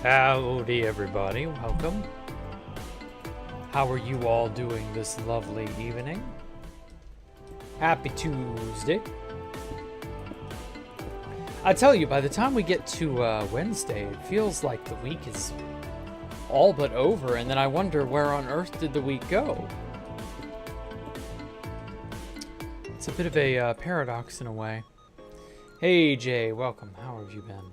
Howdy everybody, welcome. How are you all doing this lovely evening? Happy Tuesday. I tell you, by the time we get to Wednesday, it feels like the week is all but over, and then I wonder where on earth did the week go? It's a bit of a paradox in a way. Hey Jay, welcome. How have you been?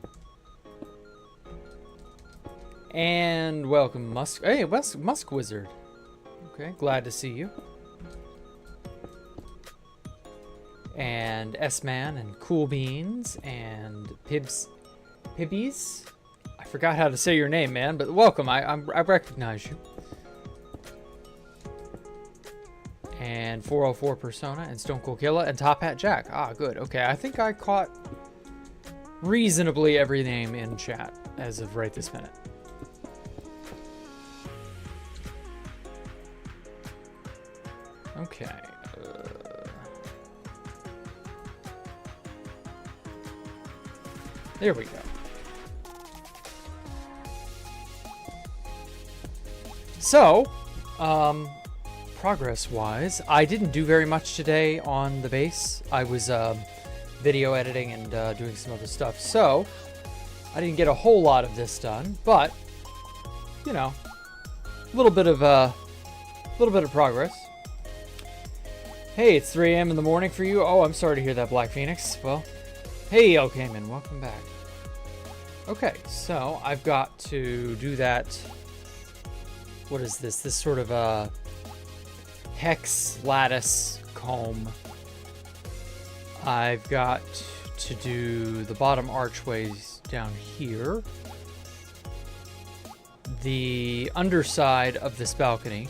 And welcome, Musk. Hey, Musk Wizard. Okay, glad to see you. And S-Man and Cool Beans and Pibbies. I forgot how to say your name, man, but welcome. I recognize you. And 404 Persona and Stone Cold Killer and Top Hat Jack. Ah, good. Okay, I think I caught reasonably every name in chat as of right this minute. Okay. There we go. So, progress-wise, I didn't do very much today on the base. I was video editing and doing some other stuff, so I didn't get a whole lot of this done. But you know, a little bit of progress. Hey, it's 3 a.m. in the morning for you. Oh, I'm sorry to hear that, Black Phoenix. Well, hey, Elkaman, welcome back. Okay, so I've got to do that. What is this? This sort of a hex lattice comb. I've got to do the bottom archways down here. The underside of this balcony.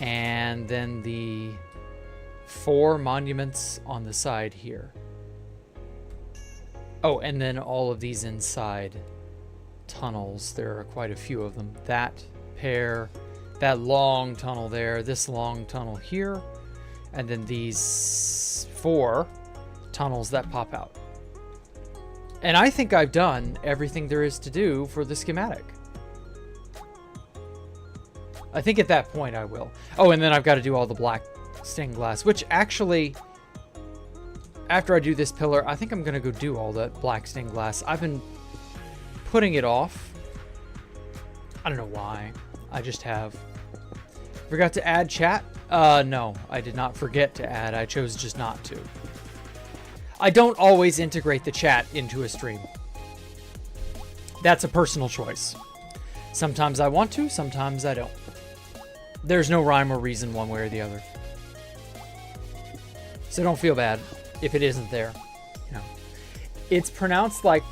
And then the 4 monuments on the side here. Oh, and then all of these inside tunnels. There are quite a few of them. That pair, that long tunnel there, this long tunnel here, and then these 4 tunnels that pop out. And I think I've done everything there is to do for the schematic. I think at that point I will. Oh, and then I've got to do all the black stained glass, which actually, after I do this pillar, I think I'm going to go do all that black stained glass. I've been putting it off. I don't know why. I just have. Forgot to add chat? No, I did not forget to add. I chose just not to. I don't always integrate the chat into a stream. That's a personal choice. Sometimes I want to, sometimes I don't. There's no rhyme or reason one way or the other. So don't feel bad if it isn't there. You know, it's pronounced like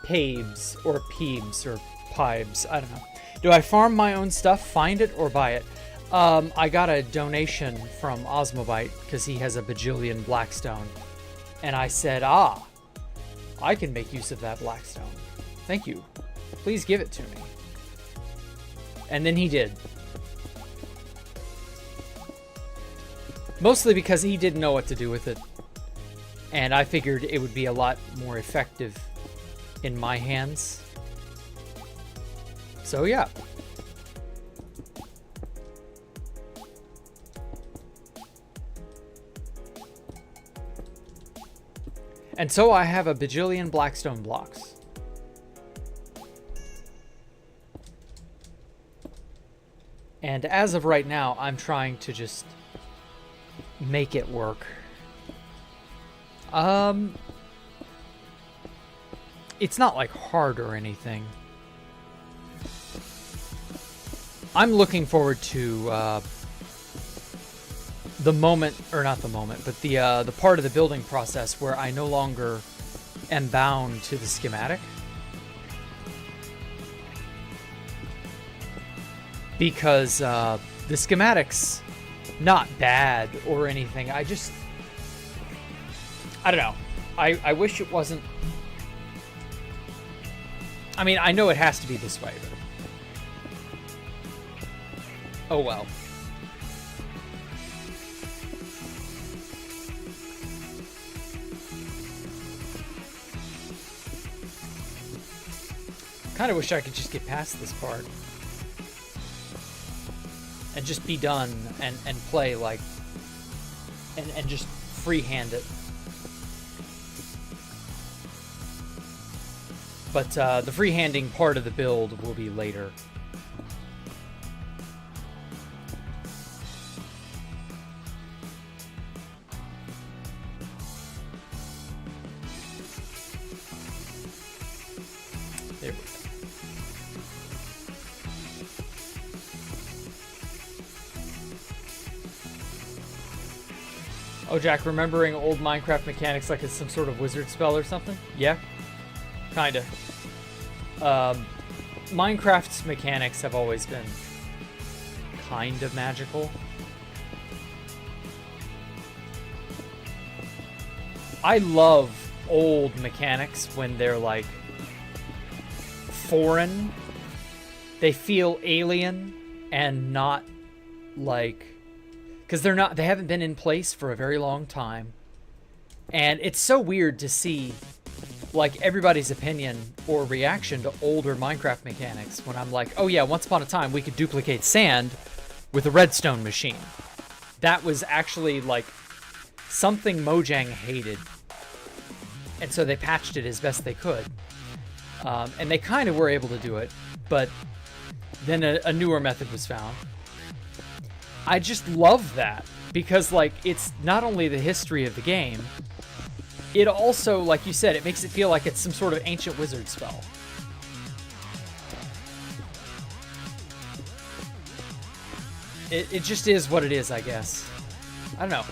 Pabes or Peebs or Pibes. I don't know. Do I farm my own stuff, find it, or buy it? I got a donation from Osmobite because he has a bajillion Blackstone. And I said, I can make use of that Blackstone. Thank you. Please give it to me. And then he did. Mostly because he didn't know what to do with it. And I figured it would be a lot more effective in my hands. So yeah. And so I have a bajillion Blackstone blocks. And as of right now, I'm trying to just make it work. It's not like hard or anything. I'm looking forward to the moment, or not the moment, but the part of the building process where I no longer am bound to the schematic. Because the schematic's not bad or anything. I don't know. I wish it wasn't. I mean, I know it has to be this way, but oh well. Kind of wish I could just get past this part. And just be done and play like... And just freehand it. But the freehanding part of the build will be later. There we go. Oh, Jack, remembering old Minecraft mechanics like it's some sort of wizard spell or something? Yeah, kinda. Minecraft's mechanics have always been kind of magical. I love old mechanics when they're like foreign. They feel alien and not like, because they haven't been in place for a very long time. And it's so weird to see like everybody's opinion or reaction to older Minecraft mechanics when I'm like, oh yeah, once upon a time we could duplicate sand with a redstone machine. That was actually like something Mojang hated. And so they patched it as best they could. And they kind of were able to do it, but then a newer method was found. I just love that because like it's not only the history of the game, it also, like you said, it makes it feel like it's some sort of ancient wizard spell. It just is what it is, I guess. I don't know.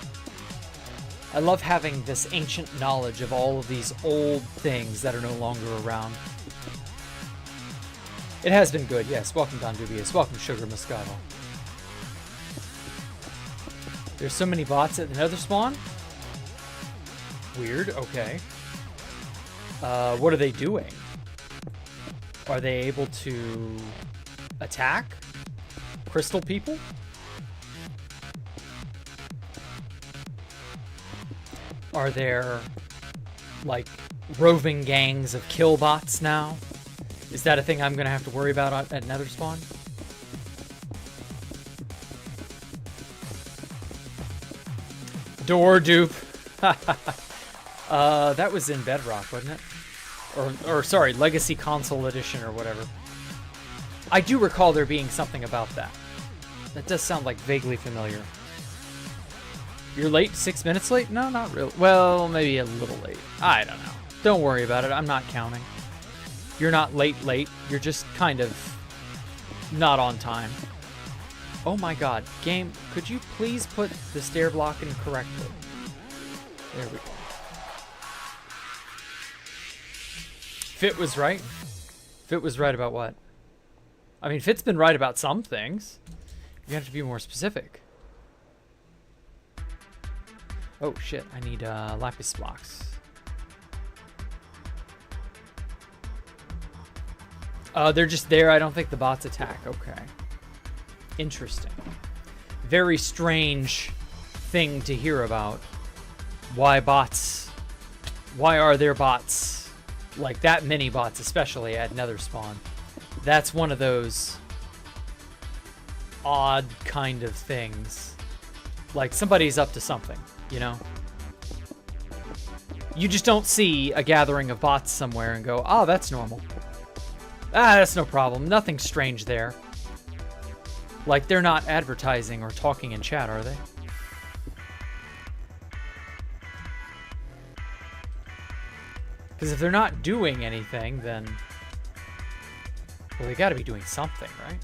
I love having this ancient knowledge of all of these old things that are no longer around. It has been good, yes. Welcome, Don Dubious. Welcome, Sugar Moscato. There's so many bots at the Nether spawn? Weird, okay. What are they doing? Are they able to attack crystal people? Are there, like, roving gangs of kill bots now? Is that a thing I'm going to have to worry about at Nether spawn? Door dupe. That was in Bedrock, wasn't it? Or sorry, Legacy Console Edition or whatever. I do recall there being something about that. That does sound like vaguely familiar. You're late? 6 minutes late? No, not really. Well, maybe a little late. I don't know. Don't worry about it. I'm not counting. You're not late. You're just kind of not on time. Oh my god. Game, could you please put the stair block in correctly? There we go. Fit was right. Fit was right about what? I mean, Fit's been right about some things. You have to be more specific. Oh shit, I need lapis blocks. They're just there. I don't think the bots attack. Okay. Interesting. Very strange thing to hear about. Why bots? Why are there bots? Like that many bots, especially at Nether spawn. That's one of those odd kind of things. Like somebody's up to something, you know? You just don't see a gathering of bots somewhere and go, oh, that's normal. Ah, that's no problem. Nothing strange there. Like, they're not advertising or talking in chat, are they? Because if they're not doing anything, then... well, they gotta be doing something, right?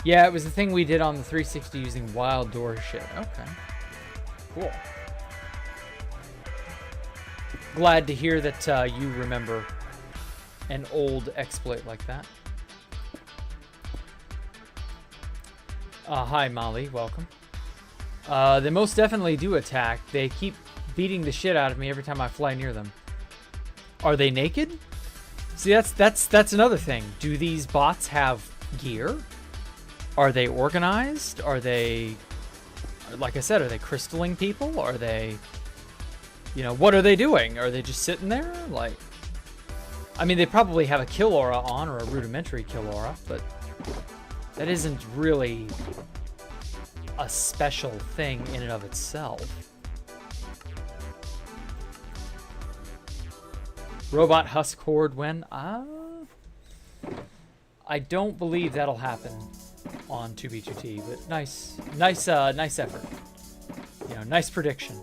Yeah, it was the thing we did on the 360 using wild door shit. Okay. Cool. Glad to hear that you remember an old exploit like that. Hi, Molly. Welcome. They most definitely do attack. They keep beating the shit out of me every time I fly near them. Are they naked? See, that's another thing. Do these bots have gear? Are they organized? Are they like I said, are they crystalling people? Are they, you know, what are they doing? Are they just sitting there? Like, I mean, they probably have a kill aura on, or a rudimentary kill aura, but that isn't really a special thing in and of itself. Robot Husk Horde when? I don't believe that'll happen on 2B2T, but nice effort. You know, nice prediction.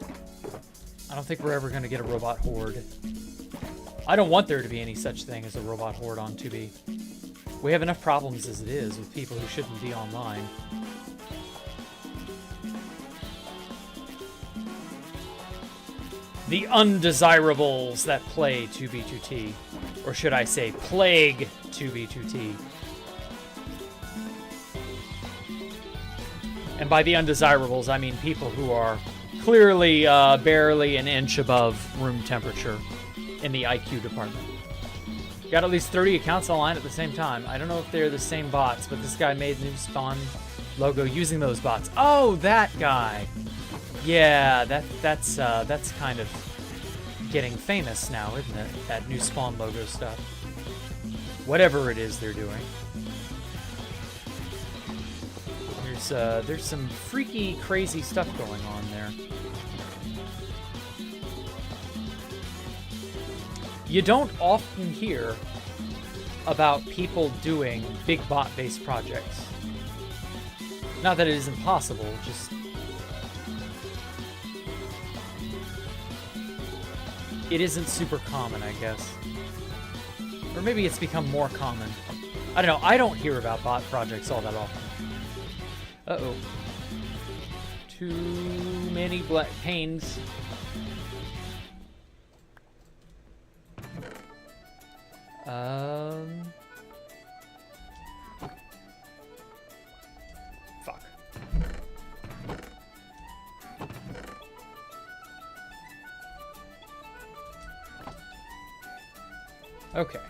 I don't think we're ever going to get a robot horde. I don't want there to be any such thing as a robot horde on 2B. We have enough problems as it is with people who shouldn't be online. The undesirables that play 2B2T. Or should I say, plague 2B2T. And by the undesirables, I mean people who are clearly barely an inch above room temperature in the IQ department. Got at least 30 accounts online at the same time. I don't know if they're the same bots, but this guy made a new spawn logo using those bots. Oh, that guy. Yeah, that's kind of getting famous now, isn't it? That new spawn logo stuff. Whatever it is they're doing. There's some freaky, crazy stuff going on there. You don't often hear about people doing big bot-based projects. Not that it isn't possible, just it isn't super common, I guess. Or maybe it's become more common. I don't know. I don't hear about bot projects all that often. Uh-oh. Too many black panes. Fuck. Okay.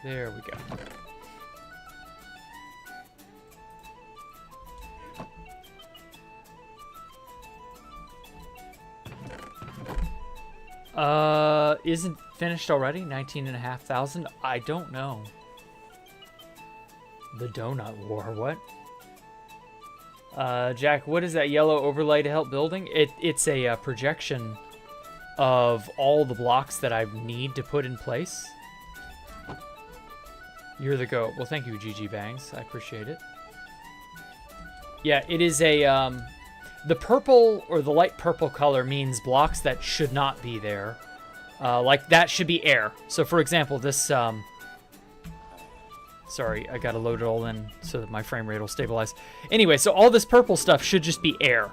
There we go. Isn't finished already? 19,500? I don't know. The Donut War, what? Jack, what is that yellow overlay to help building? It's a projection of all the blocks that I need to put in place. You're the GOAT. Well, thank you, GG Bangs. I appreciate it. Yeah, it is a, the purple or the light purple color means blocks that should not be there. Like, that should be air. So, for example, this, sorry, I gotta load it all in so that my frame rate will stabilize. Anyway, so all this purple stuff should just be air.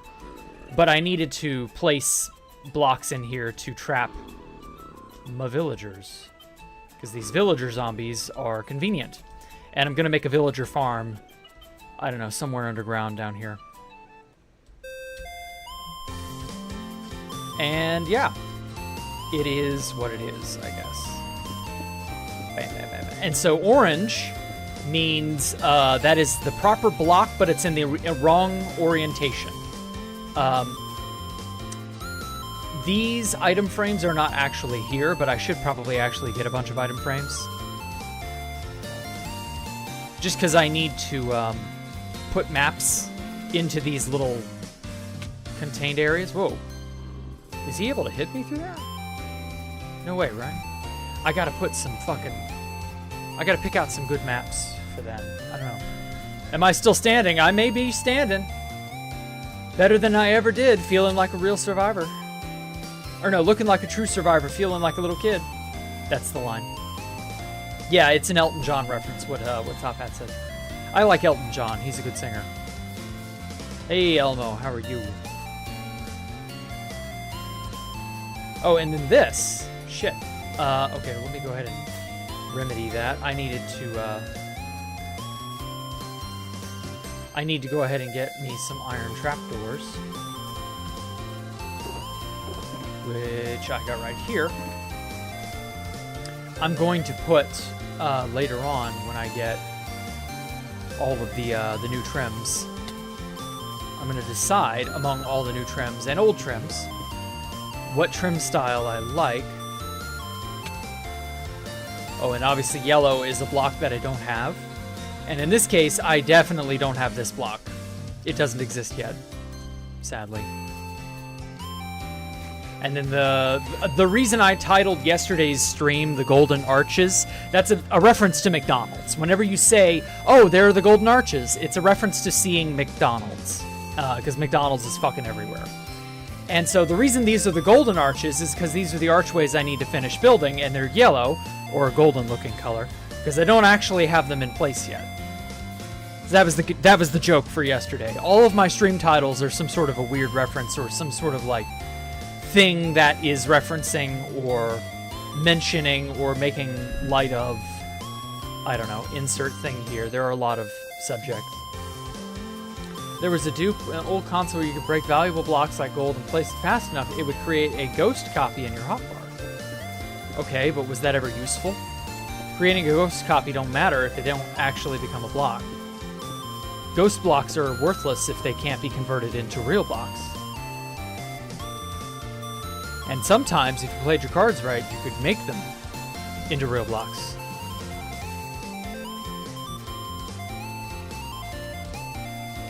But I needed to place blocks in here to trap my villagers. Because these villager zombies are convenient. And I'm gonna make a villager farm, I don't know, somewhere underground down here. And yeah, it is what it is, I guess. Bam, bam, bam, bam. And so orange means that is the proper block, but it's in the wrong orientation. These item frames are not actually here, but I should probably actually get a bunch of item frames. Just because I need to put maps into these little contained areas. Whoa. Is he able to hit me through there? No way, right? I gotta put some fucking... I gotta pick out some good maps for them. I don't know. Am I still standing? I may be standing. Better than I ever did, feeling like a real survivor. Or no, looking like a true survivor, feeling like a little kid. That's the line. Yeah, it's an Elton John reference, what Top Hat said. I like Elton John, he's a good singer. Hey Elmo, how are you? Oh, and then this. Shit. Okay, let me go ahead and remedy that. I need to go ahead and get me some iron trapdoors. Which I got right here. I'm going to put, later on, when I get all of the new trims, I'm going to decide among all the new trims and old trims what trim style I like. Oh, and obviously yellow is a block that I don't have. And in this case, I definitely don't have this block. It doesn't exist yet, sadly. And then the reason I titled yesterday's stream The Golden Arches, that's a reference to McDonald's. Whenever you say, oh, there are the Golden Arches, it's a reference to seeing McDonald's. Because McDonald's is fucking everywhere. And so the reason these are the Golden Arches is because these are the archways I need to finish building, and they're yellow, or a golden looking color, because I don't actually have them in place yet. That was the joke for yesterday. All of my stream titles are some sort of a weird reference or some sort of like thing that is referencing or mentioning or making light of, I don't know, insert thing here. There are a lot of subjects. There was a dupe, an old console where you could break valuable blocks like gold and place it fast enough, it would create a ghost copy in your hotbar. Okay, but was that ever useful? Creating a ghost copy don't matter if they don't actually become a block. Ghost blocks are worthless if they can't be converted into real blocks. And sometimes, if you played your cards right, you could make them into real blocks.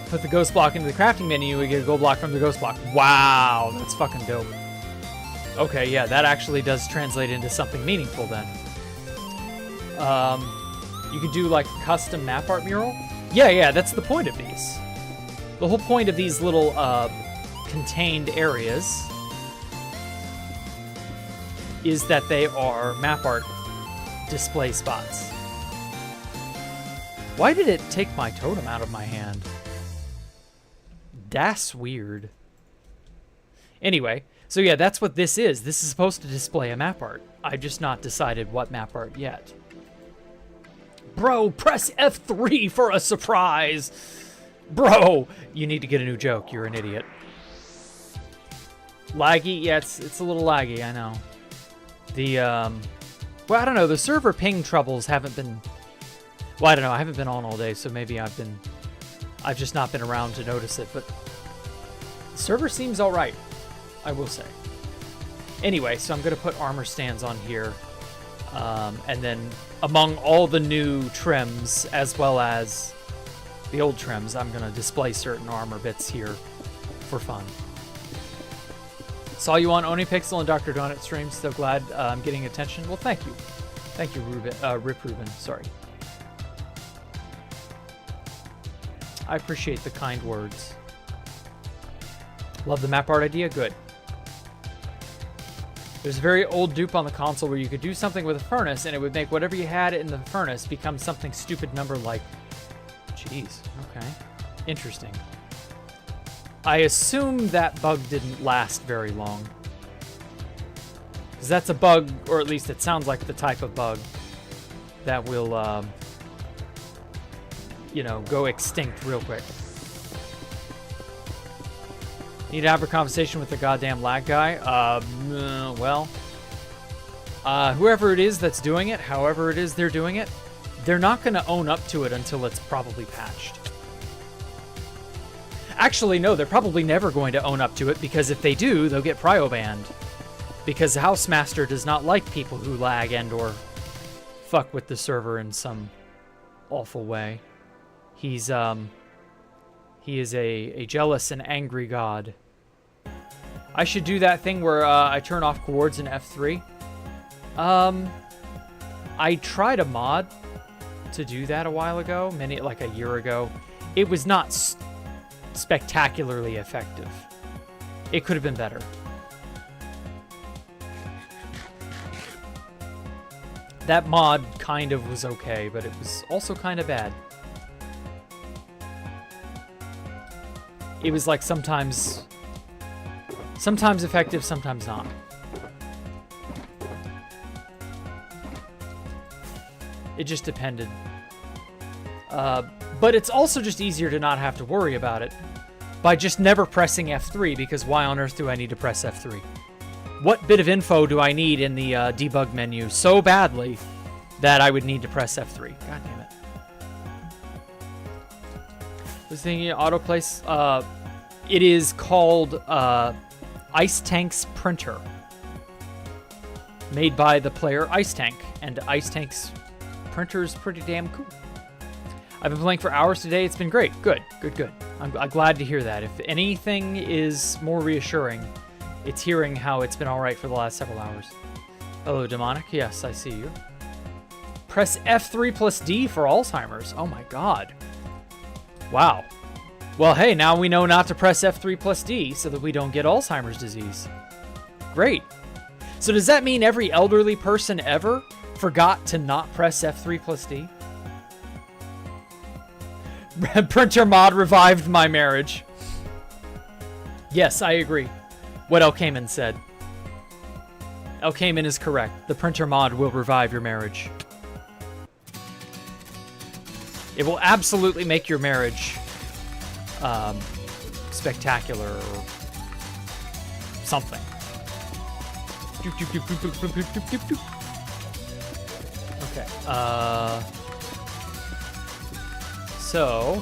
Put the ghost block into the crafting menu, you get a gold block from the ghost block. Wow, that's fucking dope. Okay, yeah, that actually does translate into something meaningful then. You could do like a custom map art mural. Yeah, that's the point of these. The whole point of these little contained areas is that they are map art display spots. Why did it take my totem out of my hand? That's weird. Anyway, so yeah, that's what this is. This is supposed to display a map art. I've just not decided what map art yet. Bro, press F3 for a surprise. Bro, you need to get a new joke. You're an idiot. Laggy? Yeah, it's a little laggy, I know. Well, I don't know. The server ping troubles haven't been... Well, I don't know. I haven't been on all day, so maybe I've just not been around to notice it, but the server seems all right, I will say. Anyway, so I'm going to put armor stands on here, and then among all the new trims, as well as the old trims, I'm going to display certain armor bits here for fun. Saw you on OniPixel and Dr. Donut streams. So glad I'm getting attention. Well, thank you. Thank you, Rip Rubin. Sorry. I appreciate the kind words. Love the map art idea. Good. There's a very old dupe on the console where you could do something with a furnace and it would make whatever you had in the furnace become something stupid number like... Jeez. Okay. Interesting. I assume that bug didn't last very long. Because that's a bug, or at least it sounds like the type of bug that will, you know, go extinct real quick. Need to have a conversation with the goddamn lag guy? Well, whoever it is that's doing it, however it is they're doing it, they're not going to own up to it until it's probably patched. Actually, no, they're probably never going to own up to it, because if they do, they'll get prio banned. Because Housemaster does not like people who lag and or fuck with the server in some awful way. He is a jealous and angry god. I should do that thing where I turn off coords in F3. I tried a mod to do that a while ago, like a year ago. It was not spectacularly effective. It could have been better. That mod kind of was okay, but it was also kind of bad. It was like sometimes effective, sometimes not. It just depended. But it's also just easier to not have to worry about it by just never pressing F3, because why on earth do I need to press F3? What bit of info do I need in the debug menu so badly that I would need to press F3? God damn it. Was thinking autoplace, It is called Ice Tank's Printer. Made by the player Ice Tank. And Ice Tank's printer is pretty damn cool. I've been playing for hours today. It's been great. Good. I'm glad to hear that. If anything is more reassuring, it's hearing how it's been all right for the last several hours. Hello, Demonic. Yes, I see you. Press F3 plus D for Alzheimer's. Oh my god. Wow. Well, hey, now we know not to press F3 plus D so that we don't get Alzheimer's disease. Great. So does that mean every elderly person ever forgot to not press F3 plus D? Printer mod revived my marriage. Yes, I agree. What El Cayman said. El Cayman is correct. The printer mod will revive your marriage. It will absolutely make your marriage spectacular or something. Okay. So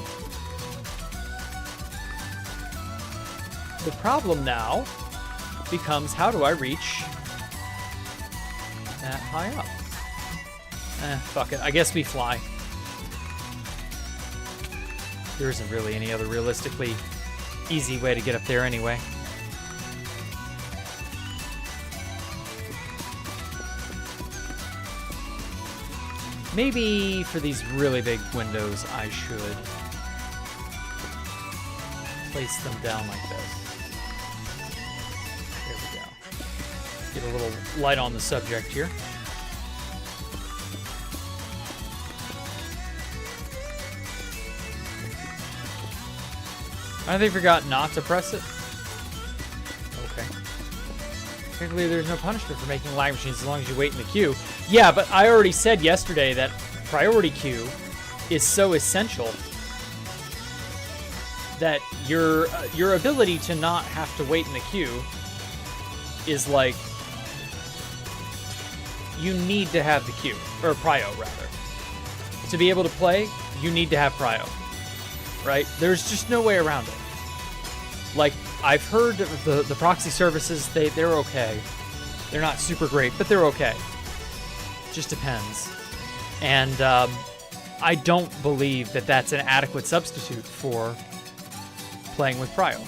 the problem now becomes, how do I reach that high up? Fuck it. I guess we fly. There isn't really any other realistically easy way to get up there anyway. Maybe for these really big windows, I should place them down like this. There we go. Get a little light on the subject here. I think I forgot not to press it. Okay. Technically, there's no punishment for making lag machines as long as you wait in the queue. Yeah, but I already said yesterday that priority queue is so essential that your ability to not have to wait in the queue is like, you need to have the queue, or prio rather. To be able to play, you need to have prio, right? There's just no way around it. Like, I've heard the proxy services, they're okay. They're not super great, but they're okay. Just depends. And I don't believe that that's an adequate substitute for playing with prio.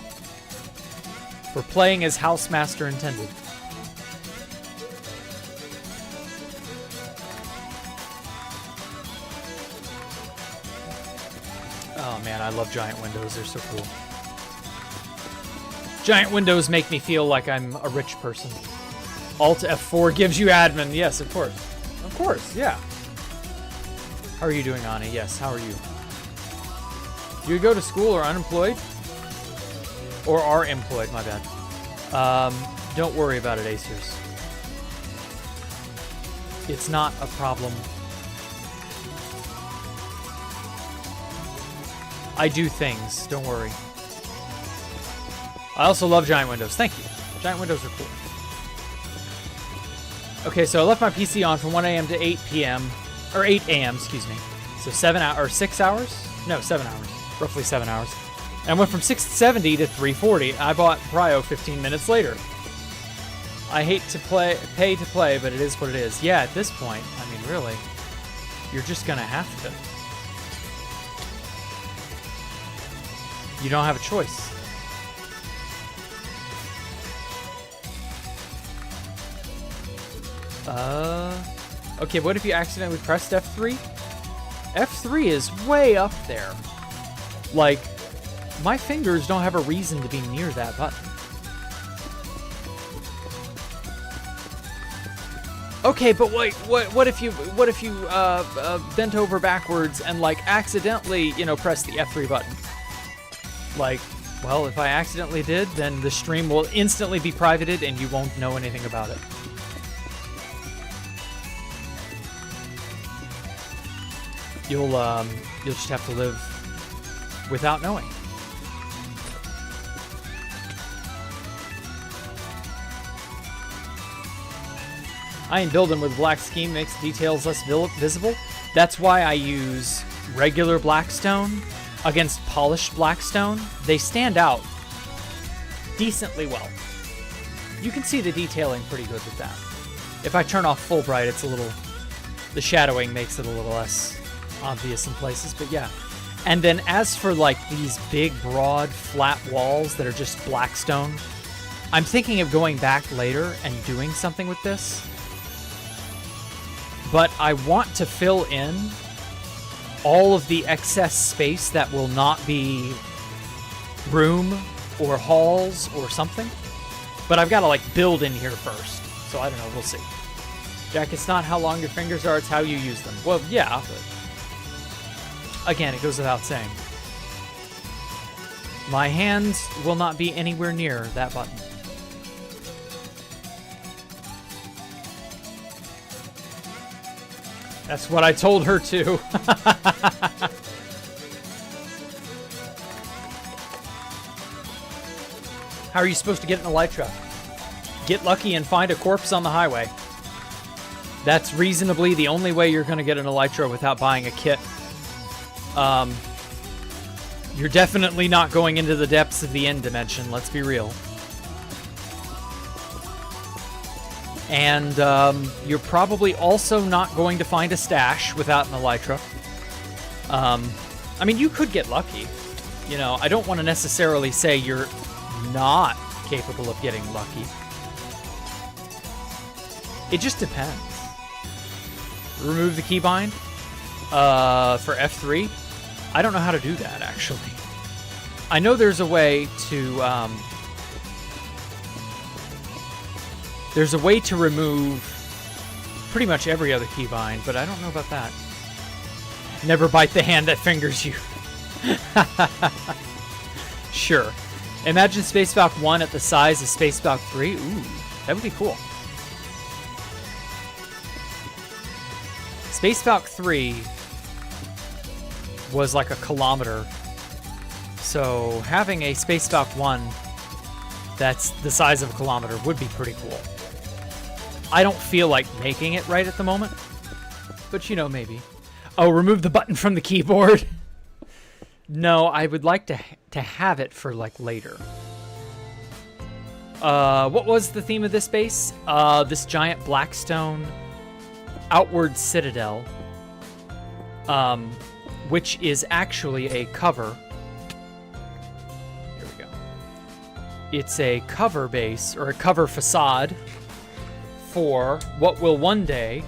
For playing as Housemaster intended. Oh man, I love giant windows. They're so cool. Giant windows make me feel like I'm a rich person. Alt F4 gives you admin. Yes, of course. Of course, yeah. How are you doing, Ani? Yes, how are you? Do you go to school or unemployed? Or are employed, my bad. Don't worry about it, Acers. It's not a problem. I do things, don't worry. I also love giant windows. Thank you. Giant windows are cool. Okay, so I left my PC on from 1 a.m. to 8 p.m. Or 8 a.m., excuse me. So 7 hours, or 6 hours? No, 7 hours. Roughly 7 hours. And I went from 670 to 340. I bought Prio 15 minutes later. I hate to pay to play, but it is what it is. Yeah, at this point, I mean, really, you're just gonna have to. You don't have a choice. Okay, what if you accidentally pressed F3? F3 is way up there. Like, my fingers don't have a reason to be near that button. Okay, but wait, what if you bent over backwards and like accidentally, press the F3 button? Like, well, if I accidentally did, then the stream will instantly be privated and you won't know anything about it. You'll just have to live without knowing. Iron building with black scheme makes details less visible. That's why I use regular blackstone against polished blackstone. They stand out decently well. You can see the detailing pretty good with that. If I turn off full bright, it's a little... The shadowing makes it a little less obvious in places, but yeah. And then as for like these big, broad, flat walls that are just black stone, I'm thinking of going back later and doing something with this. But I want to fill in all of the excess space that will not be room or halls or something. But I've got to like build in here first. So I don't know, we'll see. Jack, it's not how long your fingers are, it's how you use them. Well, yeah, but again, it goes without saying. My hands will not be anywhere near that button. That's what I told her too. How are you supposed to get in a Elytra? Get lucky and find a corpse on the highway. That's reasonably the only way you're going to get an Elytra without buying a kit. You're definitely not going into the depths of the end dimension, let's be real. And you're probably also not going to find a stash without an Elytra. I mean, you could get lucky. You know, I don't want to necessarily say you're not capable of getting lucky. It just depends. Remove the keybind for F3. I don't know how to do that, actually. I know there's a way to... there's a way to remove pretty much every other keybind, but I don't know about that. Never bite the hand that fingers you. Sure. Imagine Space Valk 1 at the size of Space Valk 3. Ooh, that would be cool. Space Valk 3 was like a kilometer. So having a Space Valk 1 that's the size of a kilometer would be pretty cool. I don't feel like making it right at the moment, but you know, maybe. Oh, remove the button from the keyboard. No, I would like to have it for like later. What was the theme of this base? This giant blackstone outward citadel, which is actually a cover. Here we go. It's a cover base or a cover facade for what will one day.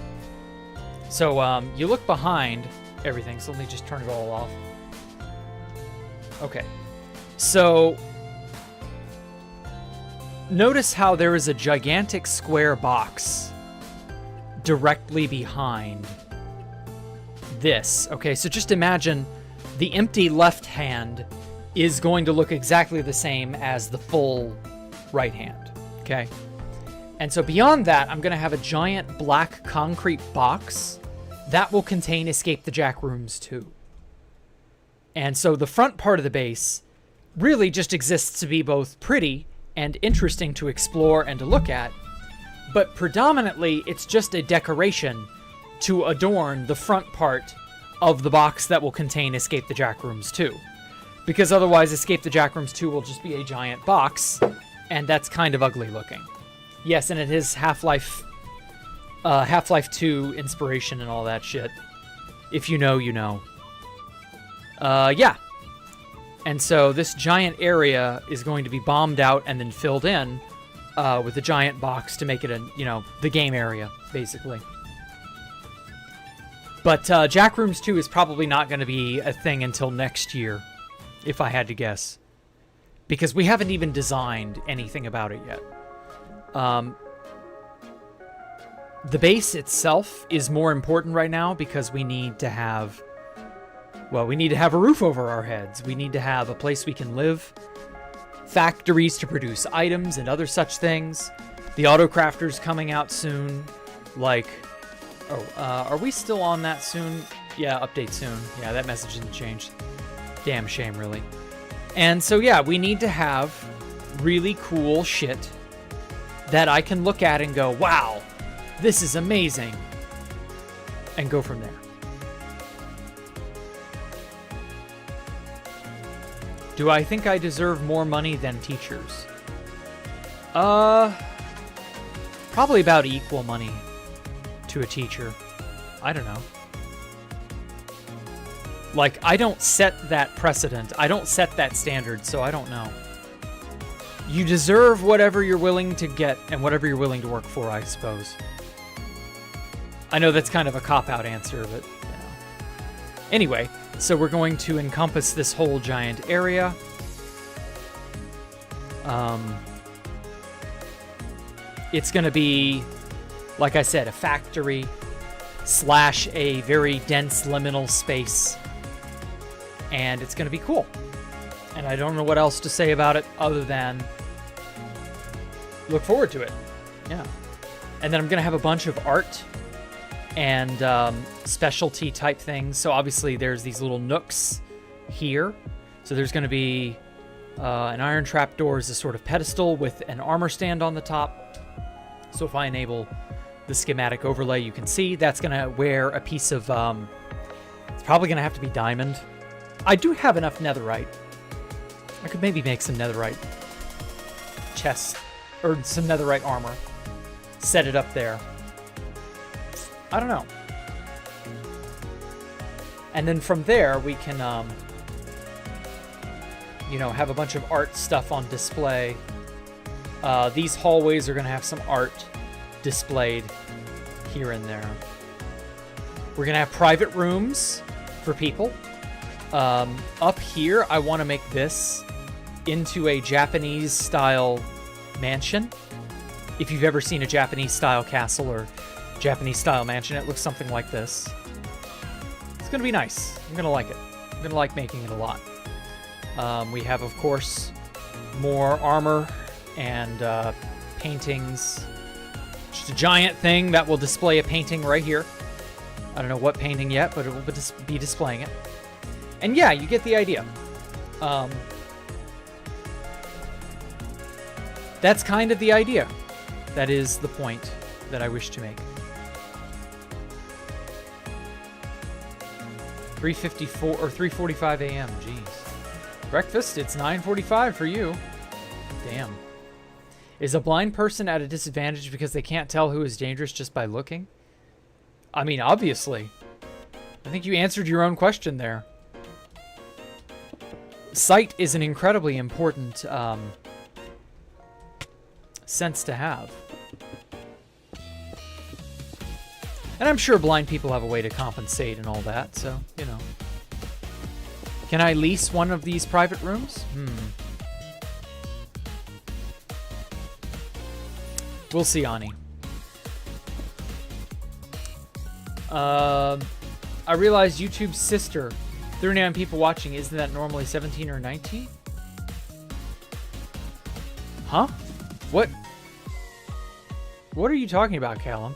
So you look behind everything. So let me just turn it all off. Okay. So notice how there is a gigantic square box directly behind this. Okay, so just imagine the empty left hand is going to look exactly the same as the full right hand. Okay. And so beyond that, I'm going to have a giant black concrete box that will contain Escape the Jack rooms too. And so the front part of the base really just exists to be both pretty and interesting to explore and to look at, but predominantly it's just a decoration to adorn the front part of the box that will contain Escape the Jack rooms 2. Because otherwise Escape the Jack rooms 2 will just be a giant box, and that's kind of ugly looking. Yes, and it is Half-Life 2 inspiration and all that shit. If you know, you know. Yeah. And so this giant area is going to be bombed out and then filled in with a giant box to make it the game area, basically. But Jack Rooms 2 is probably not going to be a thing until next year, if I had to guess. Because we haven't even designed anything about it yet. The base itself is more important right now because we need to have... Well, we need to have a roof over our heads. We need to have a place we can live. Factories to produce items and other such things. The Autocrafter's coming out soon. Like... Oh, are we still on that soon? Yeah, update soon. Yeah, that message didn't change. Damn shame, really. And so, yeah, we need to have really cool shit that I can look at and go, wow, this is amazing. And go from there. Do I think I deserve more money than teachers? Probably about equal money to a teacher. I don't know. Like, I don't set that precedent. I don't set that standard, so I don't know. You deserve whatever you're willing to get and whatever you're willing to work for, I suppose. I know that's kind of a cop-out answer, but, you know. Anyway, so we're going to encompass this whole giant area. It's going to be, like I said, a factory / a very dense liminal space. And it's going to be cool. And I don't know what else to say about it other than look forward to it. Yeah. And then I'm going to have a bunch of art and specialty type things. So obviously there's these little nooks here. So there's going to be an iron trapdoor as a sort of pedestal with an armor stand on the top. So if I enable the schematic overlay, you can see that's going to wear a piece of, it's probably going to have to be diamond. I do have enough netherite. I could maybe make some netherite chest or some netherite armor. Set it up there. I don't know. And then from there, we can, you know, have a bunch of art stuff on display. These hallways are going to have some art displayed here and there. We're going to have private rooms for people. Up here, I want to make this into a Japanese-style mansion. If you've ever seen a Japanese-style castle or Japanese-style mansion, it looks something like this. It's going to be nice. I'm going to like it. I'm going to like making it a lot. We have, of course, more armor and paintings. Just a giant thing that will display a painting right here. I don't know what painting yet, but it will be displaying it. And yeah, you get the idea. That's kind of the idea. That is the point that I wish to make. 3:54 or 3:45 a.m. Jeez. Breakfast, it's 9:45 for you. Damn. Is a blind person at a disadvantage because they can't tell who is dangerous just by looking? I mean, obviously. I think you answered your own question there. Sight is an incredibly important sense to have. And I'm sure blind people have a way to compensate and all that, so, you know. Can I lease one of these private rooms? We'll see, Ani. I realized YouTube's sister, 39 people watching, isn't that normally 17 or 19? Huh? What? What are you talking about, Callum?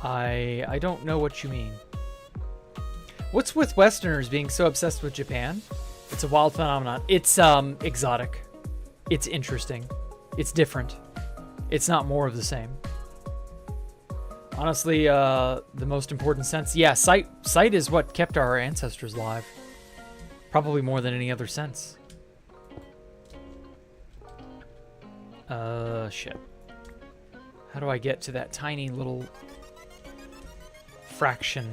I don't know what you mean. What's with Westerners being so obsessed with Japan? It's a wild phenomenon. It's exotic. It's interesting. It's different. It's not more of the same. Honestly, the most important sense, yeah, sight is what kept our ancestors alive. Probably more than any other sense. Shit. How do I get to that tiny little fraction?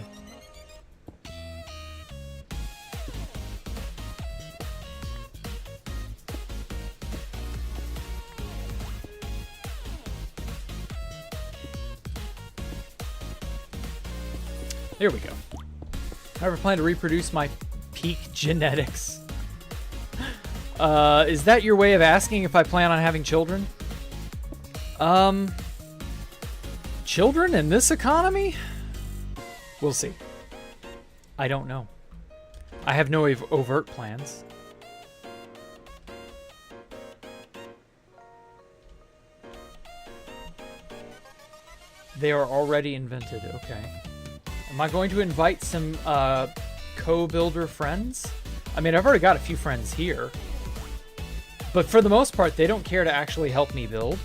There we go. I ever plan to reproduce my peak genetics? Is that your way of asking if I plan on having children? Children in this economy? We'll see. I don't know. I have no overt plans. They are already invented. Okay. Am I going to invite some co-builder friends? I mean, I've already got a few friends here. But for the most part, they don't care to actually help me build.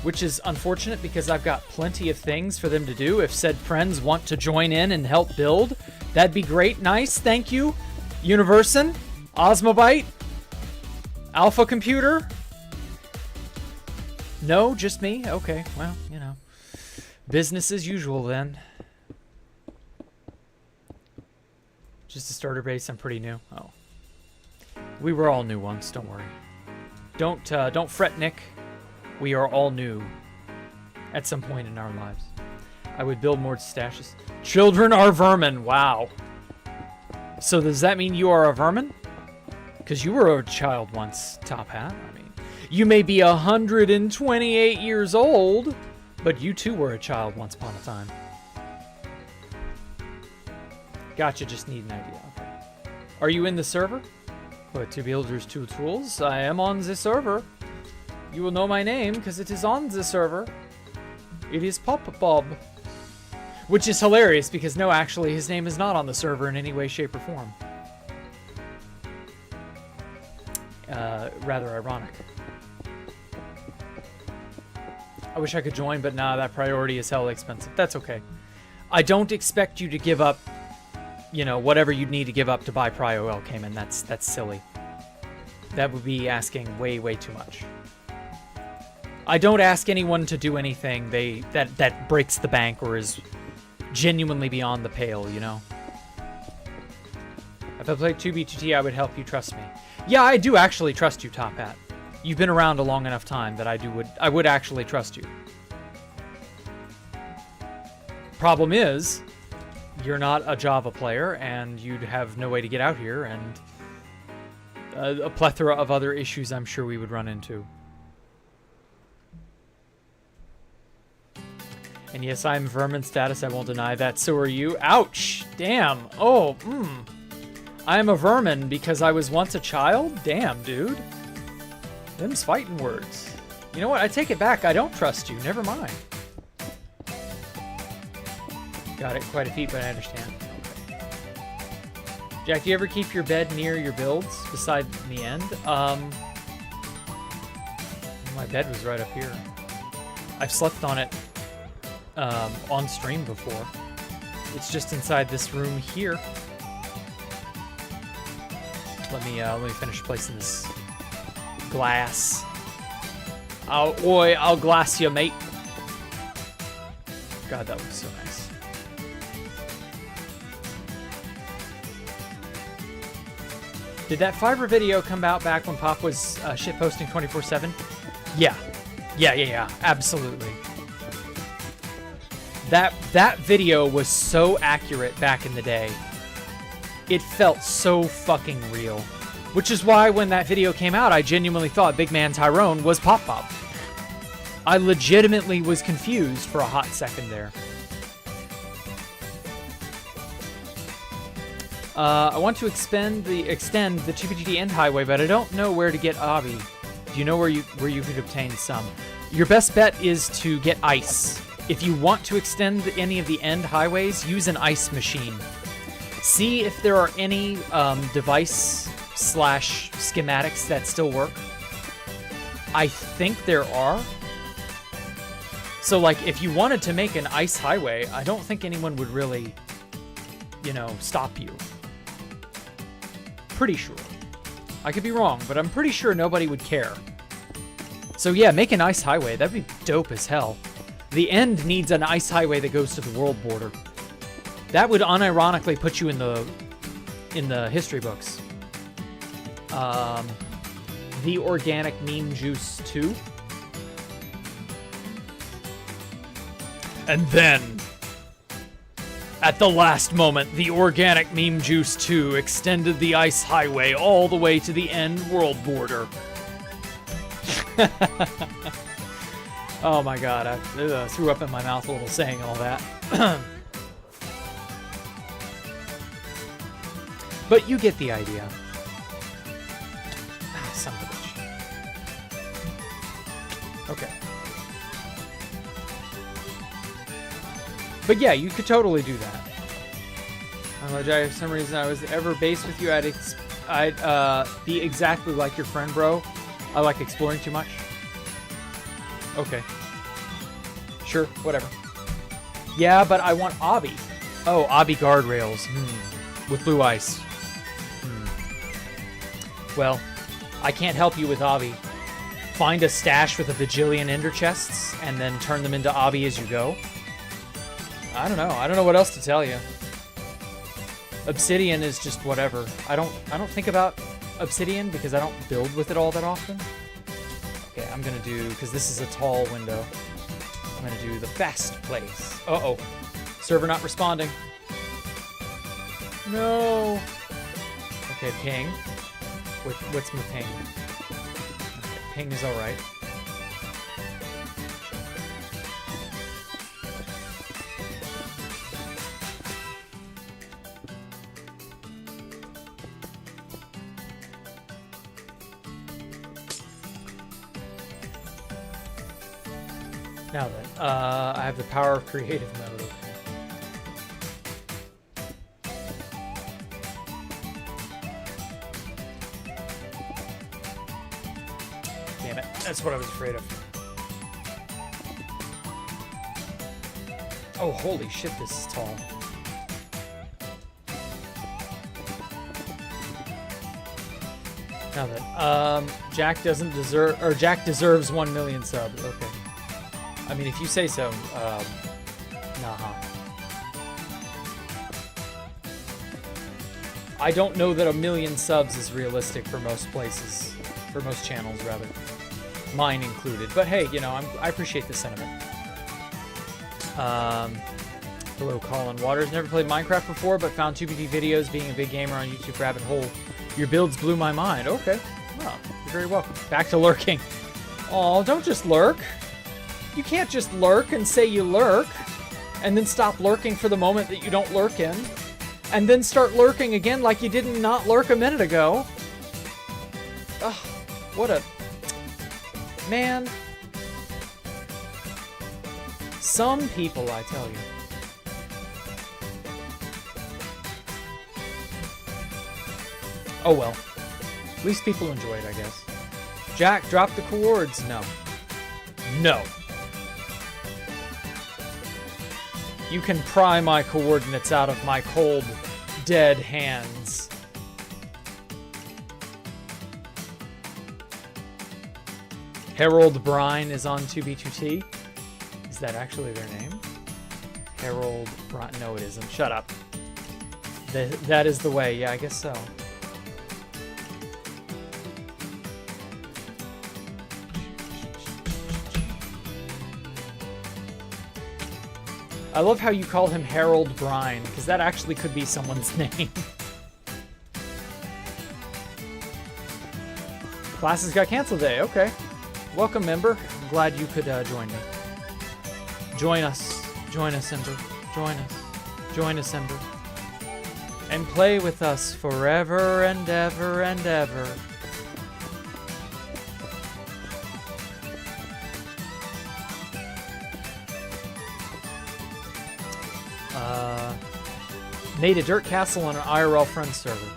Which is unfortunate because I've got plenty of things for them to do. If said friends want to join in and help build, that'd be great. Nice. Thank you, Universin. Osmobite? Alpha computer? No, just me? Okay, well, you know. Business as usual then. Just a starter base, I'm pretty new. Oh. We were all new once, don't worry. Don't fret, Nick. We are all new at some point in our lives. I would build more stashes. Children are vermin, wow. So does that mean you are a vermin? Because you were a child once, Top Hat. I mean, you may be 128 years old, but you too were a child once upon a time. Gotcha, just need an idea. Okay. Are you in the server? What, two builders, two tools? I am on the server. You will know my name because it is on the server. It is Pop Bob. Which is hilarious because no, actually, his name is not on the server in any way, shape, or form. Rather ironic. I wish I could join, but nah, that priority is hella expensive. That's okay. I don't expect you to give up, you know, whatever you'd need to give up to buy Prio Cayman. That's silly. That would be asking way, way too much. I don't ask anyone to do anything that breaks the bank or is genuinely beyond the pale, you know? If I played 2B2T, I would help you, trust me. Yeah, I do actually trust you, Top Hat. You've been around a long enough time that I would actually trust you. Problem is, you're not a Java player, and you'd have no way to get out here, and a plethora of other issues I'm sure we would run into. And yes, I'm vermin status, I won't deny that. So are you. Ouch! Damn! Oh, I am a vermin because I was once a child? Damn, dude. Them's fighting words. You know what? I take it back. I don't trust you. Never mind. Got it. Quite a feat, but I understand. Okay. Jack, do you ever keep your bed near your builds beside the end? My bed was right up here. I've slept on it on stream before. It's just inside this room here. Let me finish placing this glass. I'll glass you, mate. God, that looks so nice. Did that fiber video come out back when Pop was shitposting 24/7? Yeah. Yeah, absolutely. That video was so accurate back in the day. It felt so fucking real. Which is why when that video came out, I genuinely thought Big Man Tyrone was Pop Pop. I legitimately was confused for a hot second there. I want to extend the 2PGD end highway, but I don't know where to get Obby. Do you know where you could obtain some? Your best bet is to get ice. If you want to extend any of the end highways, use an ice machine. See if there are any device/schematics that still work. I think there are. So, like, if you wanted to make an ice highway, I don't think anyone would really, you know, stop you. Pretty sure. I could be wrong, but I'm pretty sure nobody would care. So yeah, make an ice highway. That'd be dope as hell. The end needs an ice highway that goes to the world border. That would unironically put you in the history books. The organic meme juice 2. And then, at the last moment, the organic meme juice 2 extended the ice highway all the way to the end world border. Oh my god, I threw up in my mouth a little saying all that. But you get the idea. Ah, son of a bitch. Okay. But yeah, you could totally do that. For some reason I was ever based with you, I'd be exactly like your friend, bro. I like exploring too much. Okay. Sure, whatever. Yeah, but I want Obby. Oh, Obby guardrails. With blue ice. Well, I can't help you with obby. Find a stash with a bajillion ender chests and then turn them into obby as you go. I don't know. I don't know what else to tell you. Obsidian is just whatever. I don't think about obsidian because I don't build with it all that often. Okay, I'm gonna do, because this is a tall window, I'm gonna do the fast place. Uh-oh. Server not responding. No. Okay, ping. What's my ping? Okay, ping is alright. Now then, I have the power of creative mode. Damn it, that's what I was afraid of. Oh, holy shit, this is tall. Now then, Jack doesn't deserve, or Jack deserves 1 million subs. Okay. I mean, if you say so, nah. I don't know that 1 million subs is realistic for most places, for most channels, rather. Mine included. But hey, you know, I appreciate the sentiment. Hello, Colin Waters. Never played Minecraft before, but found 2BT videos. Being a big gamer on YouTube rabbit hole. Your builds blew my mind. Okay. Well, you're very welcome. Back to lurking. Oh, don't just lurk. You can't just lurk and say you lurk, and then stop lurking for the moment that you don't lurk in, and then start lurking again like you didn't not lurk a minute ago. Ugh, what a... Man. Some people, I tell you. Oh well. At least people enjoy it, I guess. Jack, drop the coords. No. No. You can pry my coordinates out of my cold, dead hands. Harold Brine is on 2B2T. Is that actually their name? Harold Brine. No, it isn't. Shut up. That is the way. Yeah, I guess so. I love how you call him Harold Brine, because that actually could be someone's name. Classes got canceled today. Okay. Welcome, member. I'm glad you could join me. Join us. Join us, Ember. Join us. Join us, Ember. And play with us forever and ever and ever. Made a dirt castle on an IRL friend server.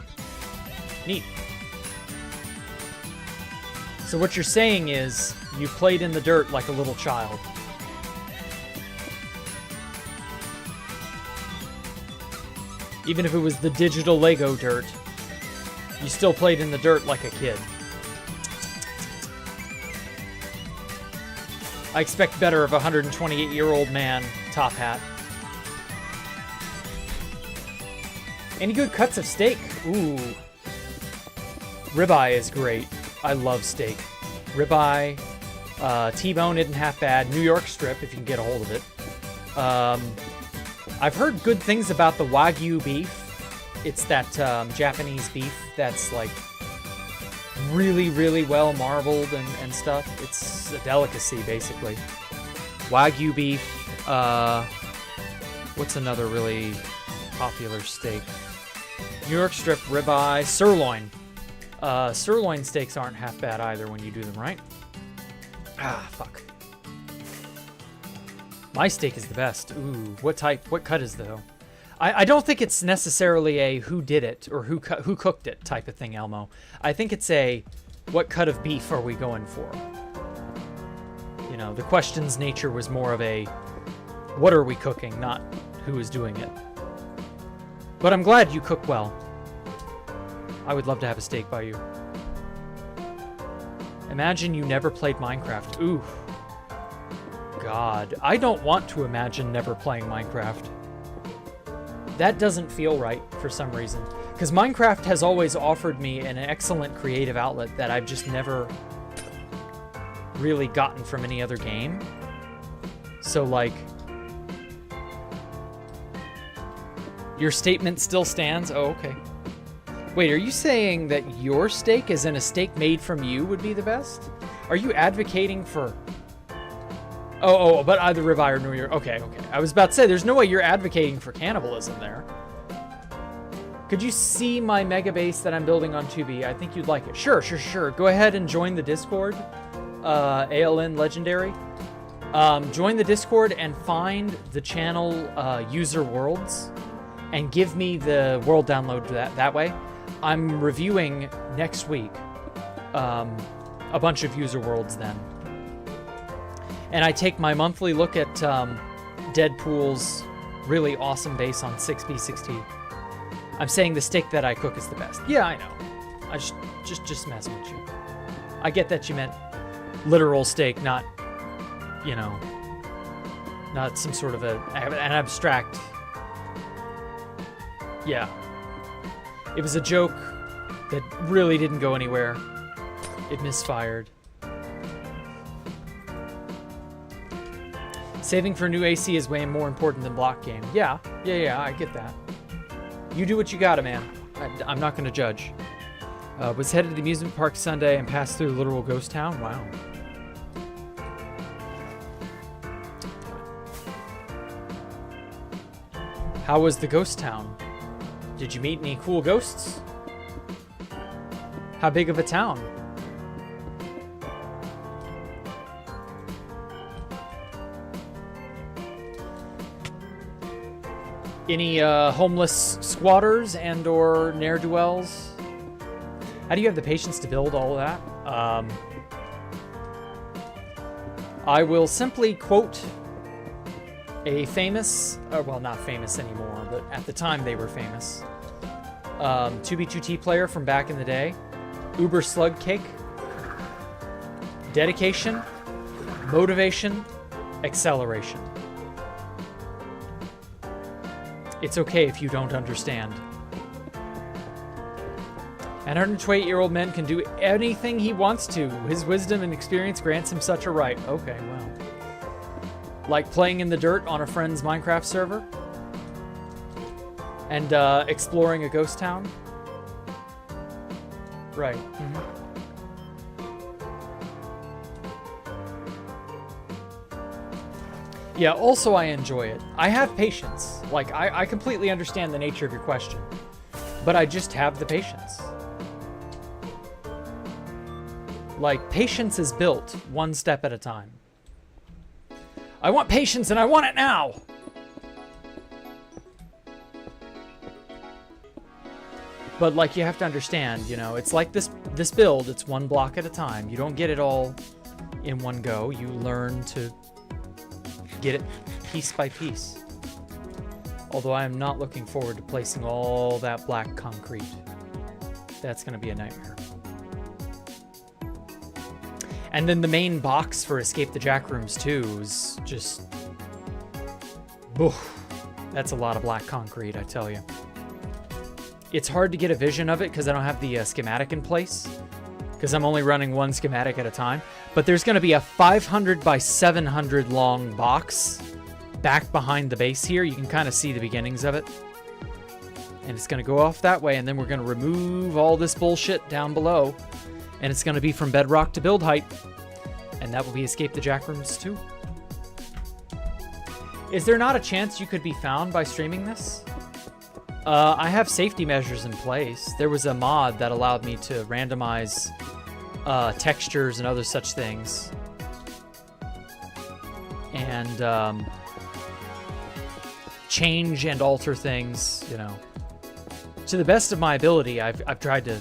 Neat. So what you're saying is you played in the dirt like a little child. Even if it was the digital Lego dirt, you still played in the dirt like a kid. I expect better of a 128-year-old man, top hat. Any good cuts of steak? Ooh. Ribeye is great. I love steak. Ribeye, T-bone isn't half bad. New York strip, if you can get a hold of it. I've heard good things about the Wagyu beef. It's that Japanese beef that's like really, really well marbled and stuff. It's a delicacy, basically. Wagyu beef. What's another really popular steak? New York strip, ribeye, sirloin. Sirloin steaks aren't half bad either when you do them right. Ah, fuck. My steak is the best. Ooh, what cut is though? I don't think it's necessarily a who did it or who cooked it type of thing, Elmo. I think it's a what cut of beef are we going for? You know, the question's nature was more of a what are we cooking, not who is doing it. But I'm glad you cook well. I would love to have a steak by you. Imagine you never played Minecraft. Ooh. God. I don't want to imagine never playing Minecraft. That doesn't feel right for some reason. Because Minecraft has always offered me an excellent creative outlet that I've just never really gotten from any other game. So, like, your statement still stands? Oh, okay. Wait, are you saying that your steak, as in a steak made from you, would be the best? Are you advocating for... Oh, but either ribeye or New Year. Okay. I was about to say, there's no way you're advocating for cannibalism there. Could you see my mega base that I'm building on 2B? I think you'd like it. Sure. Go ahead and join the Discord. ALN Legendary. Join the Discord and find the channel User Worlds and give me the world download that way. I'm reviewing next week a bunch of User Worlds then. And I take my monthly look at Deadpool's really awesome base on 6B6T. I'm saying the steak that I cook is the best. Yeah, I know. I just messing with you. I get that you meant literal steak, not, you know, not some sort of an abstract. Yeah. It was a joke that really didn't go anywhere. It misfired. Saving for new AC is way more important than block game. Yeah, I get that. You do what you gotta, man. I'm not gonna judge. Was headed to the amusement park Sunday and passed through literal ghost town. Wow. How was the ghost town? Did you meet any cool ghosts? How big of a town? Any homeless squatters and or ne'er-do-wells? How do you have the patience to build all of that? I will simply quote a famous, well, not famous anymore, but at the time they were famous, 2B2T player from back in the day. Uber Slug Cake. Dedication, motivation, acceleration. It's okay if you don't understand. An 128-year-old man can do anything he wants to. His wisdom and experience grants him such a right. Okay, well. Like playing in the dirt on a friend's Minecraft server? And exploring a ghost town? Right. Mm-hmm. Yeah, also I enjoy it. I have patience. Like, I completely understand the nature of your question. But I just have the patience. Like, patience is built one step at a time. I want patience and I want it now! But, like, you have to understand, you know, it's like this build, it's one block at a time. You don't get it all in one go. You learn to get it piece by piece. Although I am not looking forward to placing all that black concrete. That's going to be a nightmare. And then the main box for Escape the Jack Rooms 2 is just... oof, that's a lot of black concrete, I tell you. It's hard to get a vision of it because I don't have the schematic in place. Because I'm only running one schematic at a time. But there's going to be a 500 by 700 long box back behind the base here. You can kind of see the beginnings of it. And it's going to go off that way, and then we're going to remove all this bullshit down below. And it's going to be from bedrock to build height. And that will be Escape the Jack Rooms 2. Is there not a chance you could be found by streaming this? I have safety measures in place. There was a mod that allowed me to randomize textures and other such things. And change and alter things, you know. To the best of my ability, I've tried to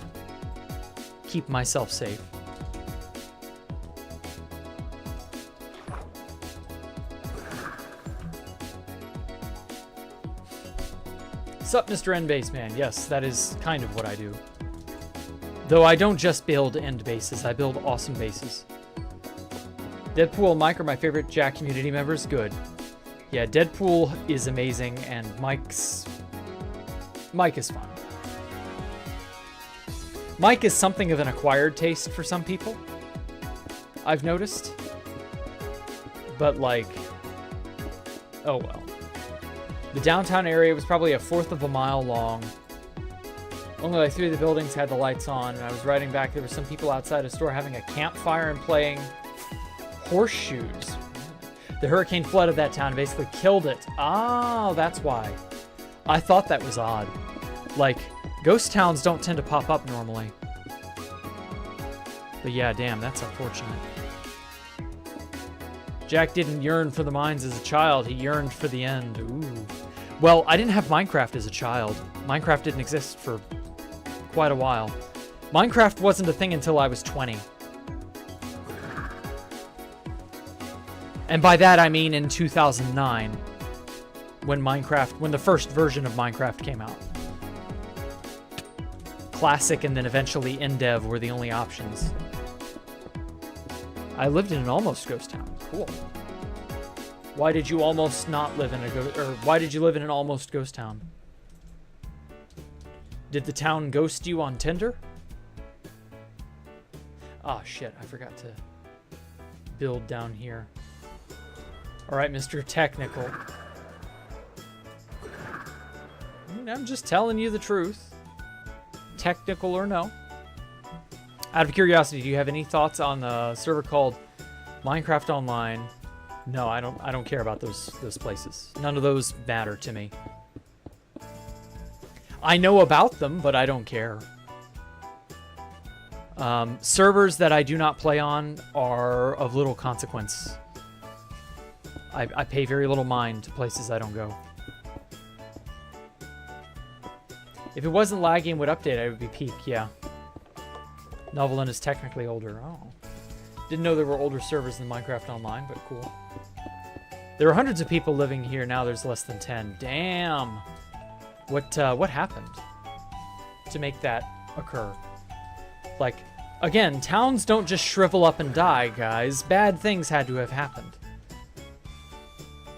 keep myself safe. Sup, Mr. N-Baseman? Yes, that is kind of what I do. Though I don't just build end bases, I build awesome bases. Deadpool and Mike are my favorite Jack community members. Good. Yeah, Deadpool is amazing, and Mike is fun. Mike is something of an acquired taste for some people, I've noticed. But, like, oh well. The downtown area was probably a fourth of a mile long. Only like 3 of the buildings had the lights on, and I was riding back. There were some people outside a store having a campfire and playing horseshoes. The hurricane flooded that town and basically killed it. Oh, that's why. I thought that was odd. Like, ghost towns don't tend to pop up normally. But yeah, damn, that's unfortunate. Jack didn't yearn for the mines as a child. He yearned for the end. Ooh. Well, I didn't have Minecraft as a child. Minecraft didn't exist for quite a while. Minecraft wasn't a thing until I was 20. And by that I mean in 2009, when the first version of Minecraft came out. Classic and then eventually in-dev were the only options. I lived in an almost ghost town. Cool. Why did you almost not live in why did you live in an almost ghost town? Did the town ghost you on Tinder? Oh shit, I forgot to build down here. Alright, Mr. Technical. I'm just telling you the truth. Technical or no. Out of curiosity, do you have any thoughts on the server called Minecraft Online? No, I don't care about those places. None of those matter to me. I know about them, but I don't care. Servers that I do not play on are of little consequence. I pay very little mind to places I don't go. If it wasn't laggy and would update, I would be peak, yeah. Novelin is technically older. Oh. Didn't know there were older servers than Minecraft Online, but cool. There are hundreds of people living here now. There's less than 10. Damn. What happened to make that occur? Like, again, towns don't just shrivel up and die, guys. Bad things had to have happened.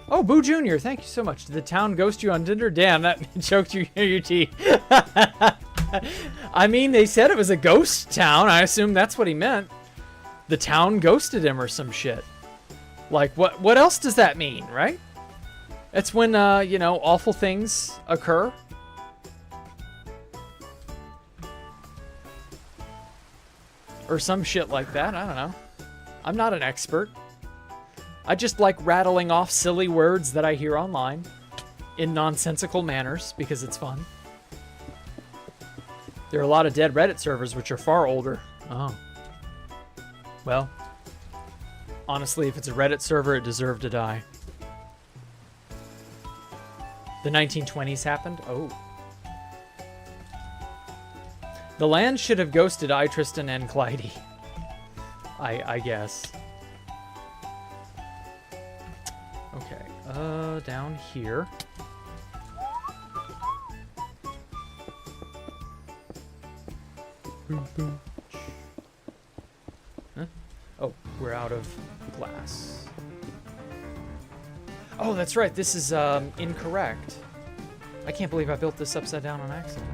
Oh, Boo Jr., thank you so much. Did the town ghost you on Tinder? Damn, that choked you in your teeth. I mean, they said it was a ghost town. I assume that's what he meant. The town ghosted him or some shit. Like, what else does that mean, right? It's when, you know, awful things occur. Or some shit like that. I don't know. I'm not an expert. I just like rattling off silly words that I hear online in nonsensical manners because it's fun. There are a lot of dead Reddit servers which are far older. Oh. Well, honestly, if it's a Reddit server, it deserved to die. The 1920s happened? Oh. The land should have ghosted I, Tristan, and Clyde. I guess. Okay, down here. Boom, boom. Huh? Oh, we're out of glass. Oh, that's right. This is incorrect. I can't believe I built this upside down on accident.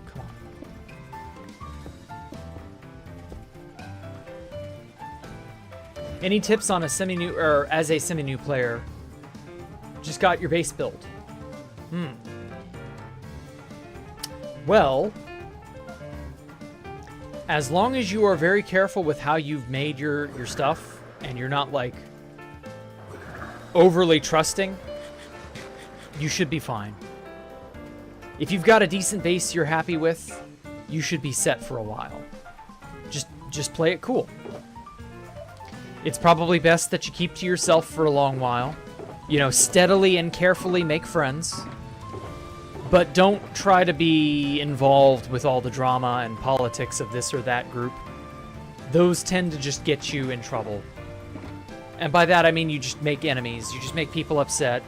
Come on. Any tips on a semi-new, or as a semi-new player? Just got your base built. Well, as long as you are very careful with how you've made your stuff and you're not like overly trusting, you should be fine. If you've got a decent base you're happy with, you should be set for a while. Just play it cool. It's probably best that you keep to yourself for a long while. You know, steadily and carefully make friends. But don't try to be involved with all the drama and politics of this or that group. Those tend to just get you in trouble. And by that I mean you just make enemies. You just make people upset.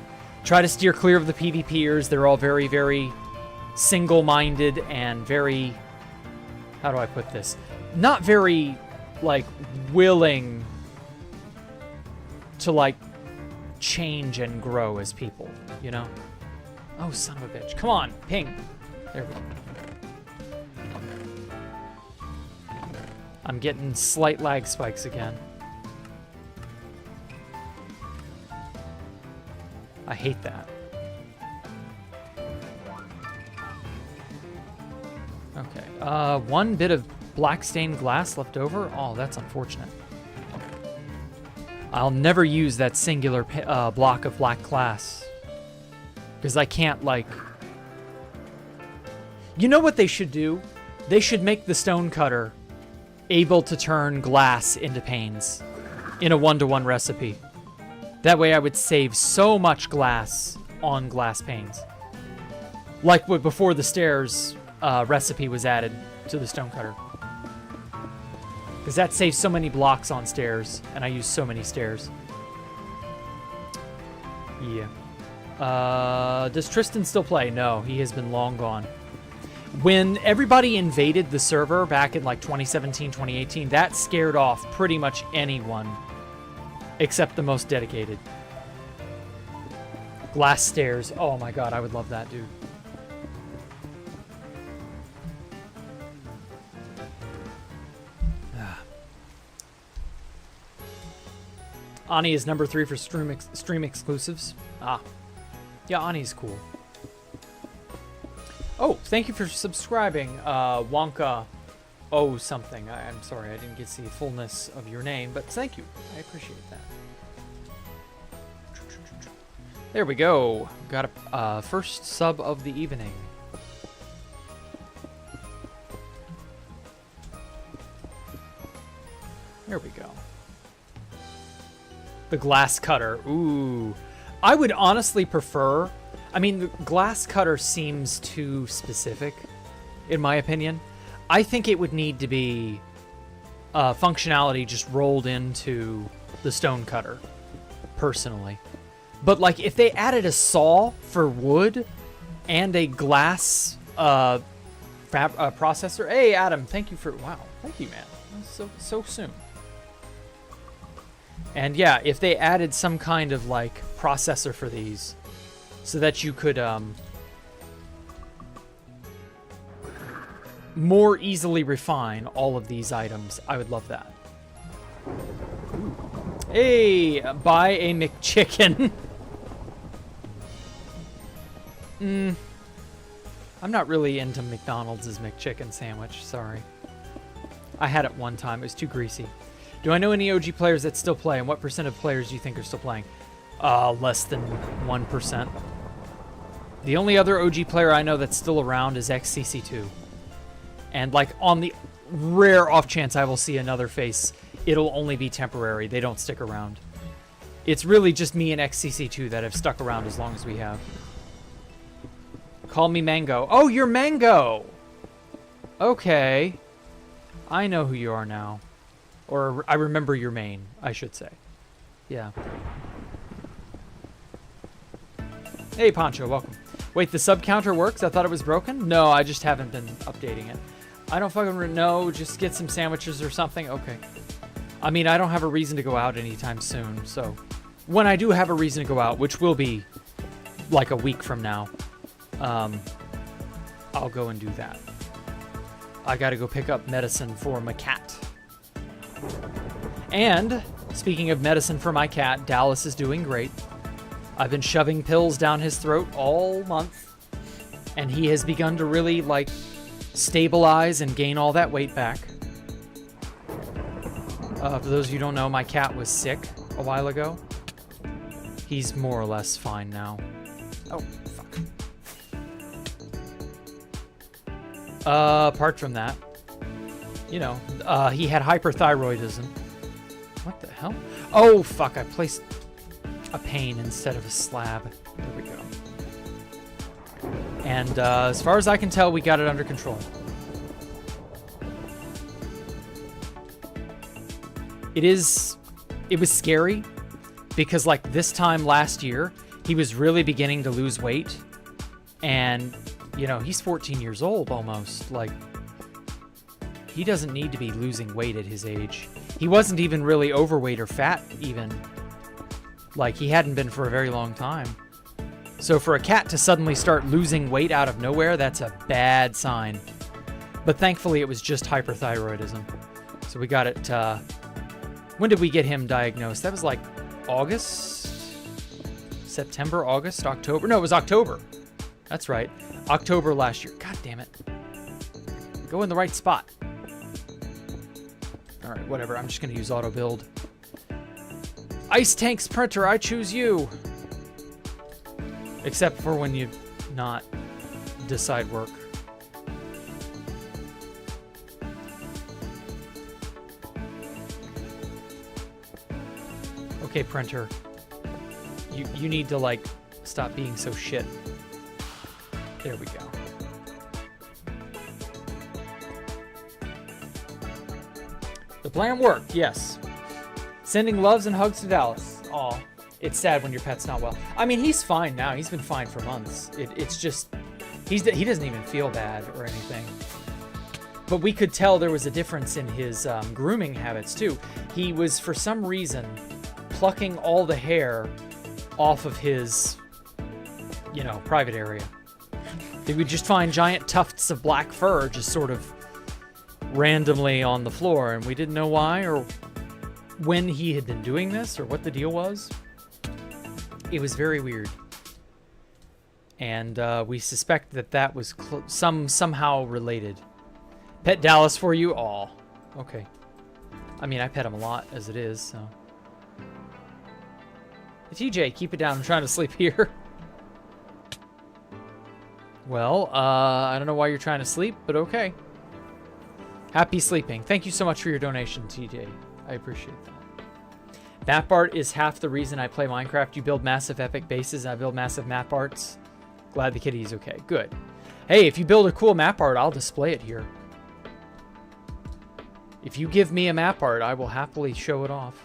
Try to steer clear of the PvPers. They're all very, very single-minded and very... How do I put this? Not very, like, willing to, like, change and grow as people, you know? Oh, son of a bitch. Come on, ping. There we go. I'm getting slight lag spikes again. I hate that. Okay, one bit of black stained glass left over. Oh, that's unfortunate. I'll never use that singular block of black glass. Because I can't, like... You know what they should do? They should make the stone cutter able to turn glass into panes in a 1-to-1 recipe. That way I would save so much glass on glass panes. Like what before the stairs recipe was added to the stone cutter. Because that saves so many blocks on stairs, and I use so many stairs. Yeah. Does Tristan still play? No, he has been long gone. When everybody invaded the server back in like 2017, 2018, that scared off pretty much anyone except the most dedicated. Glass stairs. Oh my god, I would love that, dude. Ani is number 3 for stream exclusives. Ah. Yeah, Ani's cool. Oh, thank you for subscribing, Wonka. Oh, something. I'm sorry, I didn't get to see the fullness of your name, but thank you. I appreciate that. There we go. Got a first sub of the evening. There we go. The glass cutter. Ooh. I would honestly prefer... I mean, the glass cutter seems too specific, in my opinion. I think it would need to be functionality just rolled into the stone cutter, personally. But, like, if they added a saw for wood and a glass processor... Hey, Adam, thank you for... Wow, thank you, man. So soon. And, yeah, if they added some kind of, like, processor for these... So that you could more easily refine all of these items. I would love that. Hey, buy a McChicken. I'm not really into McDonald's McChicken sandwich, sorry. I had it one time, it was too greasy. Do I know any OG players that still play, and what % of players do you think are still playing? Less than 1%. The only other OG player I know that's still around is XCC2. And, like, on the rare off chance I will see another face, it'll only be temporary. They don't stick around. It's really just me and XCC2 that have stuck around as long as we have. Call me Mango. Oh, you're Mango! Okay. I know who you are now. Or I remember your main, I should say. Yeah. Hey, Poncho, welcome. Wait, the sub counter works? I thought it was broken? No, I just haven't been updating it. I don't fucking know. Just get some sandwiches or something? Okay. I mean, I don't have a reason to go out anytime soon, so... When I do have a reason to go out, which will be like a week from now, I'll go and do that. I gotta go pick up medicine for my cat. And, speaking of medicine for my cat, Dallas is doing great. I've been shoving pills down his throat all month, and he has begun to really, like, stabilize and gain all that weight back. For those of you who don't know, my cat was sick a while ago. He's more or less fine now. Oh, fuck. Apart from that, you know, he had hyperthyroidism. What the hell? Oh, fuck, I placed a pane instead of a slab. There we go. And as far as I can tell, we got it under control. It was scary because, like, this time last year, he was really beginning to lose weight. And, you know, he's 14 years old almost. Like, he doesn't need to be losing weight at his age. He wasn't even really overweight or fat even. Like, he hadn't been for a very long time. So for a cat to suddenly start losing weight out of nowhere, that's a bad sign. But thankfully, it was just hyperthyroidism. So we got it, when did we get him diagnosed? That was like August? September, August, October? No, it was October. That's right. October last year. God damn it. Go in the right spot. All right, whatever. I'm just going to use auto build. Ice Tanks Printer, I choose you. Except for when you not decide work. Okay, printer. You need to, like, stop being so shit. There we go. The plan worked, yes. Sending loves and hugs to Dallas. Aw, it's sad when your pet's not well. I mean, he's fine now. He's been fine for months. It's just, he doesn't even feel bad or anything. But we could tell there was a difference in his grooming habits, too. He was, for some reason, plucking all the hair off of his, you know, private area. They would just find giant tufts of black fur just sort of randomly on the floor, and we didn't know why or when he had been doing this or what the deal was. It was very weird. And we suspect that that was somehow related. Pet Dallas for you? Aw. Okay. I mean, I pet him a lot as it is, so. TJ, keep it down. I'm trying to sleep here. Well, I don't know why you're trying to sleep, but okay. Happy sleeping. Thank you so much for your donation, TJ. I appreciate that. Map art is half the reason I play Minecraft. You build massive epic bases, and I build massive map arts. Glad the kitty's okay. Good. Hey, if you build a cool map art, I'll display it here. If you give me a map art, I will happily show it off.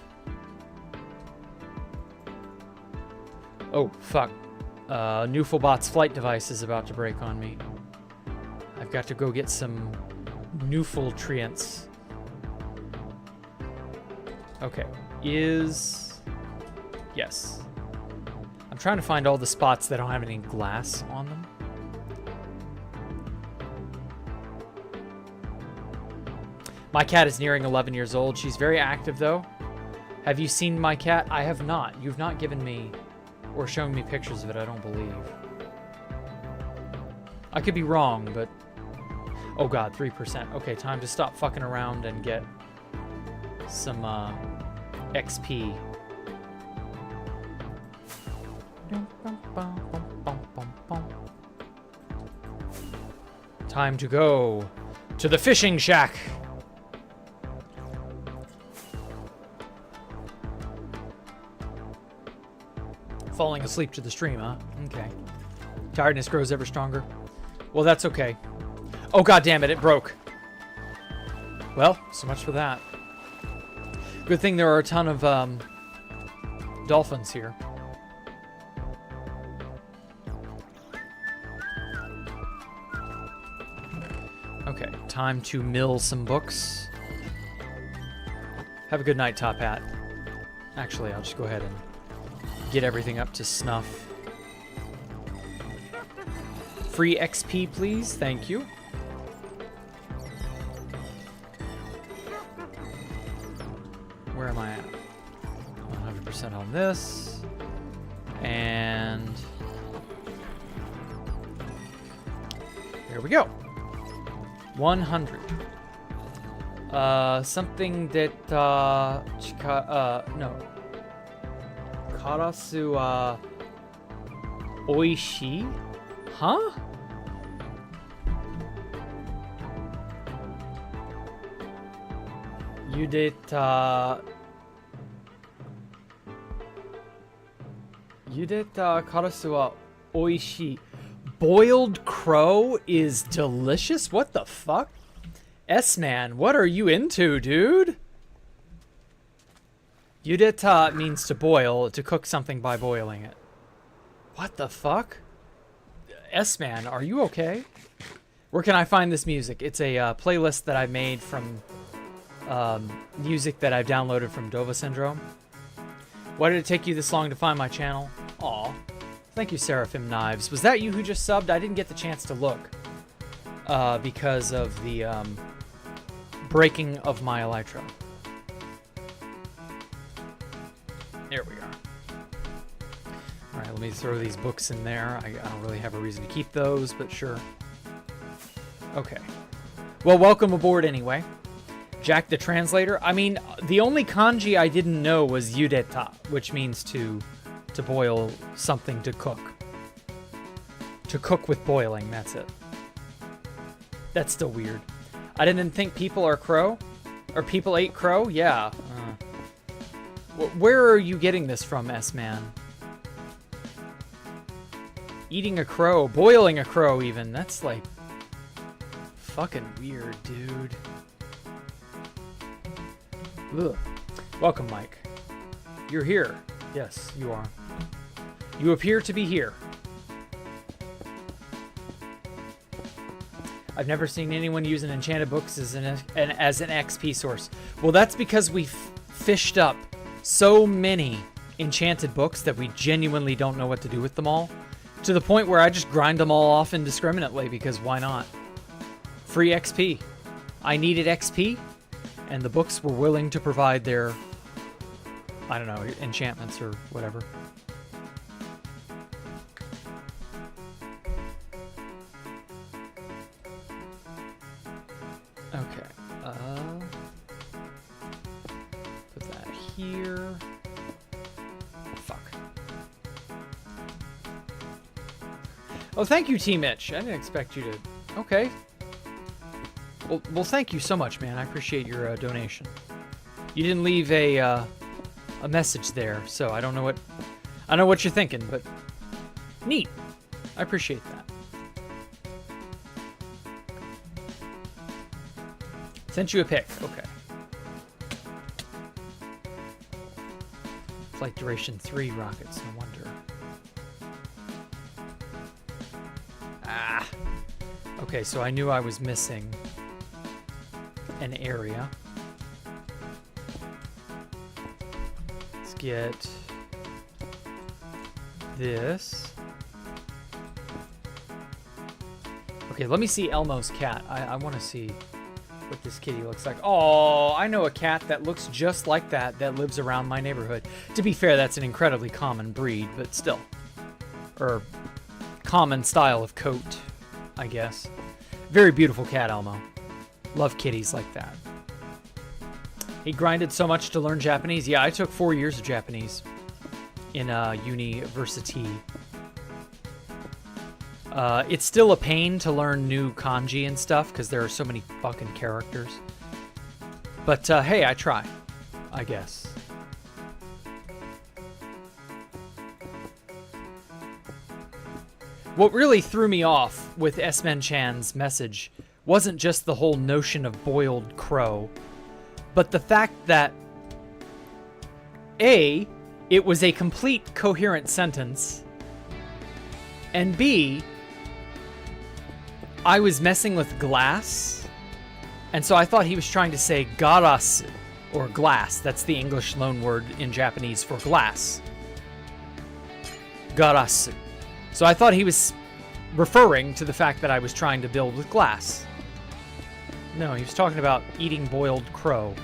Oh, fuck. Newfulbot's flight device is about to break on me. I've got to go get some Newfultrients. Okay. Yes. I'm trying to find all the spots that don't have any glass on them. My cat is nearing 11 years old. She's very active, though. Have you seen my cat? I have not. You've not given me or shown me pictures of it, I don't believe. I could be wrong, but... Oh god, 3%. Okay, time to stop fucking around and get some XP. Time to go to the fishing shack. Falling asleep to the stream, huh? Okay. Tiredness grows ever stronger. Well, that's okay. Oh, god damn it, it broke. Well, so much for that. Good thing there are a ton of dolphins here. Okay, time to mill some books. Have a good night, Top Hat. Actually, I'll just go ahead and get everything up to snuff. Free XP, please. Thank you. Where am I at? 100% on this. And there we go. 100. Something that, no. Karasu wa oishii? Huh? Yudeta karasu wa oishii. Boiled crow is delicious? What the fuck? S-man, what are you into, dude? Yudeta means to boil, to cook something by boiling it. What the fuck? S-Man, are you okay? Where can I find this music? It's a playlist that I made from music that I've downloaded from Dova Syndrome. Why did it take you this long to find my channel? Aw. Thank you, Seraphim Knives. Was that you who just subbed? I didn't get the chance to look because of the breaking of my elytra. There we are. All right, let me throw these books in there. I don't really have a reason to keep those, but sure. Okay. Well, welcome aboard anyway. Jack the Translator. I mean, the only kanji I didn't know was yudeta, which means to boil something to cook. To cook with boiling, that's it. That's still weird. I didn't think people are crow? Or people ate crow? Yeah. Where are you getting this from, S-Man? Eating a crow, boiling a crow even. That's like fucking weird, dude. Ugh. Welcome, Mike. You're here. Yes, you are. You appear to be here. I've never seen anyone using enchanted books as an XP source. Well, that's because we've fished up so many enchanted books that we genuinely don't know what to do with them all. To the point where I just grind them all off indiscriminately because why not? Free XP. I needed XP, and the books were willing to provide their, I don't know, enchantments or whatever. Okay. Put that here. Fuck. Oh, thank you, T. Mitch. I didn't expect you to... Okay. Well, thank you so much, man. I appreciate your donation. You didn't leave a message there, so I don't know what you're thinking, but neat. I appreciate that. Sent you a pic. Okay. Flight duration 3 rockets. No wonder. Ah. Okay, so I knew I was missing an area. Let's get this. Okay, let me see Elmo's cat. I want to see what this kitty looks like. Oh, I know a cat that looks just like that lives around my neighborhood. To be fair, that's an incredibly common breed, but still. Or common style of coat, I guess. Very beautiful cat, Elmo. Love kitties like that. He grinded so much to learn Japanese. Yeah, I took 4 years of Japanese in university. It's still a pain to learn new kanji and stuff because there are so many fucking characters. But hey, I try, I guess. What really threw me off with S-Men Chan's message wasn't just the whole notion of boiled crow, but the fact that A, it was a complete coherent sentence, and B, I was messing with glass, and so I thought he was trying to say garasu, or glass. That's the English loan word in Japanese for glass. Garasu. So I thought he was referring to the fact that I was trying to build with glass. No, he was talking about eating boiled crow.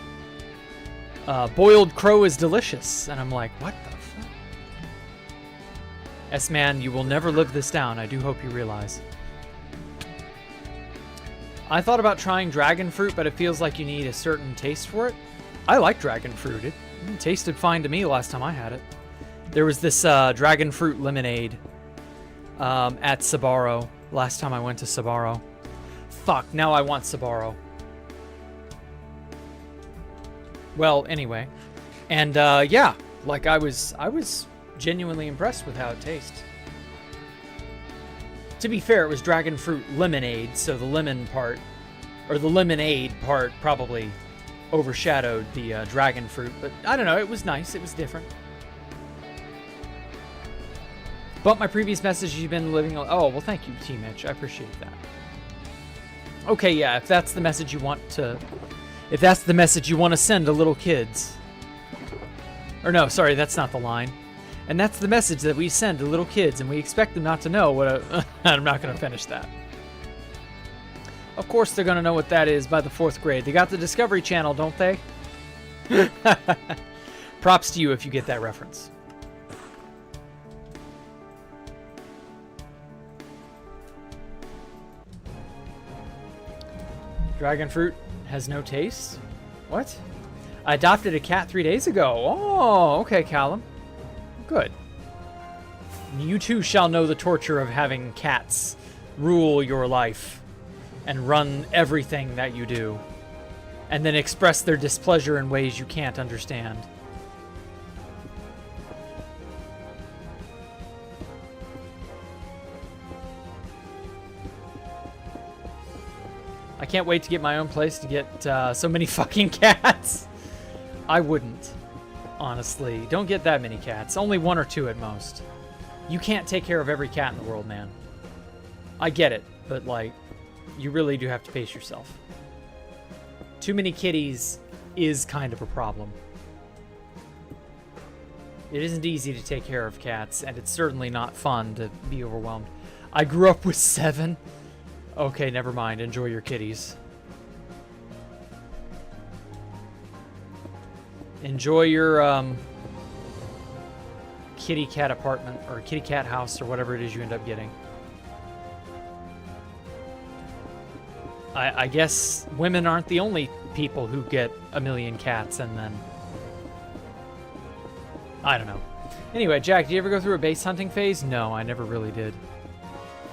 Boiled crow is delicious. And I'm like, what the fuck? S-Man, you will never live this down. I do hope you realize. I thought about trying dragon fruit, but it feels like you need a certain taste for it. I like dragon fruit. It tasted fine to me last time I had it. There was this dragon fruit lemonade at Sbarro last time I went to Sbarro. Fuck, now I want Sbarro. Well, anyway. And yeah, like I was genuinely impressed with how it tastes. To be fair, it was dragon fruit lemonade, so the lemon part, or the lemonade part, probably overshadowed the dragon fruit. But I don't know, it was nice, it was different. But my previous message, you've been living... Oh, well, thank you, T. Mitch. I appreciate that. Okay, yeah, if that's the message you want to... If that's the message you want to send to little kids... Or no, sorry, that's not the line. And that's the message that we send to little kids, and we expect them not to know what a... I'm not going to finish that. Of course they're going to know what that is by the 4th grade. They got the Discovery Channel, don't they? Props to you if you get that reference. Dragon fruit has no taste? What? I adopted a cat 3 days ago. Oh, okay, Callum. Good. You too shall know the torture of having cats rule your life and run everything that you do, and then express their displeasure in ways you can't understand. I can't wait to get my own place to get so many fucking cats. I wouldn't, honestly. Don't get that many cats. Only 1 or 2 at most. You can't take care of every cat in the world, man. I get it, but, like, you really do have to pace yourself. Too many kitties is kind of a problem. It isn't easy to take care of cats, and it's certainly not fun to be overwhelmed. I grew up with 7. Okay, never mind. Enjoy your kitties. Enjoy your kitty cat apartment or kitty cat house or whatever it is you end up getting. I guess women aren't the only people who get a million cats and then... I don't know. Anyway, Jack, did you ever go through a base hunting phase? No, I never really did.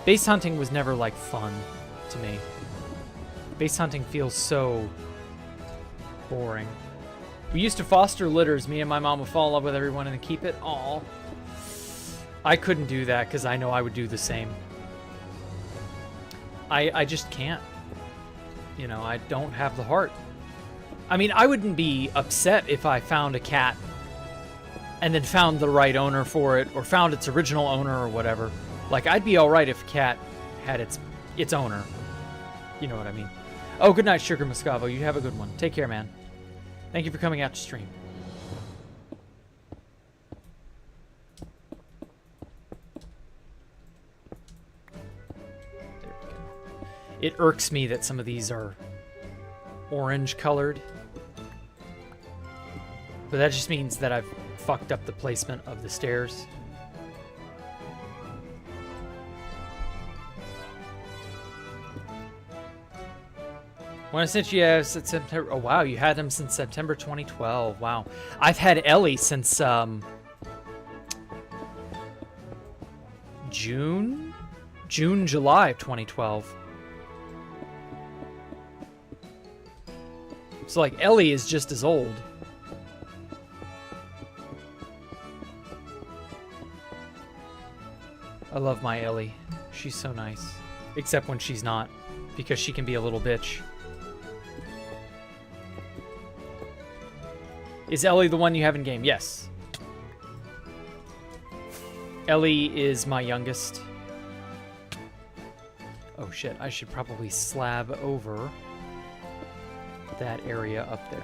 Base hunting was never, like, fun to me. Base hunting feels so boring. We used to foster litters. Me and my mom would fall in love with everyone and keep it. Aw. I couldn't do that because I know I would do the same. I just can't. You know, I don't have the heart. I mean, I wouldn't be upset if I found a cat and then found the right owner for it or found its original owner or whatever. Like, I'd be all right if a cat had its owner. You know what I mean. Oh, good night, Sugar Moscavo. You have a good one. Take care, man. Thank you for coming out to stream. There we go. It irks me that some of these are orange colored. But that just means that I've fucked up the placement of the stairs. When I sent you September... Oh, wow. You had him since September 2012. Wow. I've had Ellie since, June, July of 2012. So, like, Ellie is just as old. I love my Ellie. She's so nice. Except when she's not, because she can be a little bitch. Is Ellie the one you have in game? Yes. Ellie is my youngest. Oh shit, I should probably slab over that area up there.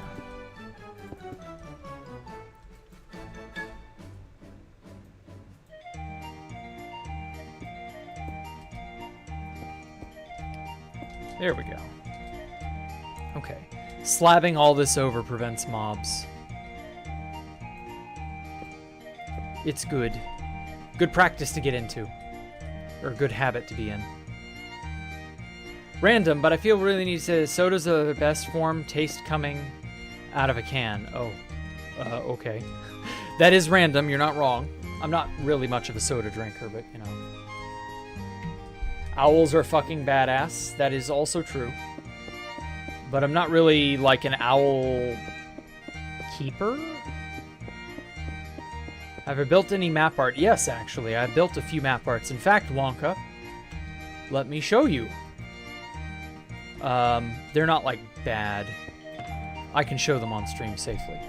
There we go. Okay. Slabbing all this over prevents mobs. It's good. Good practice to get into. Or good habit to be in. Random, but I feel really need to say soda's the best form. Taste coming out of a can. Oh. Okay. That is random. You're not wrong. I'm not really much of a soda drinker, but, you know. Owls are fucking badass. That is also true. But I'm not really like an owl keeper. Have I built any map art? Yes, actually. I built a few map arts. In fact, Wonka, let me show you. They're not, like, bad. I can show them on stream safely.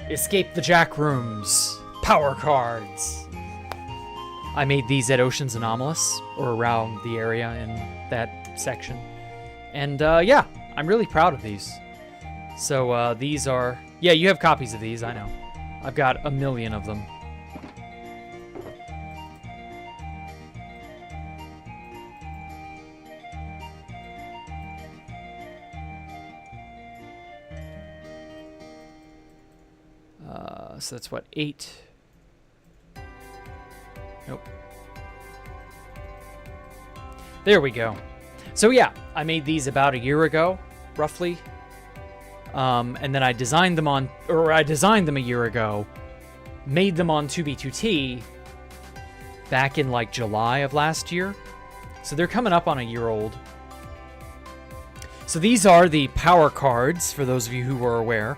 Escape the Jack Rooms. Power cards. I made these at Ocean's Anomalous, or around the area in that section. And yeah, I'm really proud of these. So these are... Yeah, you have copies of these, I know. I've got a million of them. So that's what, 8? Nope. There we go. So yeah, I made these about a year ago, roughly. And then I designed them a year ago, made them on 2B2T back in like July of last year. So they're coming up on a year old. So these are the power cards, for those of you who are aware.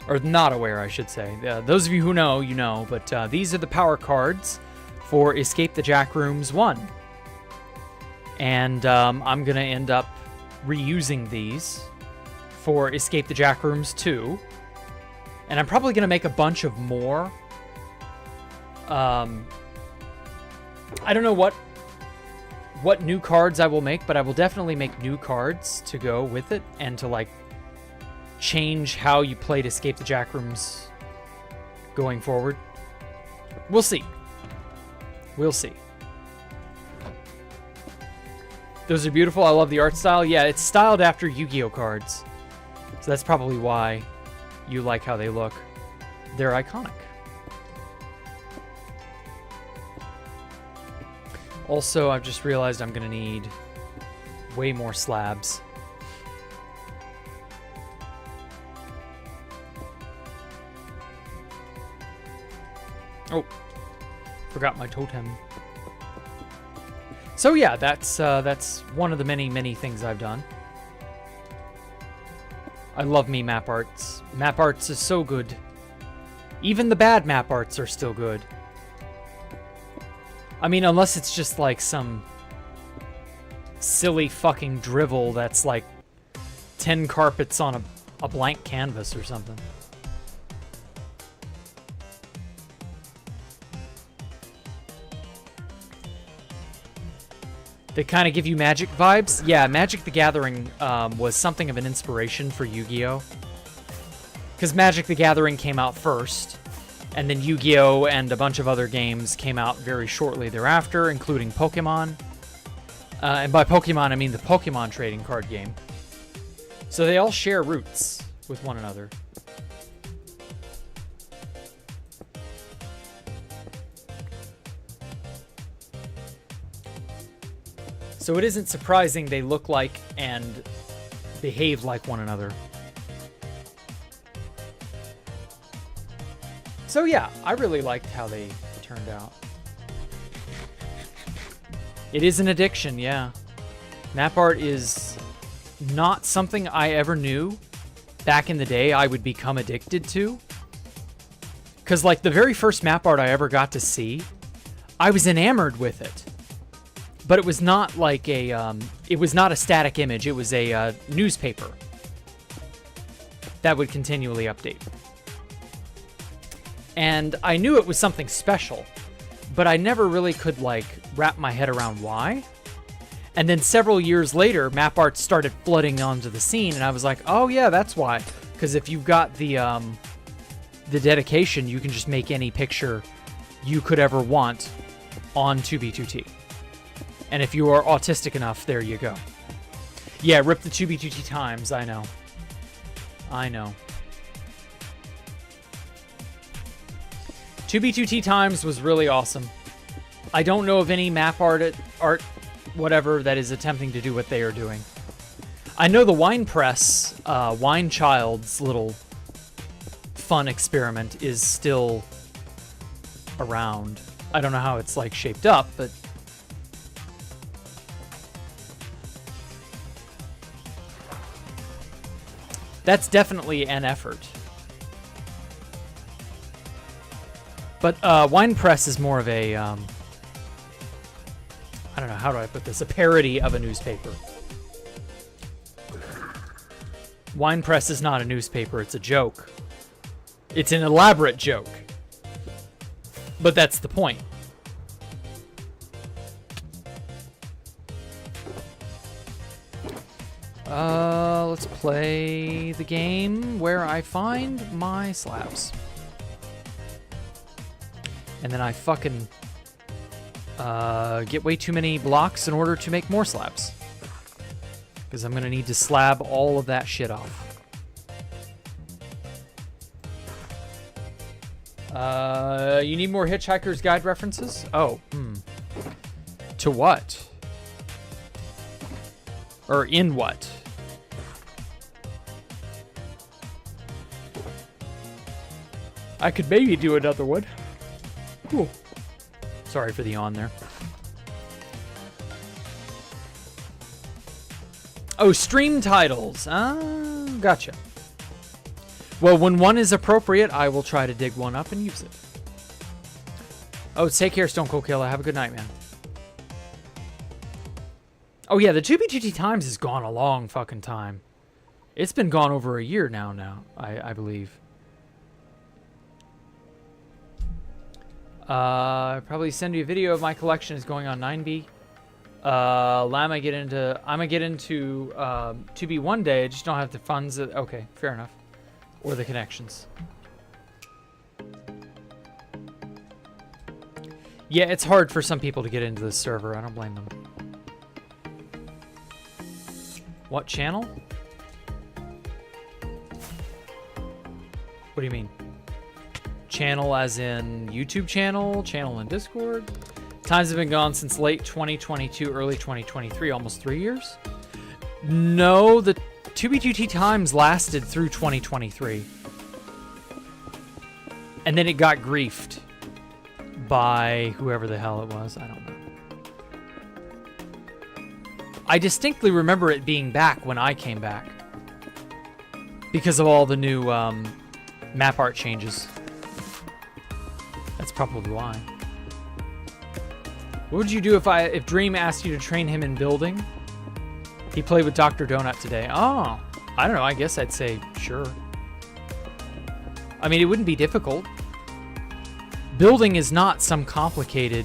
Or not aware, I should say. Those of you who know, you know. But these are the power cards for Escape the Jack Rooms 1. And I'm going to end up reusing these for Escape the Jack Rooms 2. And I'm probably going to make a bunch of more. I don't know what new cards I will make, but I will definitely make new cards to go with it and to like change how you played Escape the Jack Rooms going forward. We'll see. We'll see. Those are beautiful. I love the art style. Yeah, it's styled after Yu-Gi-Oh cards. So that's probably why you like how they look. They're iconic. Also, I've just realized I'm going to need way more slabs. Oh, forgot my totem. So yeah, that's one of the many things I've done. I love me map arts. Map arts is so good. Even the bad map arts are still good. I mean, unless it's just like some silly fucking drivel that's like 10 carpets on a blank canvas or something. They kind of give you Magic vibes. Yeah, Magic the Gathering was something of an inspiration for Yu-Gi-Oh! Because Magic the Gathering came out first, and then Yu-Gi-Oh! And a bunch of other games came out very shortly thereafter, including Pokemon. And by Pokemon, I mean the Pokemon trading card game. So they all share roots with one another. So it isn't surprising they look like and behave like one another. So yeah, I really liked how they turned out. It is an addiction, yeah. Map art is not something I ever knew back in the day I would become addicted to. Because like the very first map art I ever got to see, I was enamored with it. But it was not like it was not a static image. It was a newspaper that would continually update. And I knew it was something special, but I never really could like wrap my head around why. And then several years later, map art started flooding onto the scene, and I was like, oh yeah, that's why. Because if you've got the dedication, you can just make any picture you could ever want on 2B2T. And if you are autistic enough, there you go. Yeah, rip the 2B2T times, I know. I know. 2B2T times was really awesome. I don't know of any map art whatever that is attempting to do what they are doing. I know the Wine Press, Wine Child's little fun experiment is still around. I don't know how it's like shaped up, but that's definitely an effort. But Wine Press is more of a, I don't know, how do I put this? A parody of a newspaper. Wine Press is not a newspaper, it's a joke. It's an elaborate joke. But that's the point. Let's play the game where I find my slabs. And then I fucking get way too many blocks in order to make more slabs. Because I'm going to need to slab all of that shit off. You need more Hitchhiker's Guide references? Oh, To what? Or in what? I could maybe do another one. Cool. Sorry for the yawn there. Oh, stream titles. Gotcha. Well, when one is appropriate, I will try to dig one up and use it. Oh, take care, Stone Cold Killer. Have a good night, man. Oh, yeah, the 2B2T Times has gone a long fucking time. It's been gone over a year now, I believe. Probably send you a video of my collection is going on 9B. I'm gonna get into 2B one day. I just don't have the funds. Okay, fair enough. Or the connections. Yeah, it's hard for some people to get into this server. I don't blame them. What channel? What do you mean? Channel as in YouTube channel? Channel in Discord? Times have been gone since late 2022, early 2023, almost 3 years? No, the 2B2T Times lasted through 2023. And then it got griefed by whoever the hell it was. I don't know. I distinctly remember it being back when I came back. Because of all the new map art changes. That's probably why. What would you do if Dream asked you to train him in building? He played with Dr. Donut today. Oh, I don't know. I guess I'd say sure. I mean, it wouldn't be difficult. Building is not some complicated,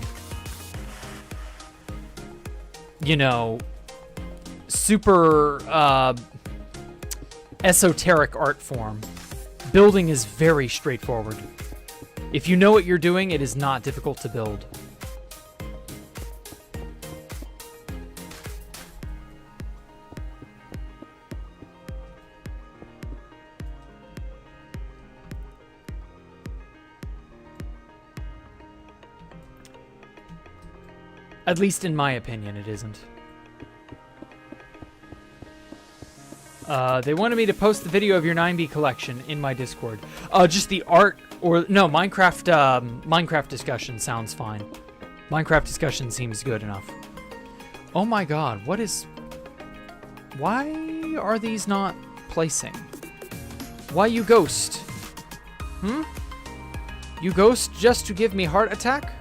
you know, super esoteric art form. Building is very straightforward. If you know what you're doing, it is not difficult to build. At least in my opinion, it isn't. They wanted me to post the video of your 9B collection in my Discord. Just the art, or no, Minecraft discussion sounds fine. Minecraft discussion seems good enough. Oh my god, why are these not placing? Why you ghost? You ghost just to give me heart attack?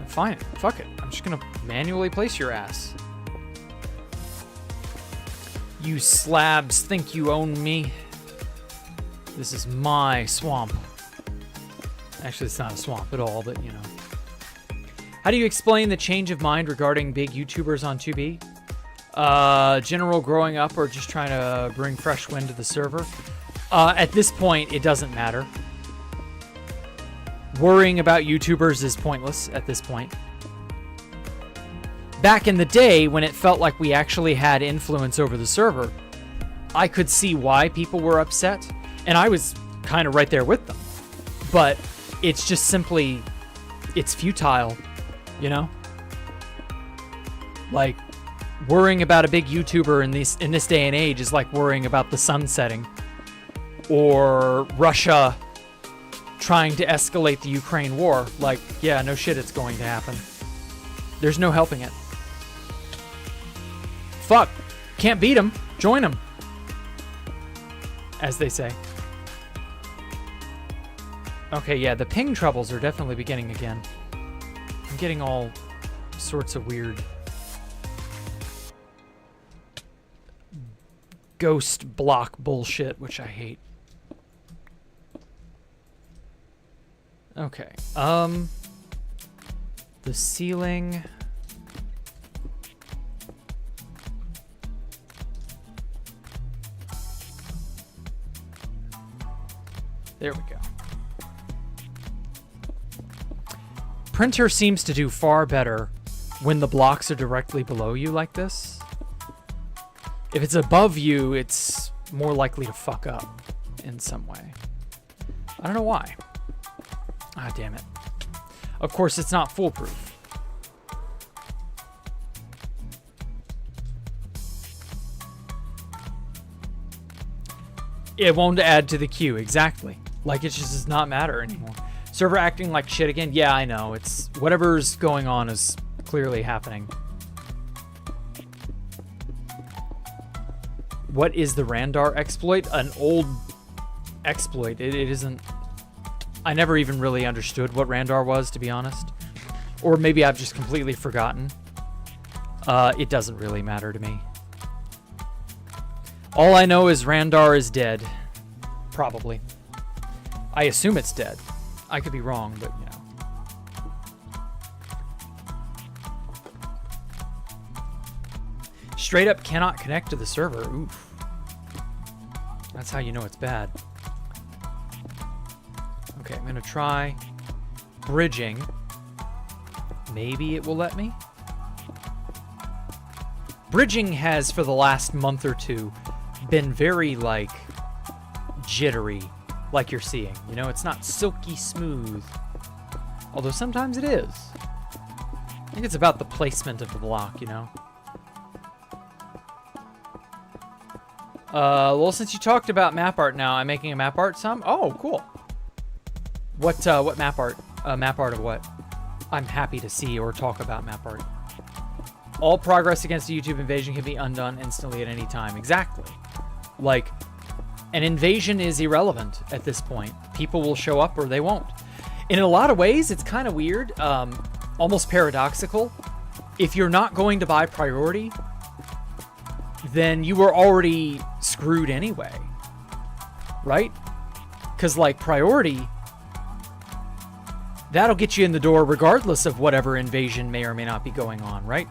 Fine, fuck it. I'm just gonna manually place your ass. You slabs think you own me. This is my swamp. Actually, it's not a swamp at all, but you know. How do you explain the change of mind regarding big YouTubers on 2B? General growing up or just trying to bring fresh wind to the server? At this point, it doesn't matter. Worrying about YouTubers is pointless at this point. Back in the day, when it felt like we actually had influence over the server, I could see why people were upset, and I was kind of right there with them. But it's just simply, it's futile, you know? Like, worrying about a big YouTuber in this day and age is like worrying about the sun setting. Or Russia trying to escalate the Ukraine war. Like, yeah, no shit, it's going to happen. There's no helping it. Fuck. Can't beat him. Join him. As they say. Okay, yeah, the ping troubles are definitely beginning again. I'm getting all sorts of weird ghost block bullshit, which I hate. Okay. The ceiling. There we go. Printer seems to do far better when the blocks are directly below you like this. If it's above you, it's more likely to fuck up in some way. I don't know why. Ah, damn it. Of course, it's not foolproof. It won't add to the queue, exactly. Like, it just does not matter anymore. Server acting like shit again? Yeah, I know. It's whatever's going on is clearly happening. What is the Randar exploit? An old exploit. It isn't... I never even really understood what Randar was, to be honest. Or maybe I've just completely forgotten. It doesn't really matter to me. All I know is Randar is dead. Probably. I assume it's dead. I could be wrong, but you know. Straight up cannot connect to the server. Oof. That's how you know it's bad. Okay, I'm gonna try bridging. Maybe it will let me. Bridging has, for the last month or two, been very, like, jittery, like you're seeing. You know, it's not silky smooth. Although sometimes it is. I think it's about the placement of the block, you know? Well, since you talked about map art now, I'm making a map art some. Oh, cool. What map art? Map art of what? I'm happy to see or talk about map art. All progress against a YouTube invasion can be undone instantly at any time. Exactly. Like, an invasion is irrelevant at this point. People will show up or they won't. In a lot of ways, it's kind of weird, almost paradoxical. If you're not going to buy priority, then you were already screwed anyway. Right? Because, like, priority, that'll get you in the door regardless of whatever invasion may or may not be going on, right?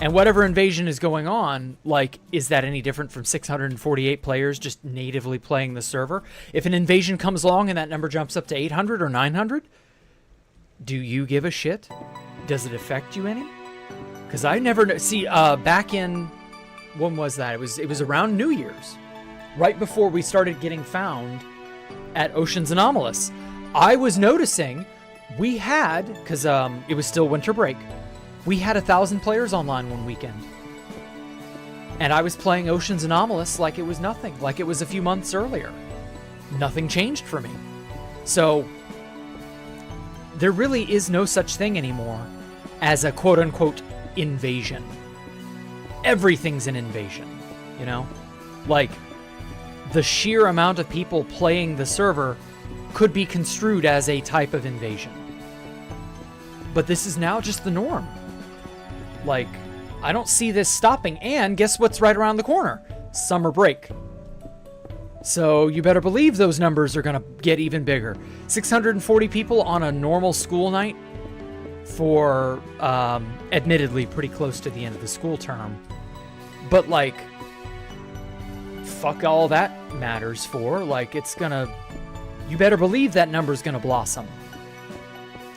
And whatever invasion is going on, like, is that any different from 648 players just natively playing the server? If an invasion comes along and that number jumps up to 800 or 900, do you give a shit? Does it affect you any? Because I never know. See, back in, when was that? It was around New Year's, right before we started getting found at Ocean's Anomalous. I was noticing we had, because it was still winter break, we had 1,000 players online one weekend. And I was playing Ocean's Anomalous like it was nothing, like it was a few months earlier. Nothing changed for me. So, there really is no such thing anymore as a quote-unquote invasion. Everything's an invasion, you know? Like, the sheer amount of people playing the server could be construed as a type of invasion. But this is now just the norm. Like, I don't see this stopping. And guess what's right around the corner? Summer break. So you better believe those numbers are going to get even bigger. 640 people on a normal school night for, admittedly, pretty close to the end of the school term. But, like, fuck all that matters for. Like, it's going to... You better believe that number's going to blossom.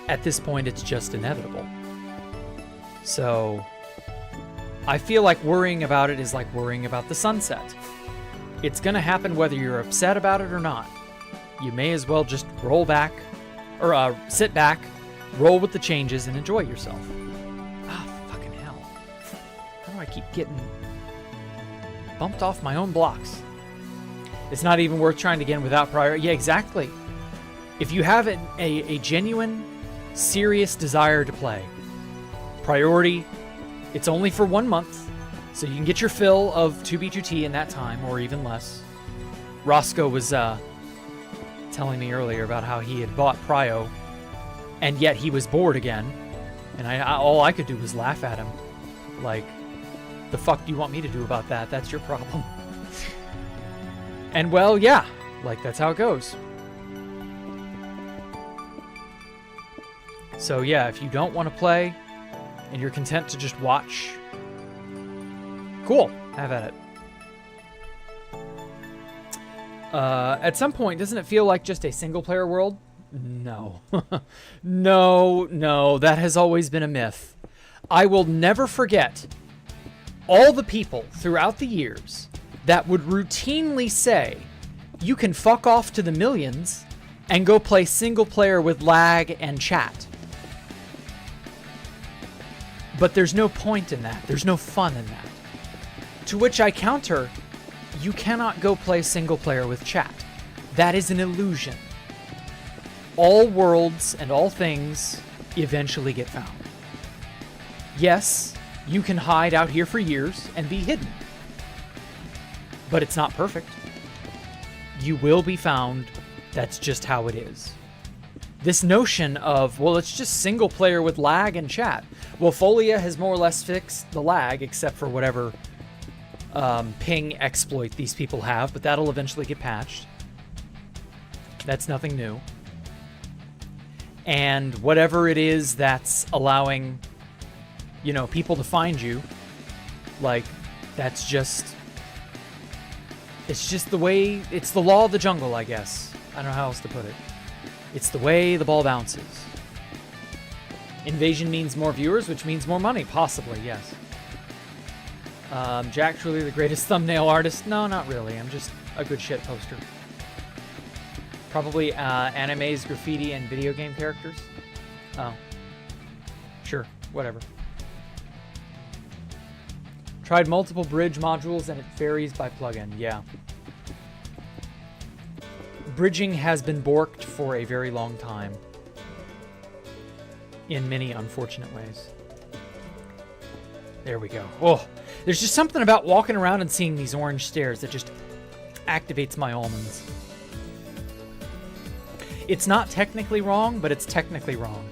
At this point, it's just inevitable. So, I feel like worrying about it is like worrying about the sunset. It's going to happen whether you're upset about it or not. You may as well just roll back, or sit back, roll with the changes, and enjoy yourself. Ah, fucking hell. How do I keep getting bumped off my own blocks? It's not even worth trying again without prior... Yeah, exactly. If you have a genuine, serious desire to play, priority, it's only for 1 month, so you can get your fill of 2B2T in that time, or even less. Roscoe was telling me earlier about how he had bought Prio, and yet he was bored again, and all I could do was laugh at him. Like, the fuck do you want me to do about that? That's your problem. And well, yeah, like that's how it goes. So yeah, if you don't want to play and you're content to just watch, cool, have at it. At some point, doesn't it feel like just a single player world? No. No, that has always been a myth. I will never forget all the people throughout the years that would routinely say, you can fuck off to the millions and go play single player with lag and chat. But there's no point in that. There's no fun in that. To which I counter, you cannot go play single player with chat. That is an illusion. All worlds and all things eventually get found. Yes, you can hide out here for years and be hidden. But it's not perfect. You will be found. That's just how it is. This notion of, well, it's just single player with lag and chat. Well, Folia has more or less fixed the lag, except for whatever ping exploit these people have, but that'll eventually get patched. That's nothing new. And whatever it is that's allowing, you know, people to find you, like, that's just, it's just the way, it's the law of the jungle, I guess. I don't know how else to put it. It's the way the ball bounces. Invasion means more viewers, which means more money, possibly, yes. Jack, truly the greatest thumbnail artist? No, not really. I'm just a good shit poster. Probably animes, graffiti, and video game characters. Oh. Sure, whatever. Tried multiple bridge modules and it varies by plugin. Yeah. Bridging has been borked for a very long time. In many unfortunate ways. There we go. Oh, there's just something about walking around and seeing these orange stairs that just activates my almonds. It's not technically wrong, but it's technically wrong.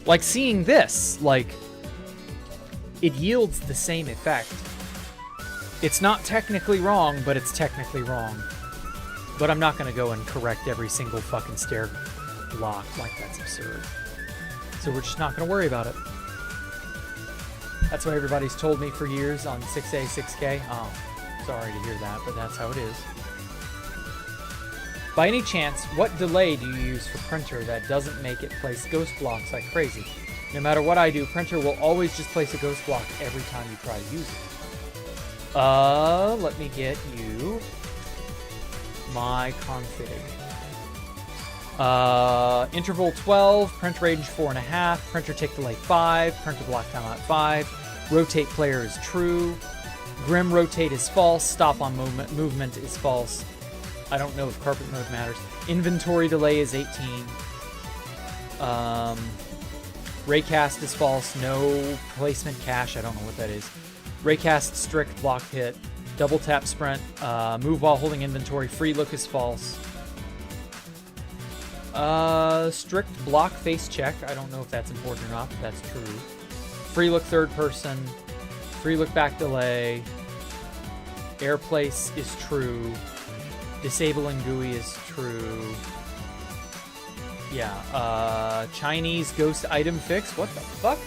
Like seeing this, like, it yields the same effect. It's not technically wrong, but it's technically wrong. But I'm not going to go and correct every single fucking stair block. Like, that's absurd. So we're just not going to worry about it. That's what everybody's told me for years on 6A, 6K. Oh, sorry to hear that, but that's how it is. By any chance, what delay do you use for printer that doesn't make it place ghost blocks like crazy? No matter what I do, printer will always just place a ghost block every time you try to use it. Let me get you my config. Interval 12, print range 4.5, printer tick delay 5, printer block timeout 5, rotate player is true, grim rotate is false, stop on movement is false. I don't know if carpet mode matters. Inventory delay is 18. Raycast is false, no placement cache, I don't know what that is. Raycast strict block hit, double tap sprint, move while holding inventory, free look is false. Strict block face check, I don't know if that's important or not, but that's true. Free look third person, free look back delay, air place is true, disabling GUI is true. Yeah, Chinese ghost item fix, what the fuck?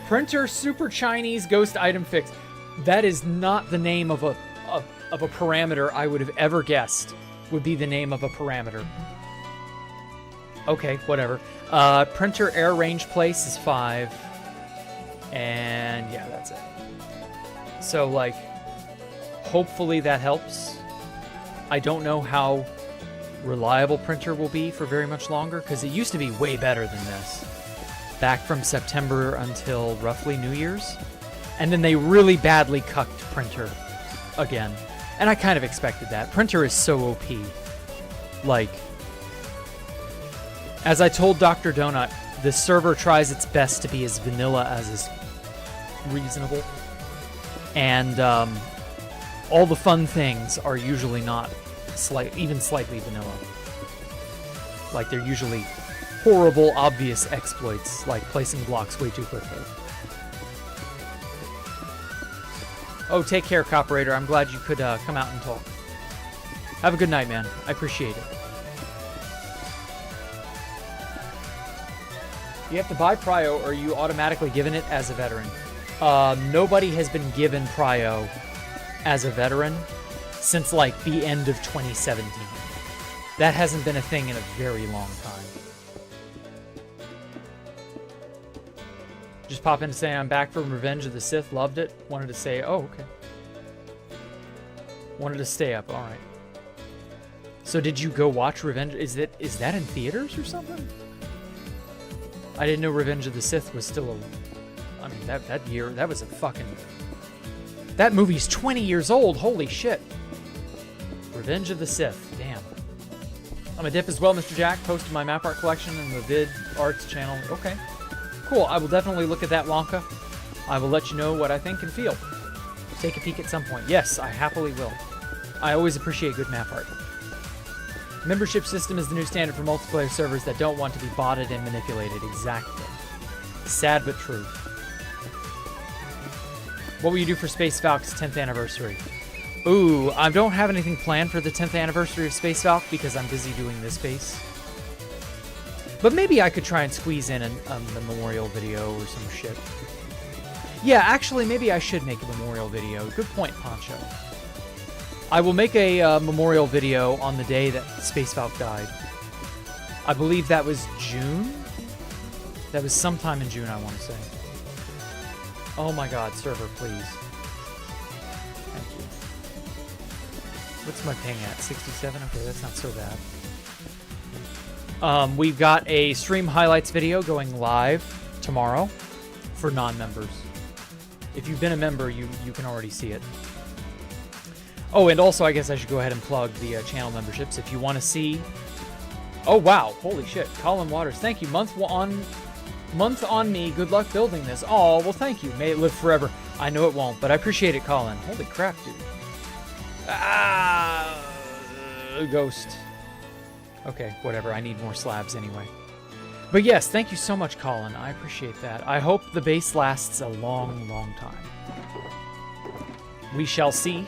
Printer super Chinese ghost item fix. That is not the name of a parameter I would have ever guessed would be the name of a parameter. Okay, whatever. Printer air range place is 5. And yeah, that's it. So, like, hopefully that helps. I don't know how reliable printer will be for very much longer, because it used to be way better than this. Back from September until roughly New Year's. And then they really badly cucked printer again. And I kind of expected that. Printer is so OP. Like, as I told Dr. Donut, the server tries its best to be as vanilla as is reasonable. And all the fun things are usually not even slightly vanilla. Like, they're usually horrible, obvious exploits, like placing blocks way too quickly. Oh, take care, Cooperator. I'm glad you could come out and talk. Have a good night, man. I appreciate it. You have to buy Prio, or are you automatically given it as a veteran? Nobody has been given Prio as a veteran since, like, the end of 2017. That hasn't been a thing in a very long time. Just pop in to say I'm back from Revenge of the Sith. Loved it. Wanted to say, oh, okay. Wanted to stay up. All right. So did you go watch Revenge? Is that in theaters or something? I didn't know Revenge of the Sith was still a... I mean, that year, that was a fucking... That movie's 20 years old. Holy shit. Revenge of the Sith. Damn. I'm a dip as well, Mr. Jack. Posted my map art collection in the vid arts channel. Okay. Cool. I will definitely look at that, Wonka. I will let you know what I think and feel. Take a peek at some point. Yes, I happily will. I always appreciate good map art. Membership system is the new standard for multiplayer servers that don't want to be botted and manipulated. Exactly. Sad but true. What will you do for Space Valk's 10th anniversary? Ooh, I don't have anything planned for the 10th anniversary of Space Valk because I'm busy doing this base. But maybe I could try and squeeze in a memorial video or some shit. Yeah, actually, maybe I should make a memorial video. Good point, Poncho. I will make a memorial video on the day that Space Valk died. I believe that was June? That was sometime in June, I want to say. Oh my god, server, please. Thank you. What's my ping at? 67? Okay, that's not so bad. We've got a stream highlights video going live tomorrow for non-members. If you've been a member, you can already see it. Oh, and also, I guess I should go ahead and plug the channel memberships. If you want to see... Oh, wow. Holy shit. Colin Waters. Thank you. Month on me. Good luck building this. Oh, well, thank you. May it live forever. I know it won't, but I appreciate it, Colin. Holy crap, dude. Ah, ghost. Okay, whatever. I need more slabs anyway. But yes, thank you so much, Colin. I appreciate that. I hope the base lasts a long, long time. We shall see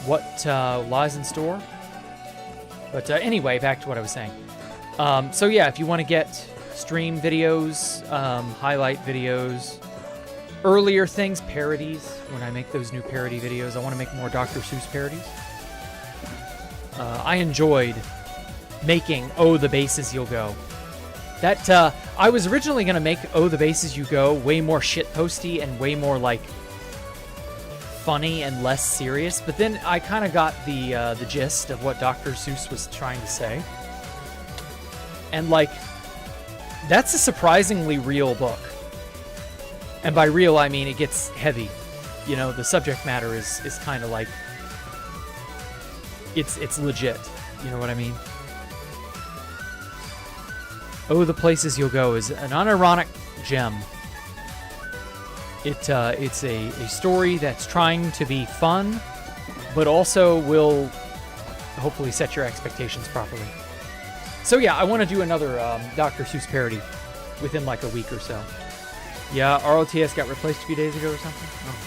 what lies in store. But anyway, back to what I was saying. So yeah, if you want to get stream videos, highlight videos, earlier things, parodies, when I make those new parody videos, I want to make more Dr. Seuss parodies. I enjoyed making Oh, the Bases You'll Go. That, I was originally going to make Oh, the Bases You Go way more shitposty and way more, like, funny and less serious, but then I kind of got the gist of what Dr. Seuss was trying to say. And, like, that's a surprisingly real book. And by real, I mean it gets heavy. You know, the subject matter is kind of like... It's legit. You know what I mean? Oh, the Places You'll Go is an unironic gem. It's a story that's trying to be fun, but also will hopefully set your expectations properly. So yeah, I want to do another Dr. Seuss parody within like a week or so. Yeah, ROTS got replaced a few days ago or something. Oh,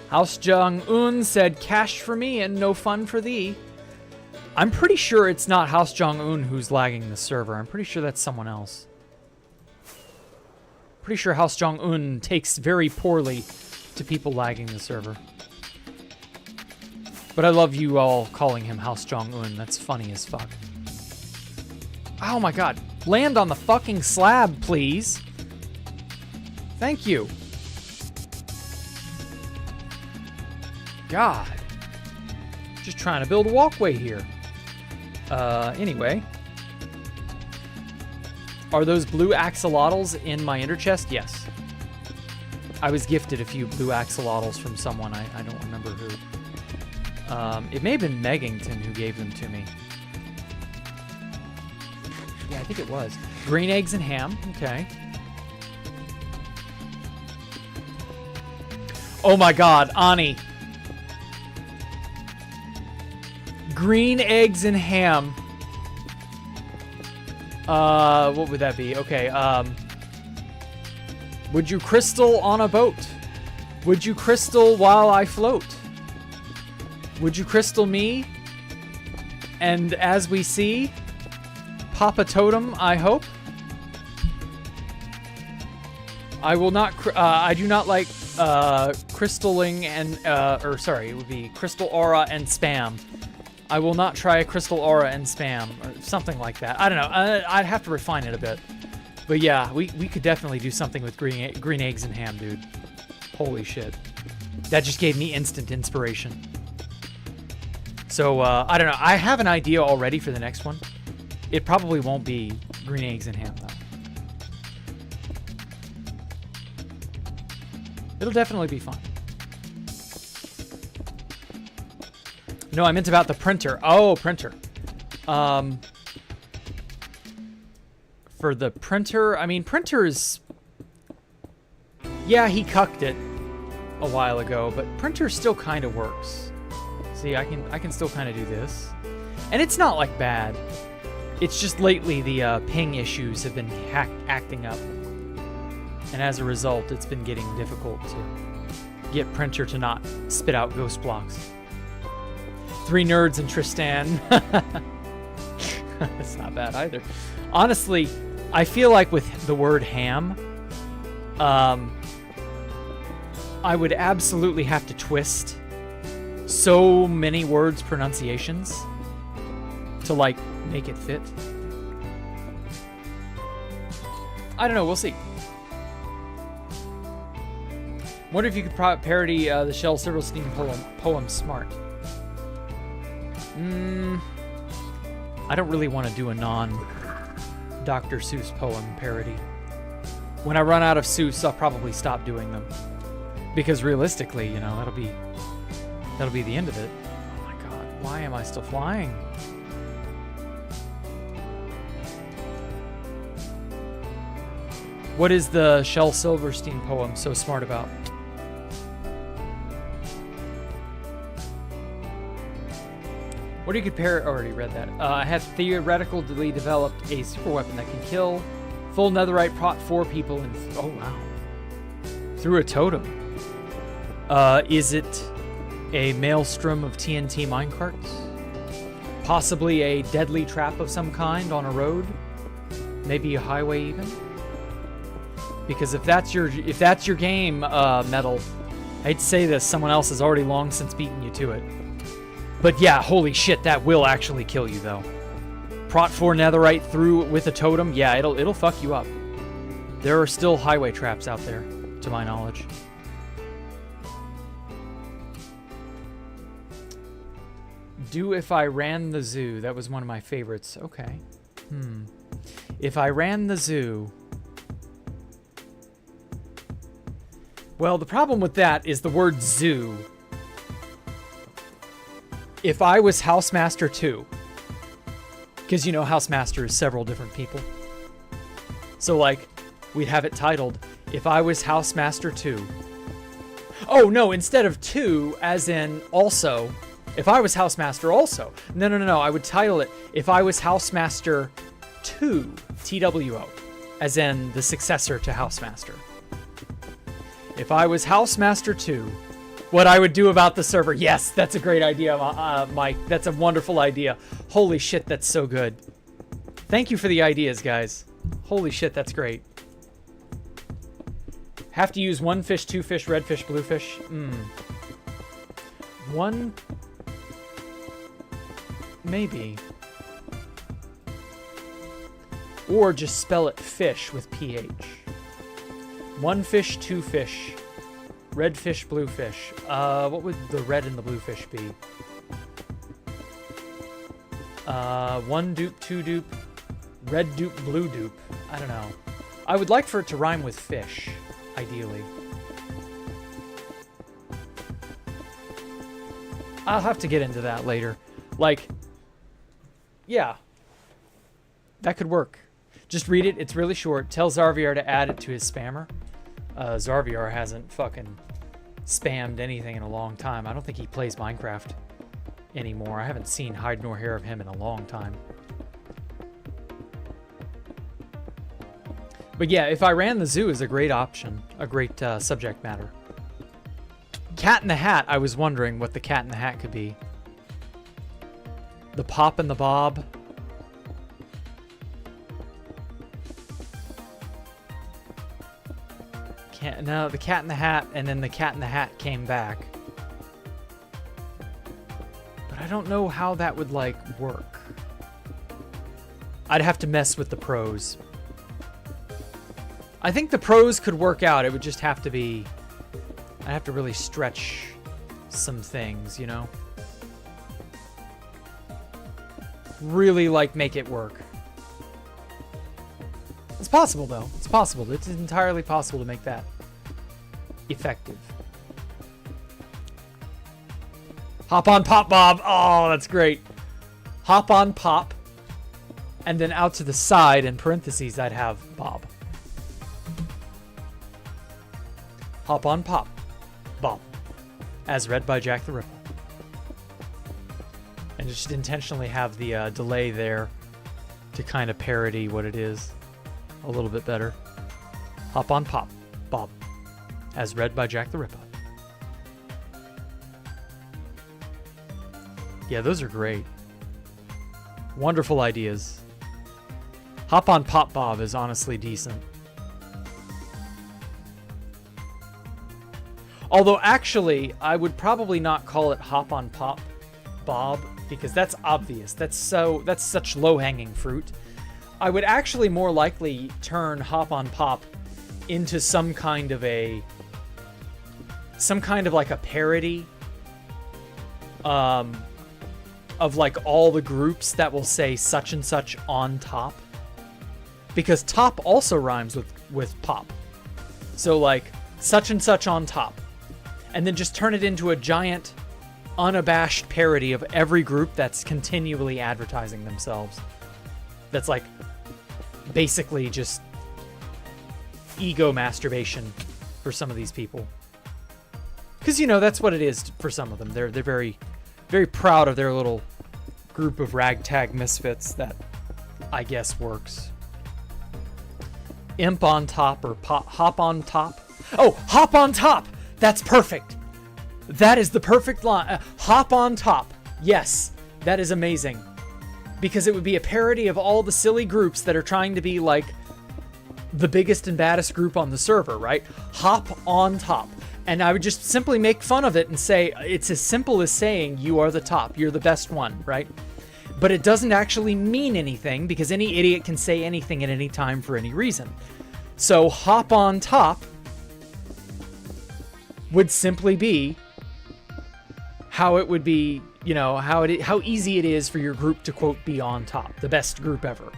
House Jong-un said, cash for me and no fun for thee. I'm pretty sure it's not House Jong-un who's lagging the server. I'm pretty sure that's someone else. Pretty sure House Jong-un takes very poorly to people lagging the server. But I love you all calling him House Jong-un. That's funny as fuck. Oh my god. Land on the fucking slab, please. Thank you. God. Just trying to build a walkway here. Anyway. Are those blue axolotls in my ender chest? Yes. I was gifted a few blue axolotls from someone. I don't remember who. It may have been Megington who gave them to me. Yeah, I think it was. Green eggs and ham. Okay. Oh my god, Ani. Green eggs and ham. What would that be? Okay, would you crystal on a boat? Would you crystal while I float? Would you crystal me? And as we see, pop a totem, I hope. I will not, I do not like crystalling and, or sorry, it would be crystal aura and spam. I will not try a crystal aura and spam, or something like that. I don't know, I'd have to refine it a bit. But yeah, we could definitely do something with green eggs and ham, dude. Holy shit. That just gave me instant inspiration. So, I don't know. I have an idea already for the next one. It probably won't be green eggs and ham, though. It'll definitely be fun. No, I meant about the printer. Oh, printer. For the printer, I mean, printers... Yeah, he cucked it a while ago, but printer still kind of works. See, I can still kind of do this. And it's not, like, bad. It's just lately the ping issues have been acting up. And as a result, it's been getting difficult to get printer to not spit out ghost blocks. 3 nerds and Tristan. That's not bad either. Honestly, I feel like with the word ham, I would absolutely have to twist so many words pronunciations to, like, make it fit. I don't know, we'll see. Wonder if you could parody the Shel Silverstein poem Smart. I don't really want to do a non-Dr. Seuss poem parody. When I run out of Seuss, I'll probably stop doing them. Because realistically, you know, that'll be the end of it. Oh my god, why am I still flying? What is the Shel Silverstein poem so smart about? What do you compare? Already read that. I have theoretically developed a super weapon that can kill full netherite prot 4 people in... Oh, wow. Through a totem. Is it a maelstrom of TNT minecarts? Possibly a deadly trap of some kind on a road? Maybe a highway even? Because if that's your game, Metal, I hate to say this, someone else has already long since beaten you to it. But yeah, holy shit, that will actually kill you though. Prot 4 netherite through with a totem, yeah, it'll fuck you up. There are still highway traps out there, to my knowledge. Do if I ran the zoo. That was one of my favorites. Okay. If I ran the zoo. Well, the problem with that is the word zoo. If I was Housemaster 2. Because, you know, Housemaster is several different people. So, like, we'd have it titled, If I Was Housemaster 2. Oh, no, instead of 2, as in also... If I was Housemaster also. No. I would title it, If I Was Housemaster 2, TWO. As in the successor to Housemaster. If I was Housemaster 2, what I would do about the server. Yes, that's a great idea, Mike. That's a wonderful idea. Holy shit, that's so good. Thank you for the ideas, guys. Holy shit, that's great. Have to use 1 fish, 2 fish, red fish, blue fish. One... Maybe. Or just spell it fish with PH. 1 fish, 2 fish. Red fish, blue fish. What would the red and the blue fish be? 1 dupe, 2 dupe. Red dupe, blue dupe. I don't know. I would like for it to rhyme with fish, ideally. I'll have to get into that later. Like... Yeah, that could work. Just read it. It's really short. Tell Zarviar to add it to his spammer. Zarviar hasn't fucking spammed anything in a long time. I don't think he plays Minecraft anymore. I haven't seen hide nor hair of him in a long time. But yeah, if I ran the zoo is a great option. A great subject matter. Cat in the Hat, I was wondering what the Cat in the Hat could be. The Pop and the Bob. No, the Cat in the Hat, and then the Cat in the Hat came back. But I don't know how that would, like, work. I'd have to mess with the pros. I think the pros could work out. It would just have to be... I'd have to really stretch some things, you know? Really, like, make it work. It's possible, though. It's possible. It's entirely possible to make that effective. Hop on Pop Bob. Oh, that's great. Hop on Pop. And then out to the side, in parentheses, I'd have Bob. Hop on Pop. Bob. As read by Jacktherippa. And just intentionally have the delay there to kind of parody what it is a little bit better. Hop on Pop. Bob. As read by Jacktherippa. Yeah, those are great. Wonderful ideas. Hop on Pop Bob is honestly decent. Although actually, I would probably not call it Hop on Pop Bob because that's obvious. That's such low-hanging fruit. I would actually more likely turn Hop on Pop into some kind of like a parody of like all the groups that will say such and such on top. Because top also rhymes with pop. So like such and such on top. And then just turn it into a giant unabashed parody of every group that's continually advertising themselves. That's like basically just ego masturbation for some of these people. Because, you know, that's what it is for some of them. They're very, very proud of their little group of ragtag misfits that I guess works. Imp on top or hop on top. Oh, hop on top! That's perfect! That is the perfect line. Hop on top. Yes, that is amazing. Because it would be a parody of all the silly groups that are trying to be like the biggest and baddest group on the server, right? Hop on top. And I would just simply make fun of it and say, it's as simple as saying, you are the top, you're the best one, right? But it doesn't actually mean anything because any idiot can say anything at any time for any reason. So hop on top would simply be how it would be, you know, how easy it is for your group to, quote, be on top. The best group ever.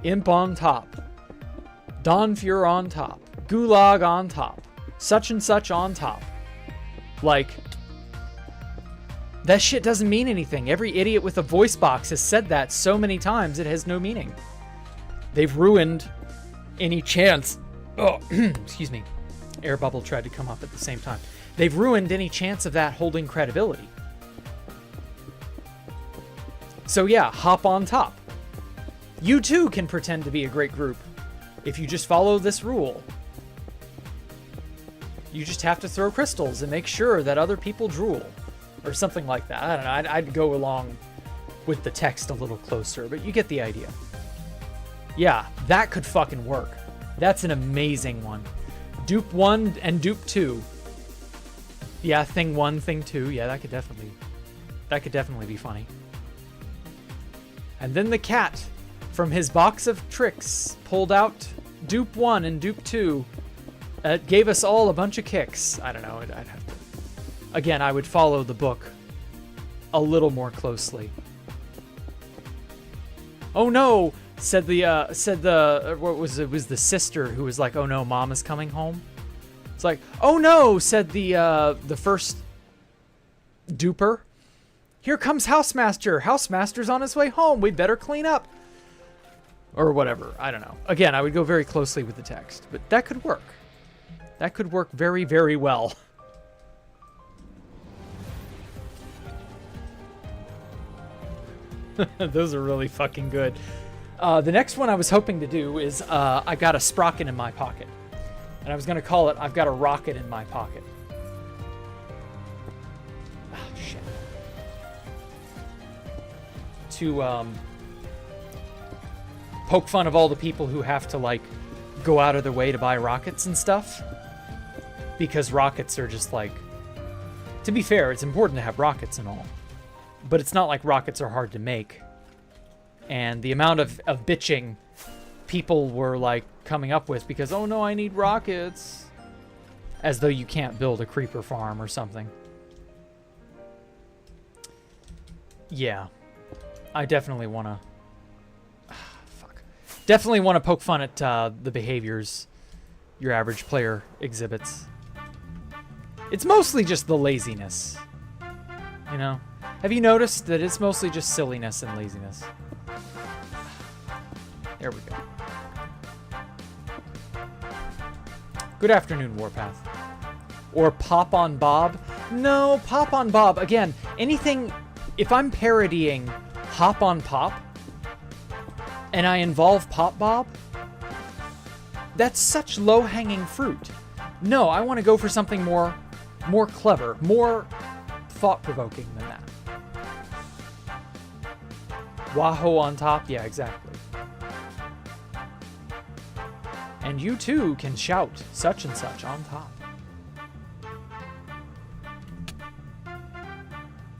Imp on top. Don Fuhr on top. Gulag on top. Such and such on top. Like, that shit doesn't mean anything. Every idiot with a voice box has said that so many times it has no meaning. They've ruined any chance. Oh, excuse me. Air bubble tried to come up at the same time. They've ruined any chance of that holding credibility. So yeah, hop on top. You too can pretend to be a great group if you just follow this rule. You just have to throw crystals and make sure that other people drool. Or something like that. I don't know. I'd go along with the text a little closer, but you get the idea. Yeah, that could fucking work. That's an amazing one. Dupe 1 and dupe 2. Yeah, thing 1, thing 2. Yeah, that could definitely be funny. And then the cat, from his box of tricks, pulled out dupe 1 and dupe 2. Gave us all a bunch of kicks. I don't know. I'd have to. Again, I would follow the book a little more closely. Oh no, said what was it? Was the sister who was like, "Oh no, mom is coming home." It's like, "Oh no," said the first duper. "Here comes Housemaster. Housemaster's on his way home. We'd better clean up." Or whatever. I don't know. Again, I would go very closely with the text, but that could work. That could work very, very well. Those are really fucking good. The next one I was hoping to do is I got a sprocket in my pocket. And I was going to call it I've got a rocket in my pocket. to poke fun of all the people who have to, like, go out of their way to buy rockets and stuff. Because rockets are just, like... To be fair, it's important to have rockets and all. But it's not like rockets are hard to make. And the amount of bitching people were, like, coming up with because, oh no, I need rockets. As though you can't build a creeper farm or something. Yeah. I definitely want to... Definitely want to poke fun at the behaviors your average player exhibits. It's mostly just the laziness. You know? Have you noticed that it's mostly just silliness and laziness? There we go. Good afternoon, Warpath. Or Pop on Bob. No, Pop on Bob. Again, anything... If I'm parodying Hop on Pop, and I involve Pop Bob, that's such low-hanging fruit. No, I want to go for something more clever, more thought-provoking than that. Wahoo on top? Yeah, exactly. And you too can shout such and such on top.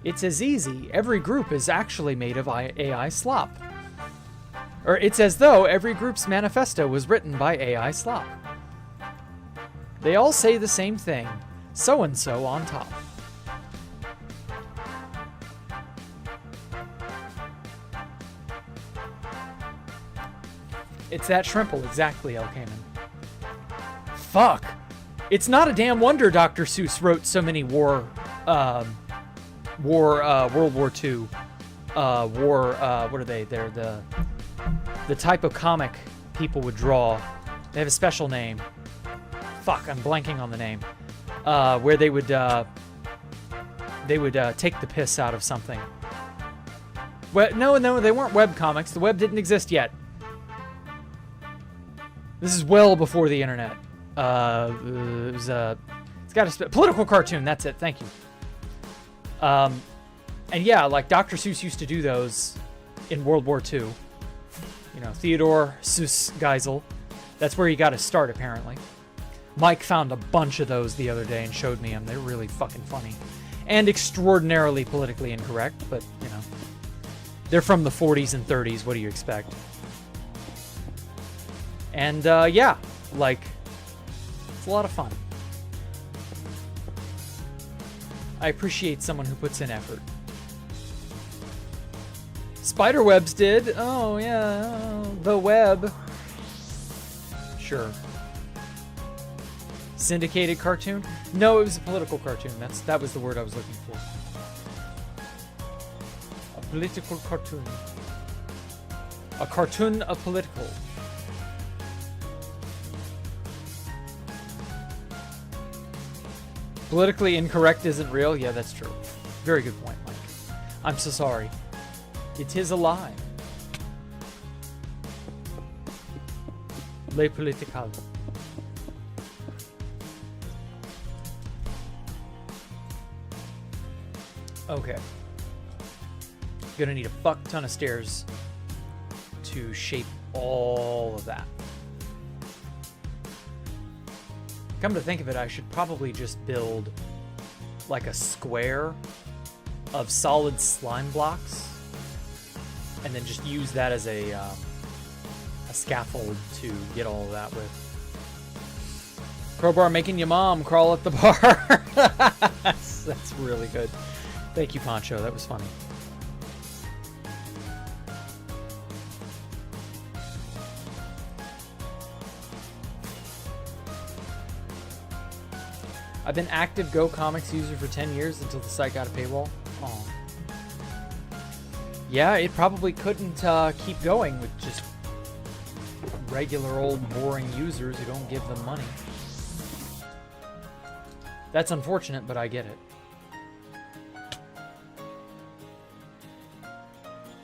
It's as easy. Every group is actually made of AI slop. Or it's as though every group's manifesto was written by AI slop. They all say the same thing. So-and-so on top. It's that shrimple, exactly, El Cayman. Fuck! It's not a damn wonder Dr. Seuss wrote so many World War II. What are they? They're the type of comic people would draw. They have a special name. Fuck, I'm blanking on the name. Where they would take the piss out of something. Well, no, they weren't web comics. The web didn't exist yet. This is well before the internet. It's got a political cartoon. That's it. Thank you. And yeah, like Dr. Seuss used to do those in World War II. You know, Theodore Seuss Geisel. That's where he got his start, apparently. Mike found a bunch of those the other day and showed me them. They're really fucking funny. And extraordinarily politically incorrect, but, you know. They're from the 40s and 30s. What do you expect? And, yeah. Like, it's a lot of fun. I appreciate someone who puts in effort. Spiderwebs did. Oh, yeah. The web. Sure. Syndicated cartoon? No, it was a political cartoon. That was the word I was looking for. A political cartoon. A cartoon of political. Politically incorrect isn't real? Yeah, that's true. Very good point, Mike. I'm so sorry. It is a lie. Le political. Okay. Gonna need a fuck ton of stairs to shape all of that. Come to think of it, I should probably just build like a square of solid slime blocks and then just use that as a scaffold to get all of that with. Crowbar making your mom crawl at the bar. That's really good. Thank you, Poncho. That was funny. I've been active Go Comics user for 10 years until the site got a paywall. Oh. Yeah, it probably couldn't keep going with just regular old boring users who don't give them money. That's unfortunate, but I get it.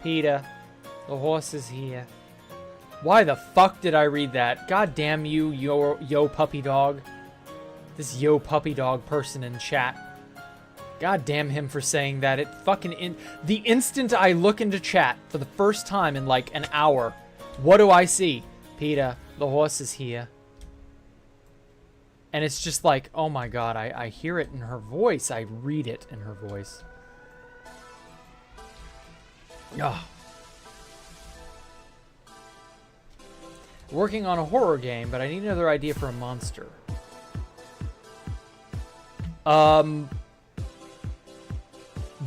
Peter, the horse is here. Why the fuck did I read that? God damn you, yo puppy dog. This yo puppy dog person in chat. God damn him for saying that. It fucking the instant I look into chat for the first time in like an hour, what do I see? Peter, the horse is here. And it's just like, oh my god, I hear it in her voice. I read it in her voice. Ugh. Working on a horror game, but I need another idea for a monster.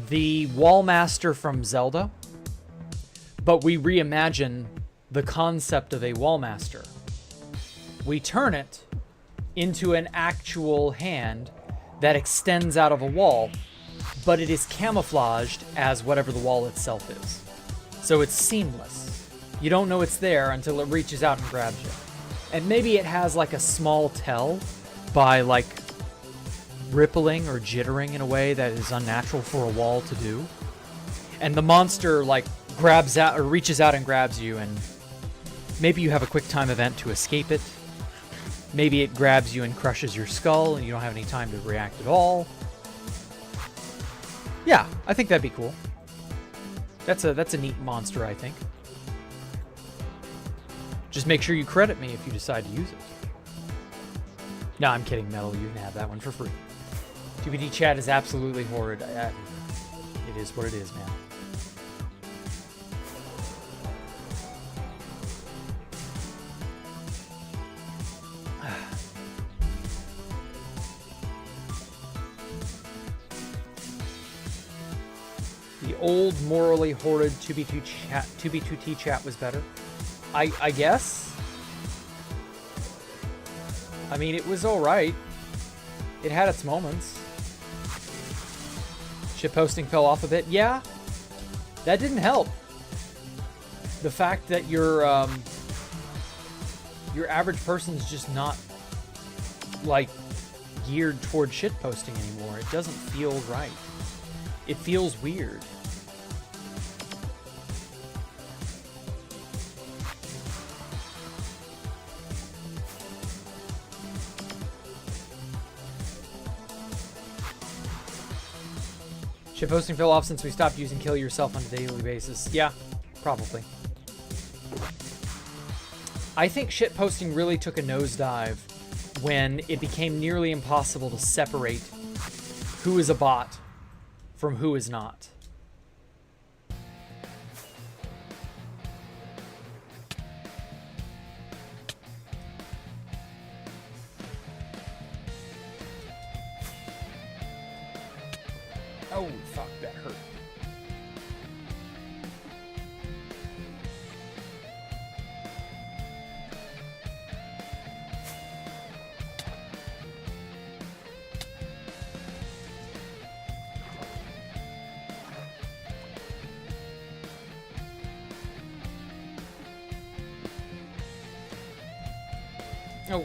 The Wallmaster from Zelda, but we reimagine the concept of a Wallmaster. We turn it into an actual hand that extends out of a wall, but it is camouflaged as whatever the wall itself is. So it's seamless. You don't know it's there until it reaches out and grabs you. And maybe it has like a small tell by like rippling or jittering in a way that is unnatural for a wall to do. And the monster like grabs out or reaches out and grabs you, and maybe you have a quick time event to escape it. Maybe it grabs you and crushes your skull and you don't have any time to react at all. Yeah, I think that'd be cool. That's a neat monster, I think. Just make sure you credit me if you decide to use it. No, I'm kidding, Metal. You can have that one for free. 2BT chat is absolutely horrid. It is what it is, man. The old morally horrid 2B2T chat was better. I guess. I mean, it was alright. It had its moments. Shitposting fell off a bit. Yeah, that didn't help. The fact that your average person's just not like geared toward shitposting anymore. It doesn't feel right. It feels weird. Shitposting fell off since we stopped using kill yourself on a daily basis. Yeah, probably. I think shitposting really took a nosedive when it became nearly impossible to separate who is a bot from who is not. Oh, fuck, that hurt. Oh.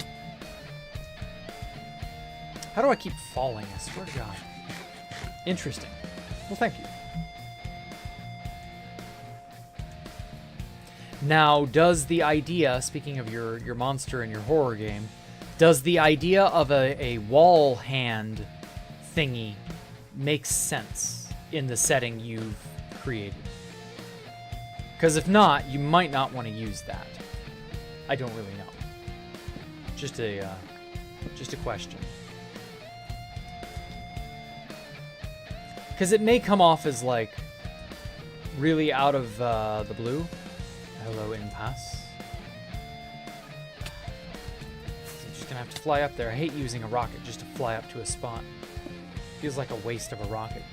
How do I keep falling? I swear to God. Interesting. Well, thank you. Now, does the idea, speaking of your monster and your horror game, does the idea of a wall hand thingy make sense in the setting you've created? Because if not, you might not want to use that. I don't really know. Just a question. Because it may come off as, like, really out of the blue. Hello, impasse. So I'm just going to have to fly up there. I hate using a rocket just to fly up to a spot. Feels like a waste of a rocket.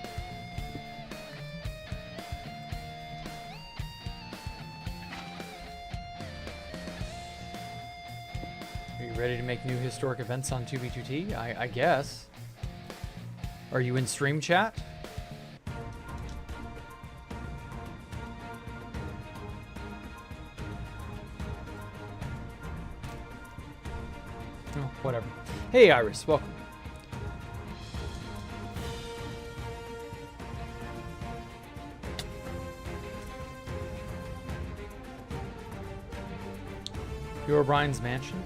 Are you ready to make new historic events on 2B2T? I guess. Are you in stream chat? Oh, whatever. Hey, Iris, welcome. Hero Brian's Mansion?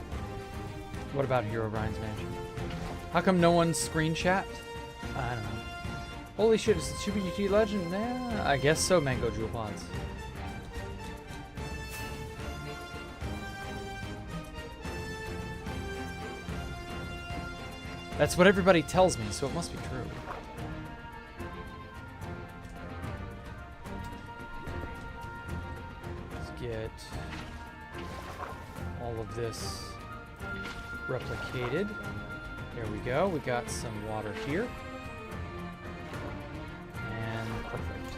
What about Hero Brian's Mansion? How come no one's screen chat? I don't know. Holy shit, it's a 2BGT legend? Yeah, I guess so, Mango Jewel Pods. That's what everybody tells me, so it must be true. Let's get all of this replicated. There we go. We got some water here. And perfect.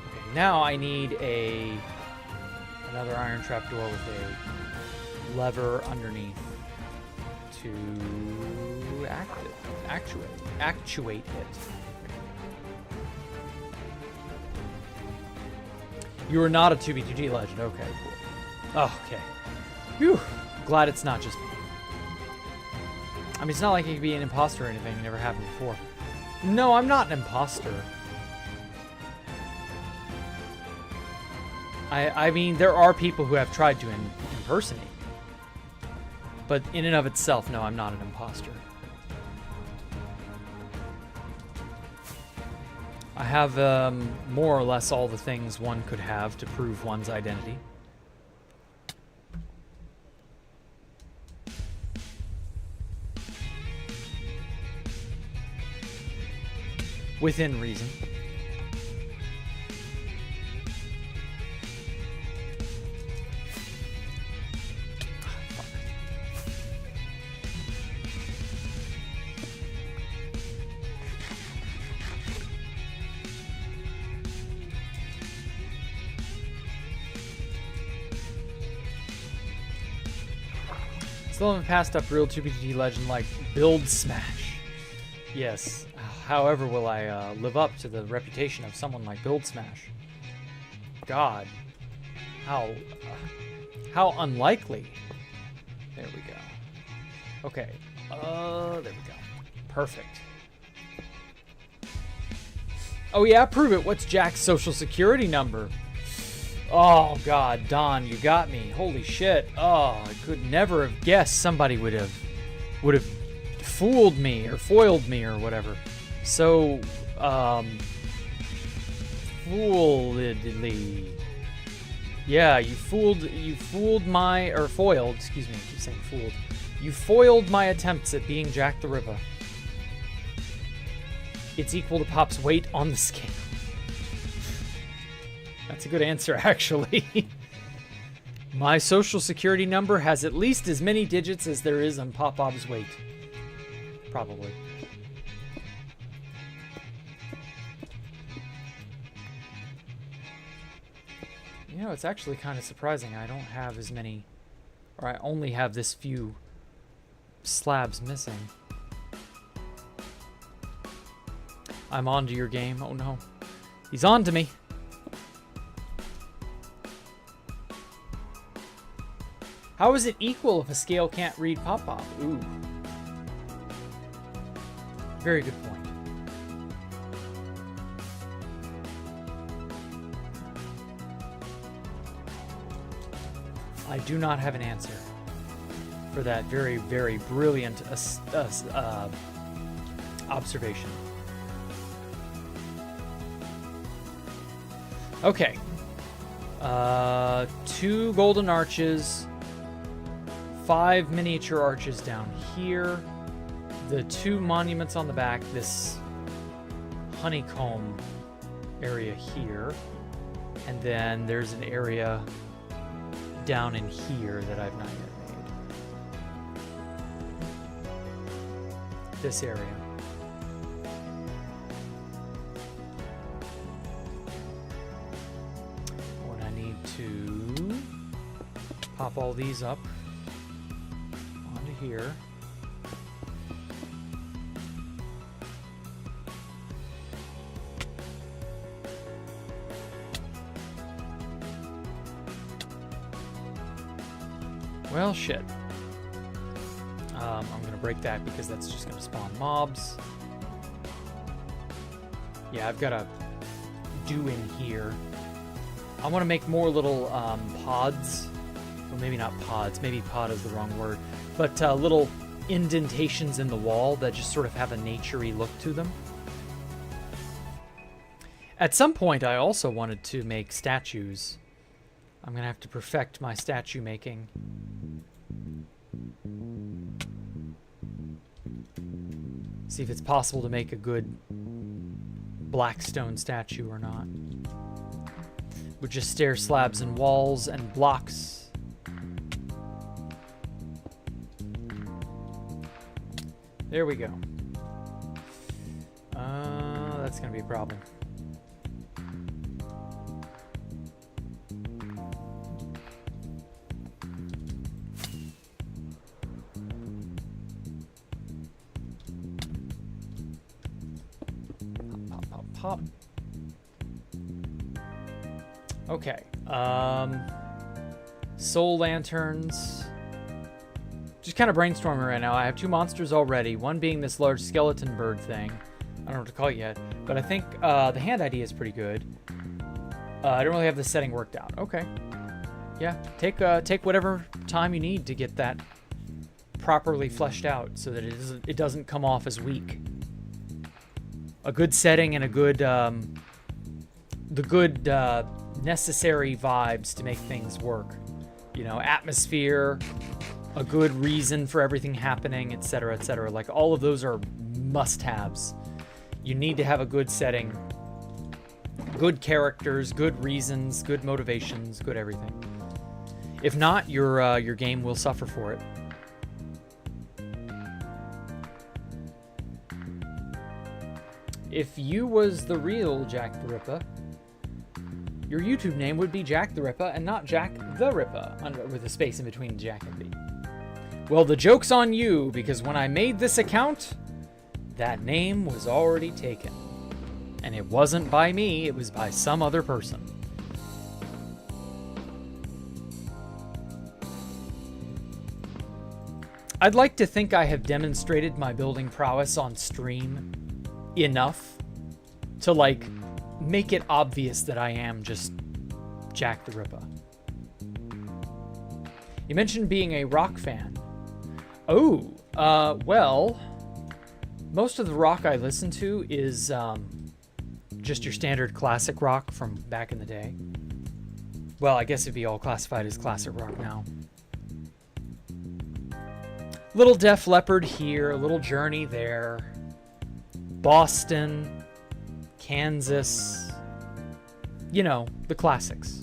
Okay, now I need another iron trapdoor with a lever underneath to actuate it. You are not a 2B2G legend. Okay, cool. Oh, okay. Whew. Glad it's not just me. I mean, it's not like you could be an imposter or anything. It never happened before. No, I'm not an imposter. I mean, there are people who have tried to impersonate. But in and of itself, no, I'm not an imposter. I have more or less all the things one could have to prove one's identity. Within reason. Still haven't passed up real 2BGT legend like Build Smash. Yes. However will I live up to the reputation of someone like Build Smash? God. How unlikely. There we go. Okay. There we go. Perfect. Oh yeah, prove it. What's Jack's social security number? Oh God, Don, you got me. Holy shit. Oh, I could never have guessed somebody would have fooled me or foiled me or whatever. So, fooledly. Yeah, you fooled my, or foiled, excuse me, I keep saying fooled. You foiled my attempts at being Jacktherippa. It's equal to Pop's weight on the scale. That's a good answer, actually. My social security number has at least as many digits as there is on Pop-Bob's weight. Probably. You know, it's actually kind of surprising. I don't have as many, or I only have this few slabs missing. I'm on to your game. Oh no. He's on to me. How is it equal if a scale can't read Pop-Bob? Ooh. Very good point. I do not have an answer for that very, very brilliant observation. Okay. 2 golden arches, 5 miniature arches down here, the 2 monuments on the back, this honeycomb area here, and then there's an area down in here that I've not yet made. This area. When I need to pop all these up onto here. Well, shit. I'm gonna break that because that's just gonna spawn mobs. Yeah, I've got to do in here. I want to make more little pods. Or maybe not pods. Maybe pod is the wrong word. But little indentations in the wall that just sort of have a naturey look to them. At some point, I also wanted to make statues. I'm going to have to perfect my statue making. See if it's possible to make a good black stone statue or not. With just stair slabs and walls and blocks. There we go. That's going to be a problem. Pop. Okay. Soul lanterns. Just kind of brainstorming right now. I have 2 monsters already. One being this large skeleton bird thing. I don't know what to call it yet. But I think the hand idea is pretty good. I don't really have the setting worked out. Okay. Yeah. Take whatever time you need to get that properly fleshed out so that it doesn't come off as weak. A good setting and a good, necessary vibes to make things work. You know, atmosphere, a good reason for everything happening, etc., etc. Like, all of those are must-haves. You need to have a good setting, good characters, good reasons, good motivations, good everything. If not, your game will suffer for it. If you was the real Jacktherippa, your YouTube name would be Jacktherippa and not Jacktherippa, with a space in between Jack and B. Well, the joke's on you, because when I made this account, that name was already taken. And it wasn't by me, it was by some other person. I'd like to think I have demonstrated my building prowess on stream enough to, like, make it obvious that I am just Jacktherippa. You mentioned being a rock fan. Oh, well, most of the rock I listen to is just your standard classic rock from back in the day. Well, I guess it'd be all classified as classic rock now. Little Def Leppard here, a little Journey there. Boston, Kansas, you know, the classics.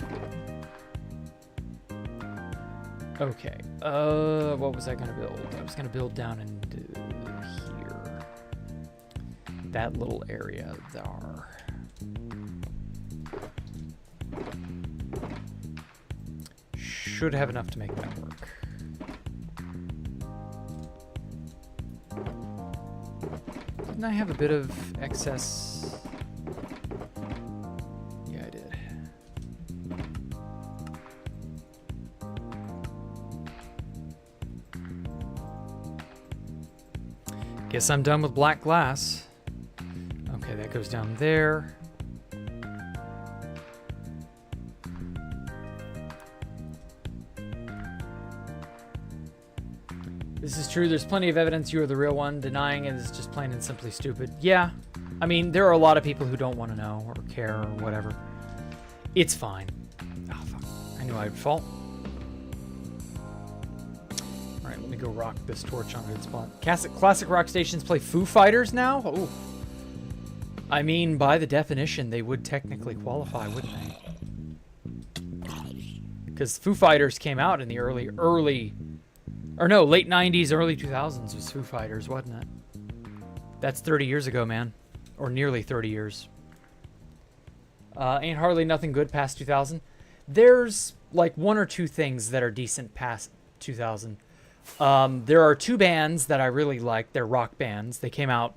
Okay, what was I gonna build? I was gonna build down into here. That little area there. Should have enough to make that work. Didn't I have a bit of excess? Yeah, I did. Guess I'm done with black glass. Okay, that goes down there. This is true. There's plenty of evidence you are the real one. Denying it is just plain and simply stupid. Yeah. I mean, there are a lot of people who don't want to know or care or whatever. It's fine. Oh, fuck. I knew I would fall. All right, let me go rock this torch on a good spot. Classic rock stations play Foo Fighters now? Oh. I mean, by the definition, they would technically qualify, wouldn't they? Because Foo Fighters came out in the late 90s, early 2000s was Foo Fighters, wasn't it? That's 30 years ago, man. Or nearly 30 years. Ain't hardly nothing good past 2000. There's like 1 or 2 things that are decent past 2000. There are 2 bands that I really like. They're rock bands. They came out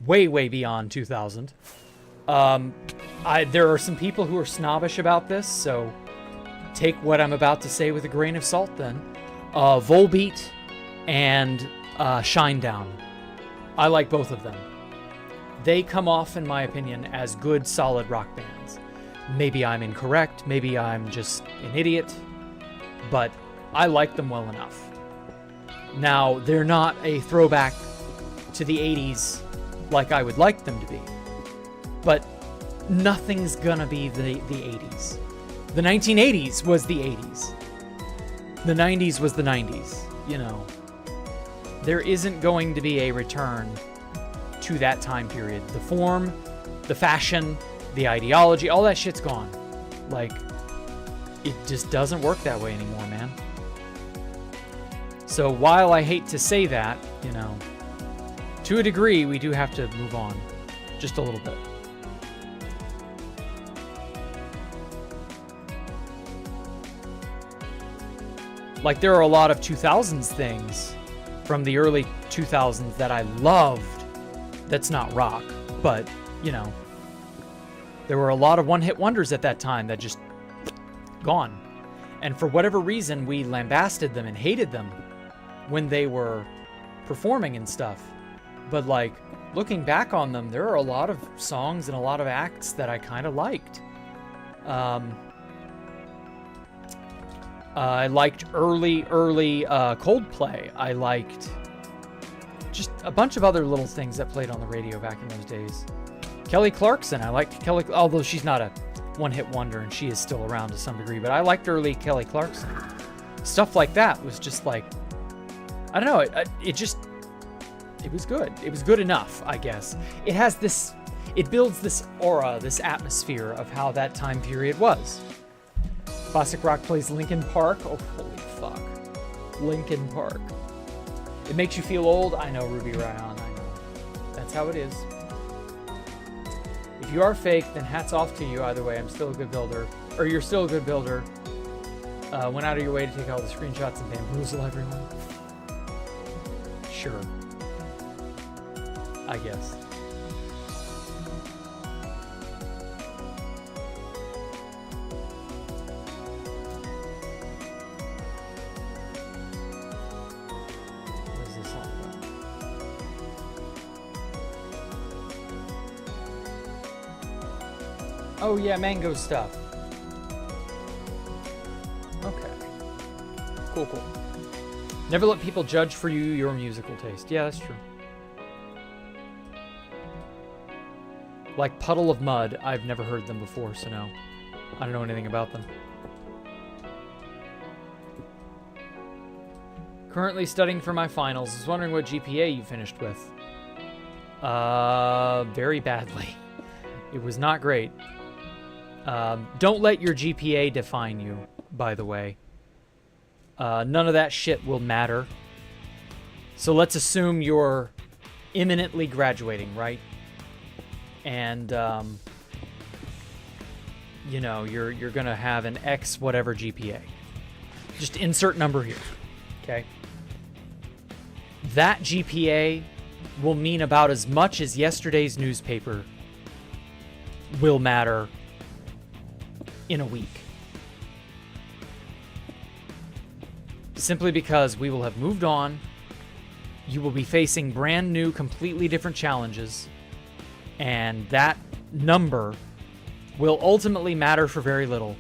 way, way beyond 2000. There are some people who are snobbish about this, so take what I'm about to say with a grain of salt then. Volbeat and Shinedown. I like both of them. They come off, in my opinion, as good, solid rock bands. Maybe I'm incorrect, maybe I'm just an idiot, but I like them well enough. Now, they're not a throwback to the 80s like I would like them to be, but nothing's gonna be the 80s. The 1980s was the 80s. The 90s was the 90s, you know. There isn't going to be a return to that time period. The form, the fashion, the ideology, all that shit's gone. Like, it just doesn't work that way anymore, man. So while I hate to say that, you know, to a degree, we do have to move on just a little bit. Like, there are a lot of 2000s things from the early 2000s that I loved that's not rock, but, you know, there were a lot of one-hit wonders at that time that just gone. And for whatever reason, we lambasted them and hated them when they were performing and stuff. But, like, looking back on them, there are a lot of songs and a lot of acts that I kind of liked. I liked early Coldplay. I liked just a bunch of other little things that played on the radio back in those days. Kelly Clarkson. I liked Kelly, although she's not a one-hit wonder and she is still around to some degree, but I liked early Kelly Clarkson. Stuff like that was just like, I don't know, it was good. It was good enough, I guess. It has this, it builds this aura, this atmosphere of how that time period was. Classic rock plays Linkin Park. Oh, holy fuck. Linkin Park. It makes you feel old. I know, Ruby Ryan. I know. That's how it is. If you are fake, then hats off to you. Either way, I'm still a good builder. Or you're still a good builder. Went out of your way to take all the screenshots and bamboozle everyone. Sure. I guess. What is this all about? Oh yeah, mango stuff. Okay. Cool. Never let people judge for you your musical taste. Yeah, that's true. Like Puddle of Mud, I've never heard them before, so no. I don't know anything about them. Currently studying for my finals. I was wondering what GPA you finished with. Very badly. It was not great. Don't let your GPA define you, by the way. None of that shit will matter. So let's assume you're imminently graduating, right? And, you know, you're gonna have an X whatever GPA. Just insert number here, okay? That GPA will mean about as much as yesterday's newspaper will matter in a week. Simply because we will have moved on, you will be facing brand new, completely different challenges, and that number will ultimately matter for very little.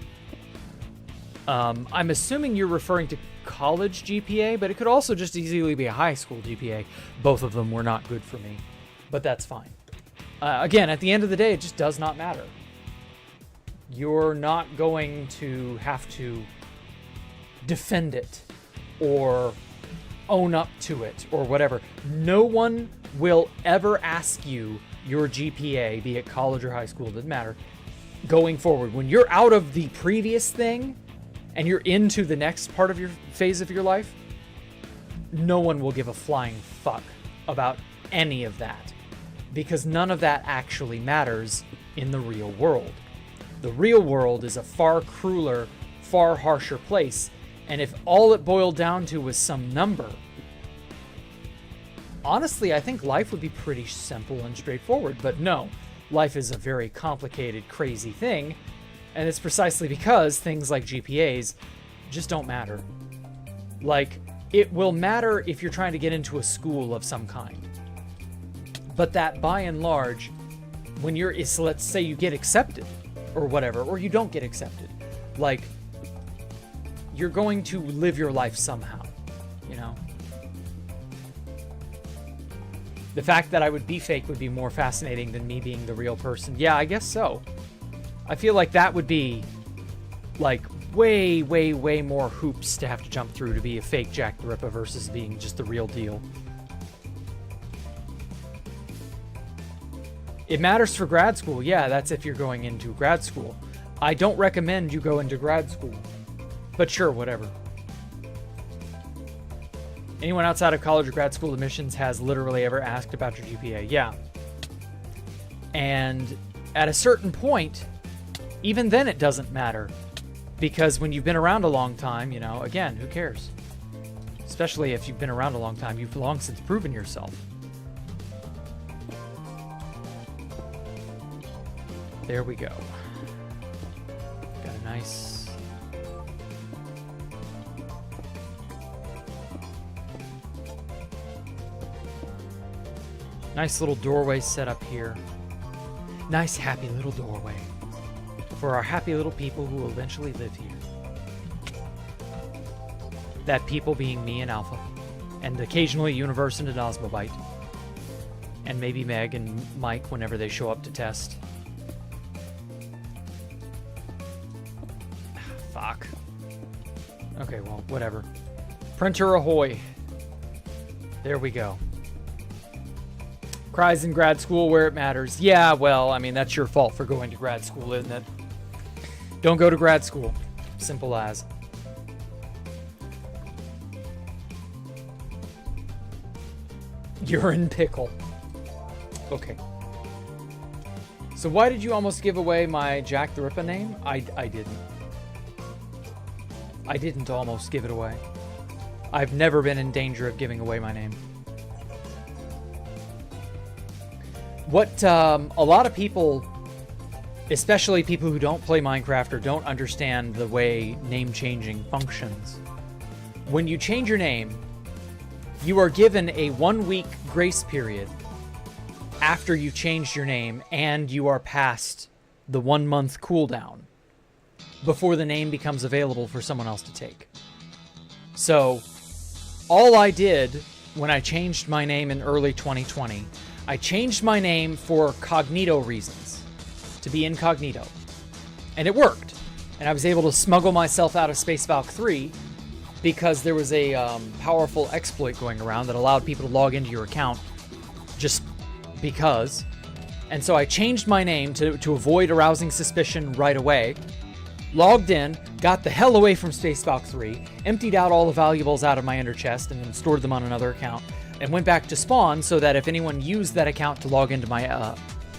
I'm assuming you're referring to college GPA, but it could also just easily be a high school GPA. Both of them were not good for me, but that's fine. Again, at the end of the day, it just does not matter. You're not going to have to defend it or own up to it or whatever. No one will ever ask you your GPA, be it college or high school, doesn't matter, going forward. When you're out of the previous thing and you're into the next part of your phase of your life, no one will give a flying fuck about any of that, because none of that actually matters in the real world. The real world is a far crueler, far harsher place, and if all it boiled down to was some number, honestly, I think life would be pretty simple and straightforward. But no, life is a very complicated, crazy thing, and it's precisely because things like GPAs just don't matter. Like, it will matter if you're trying to get into a school of some kind, but that by and large, when you're, so let's say you get accepted or whatever, or you don't get accepted, like, you're going to live your life somehow, you know? The fact that I would be fake would be more fascinating than me being the real person. Yeah, I guess so. I feel like that would be, like, way, way, way more hoops to have to jump through to be a fake Jacktherippa versus being just the real deal. It matters for grad school. Yeah, that's if you're going into grad school. I don't recommend you go into grad school. But sure, whatever. Anyone outside of college or grad school admissions has literally ever asked about your GPA. Yeah. And at a certain point, even then it doesn't matter. Because when you've been around a long time, you know, again, who cares? Especially if you've been around a long time, you've long since proven yourself. There we go. Got a nice... nice little doorway set up here. Nice, happy little doorway for our happy little people who will eventually live here. That people being me and Alpha, and occasionally Universe and Osmobite, and maybe Meg and Mike whenever they show up to test. Fuck. Okay, well, whatever. Printer ahoy. There we go. Cries in grad school where it matters. Yeah, well, I mean, that's your fault for going to grad school, isn't it? Don't go to grad school. Simple as. You're in pickle. Okay. So why did you almost give away my Jacktherippa name? I didn't. I didn't almost give it away. I've never been in danger of giving away my name. What a lot of people, especially people who don't play Minecraft or don't understand the way name changing functions, when you change your name, you are given a 1-week grace period after you changed your name and you are past the 1-month cooldown before the name becomes available for someone else to take. So all I did when I changed my name in early 2020, I changed my name for cognito reasons, to be incognito. And it worked. And I was able to smuggle myself out of Space Valk 3 because there was a powerful exploit going around that allowed people to log into your account just because. And so I changed my name to avoid arousing suspicion right away. Logged in, got the hell away from Space Valk 3, emptied out all the valuables out of my ender chest and then stored them on another account. And went back to spawn so that if anyone used that account to log into my,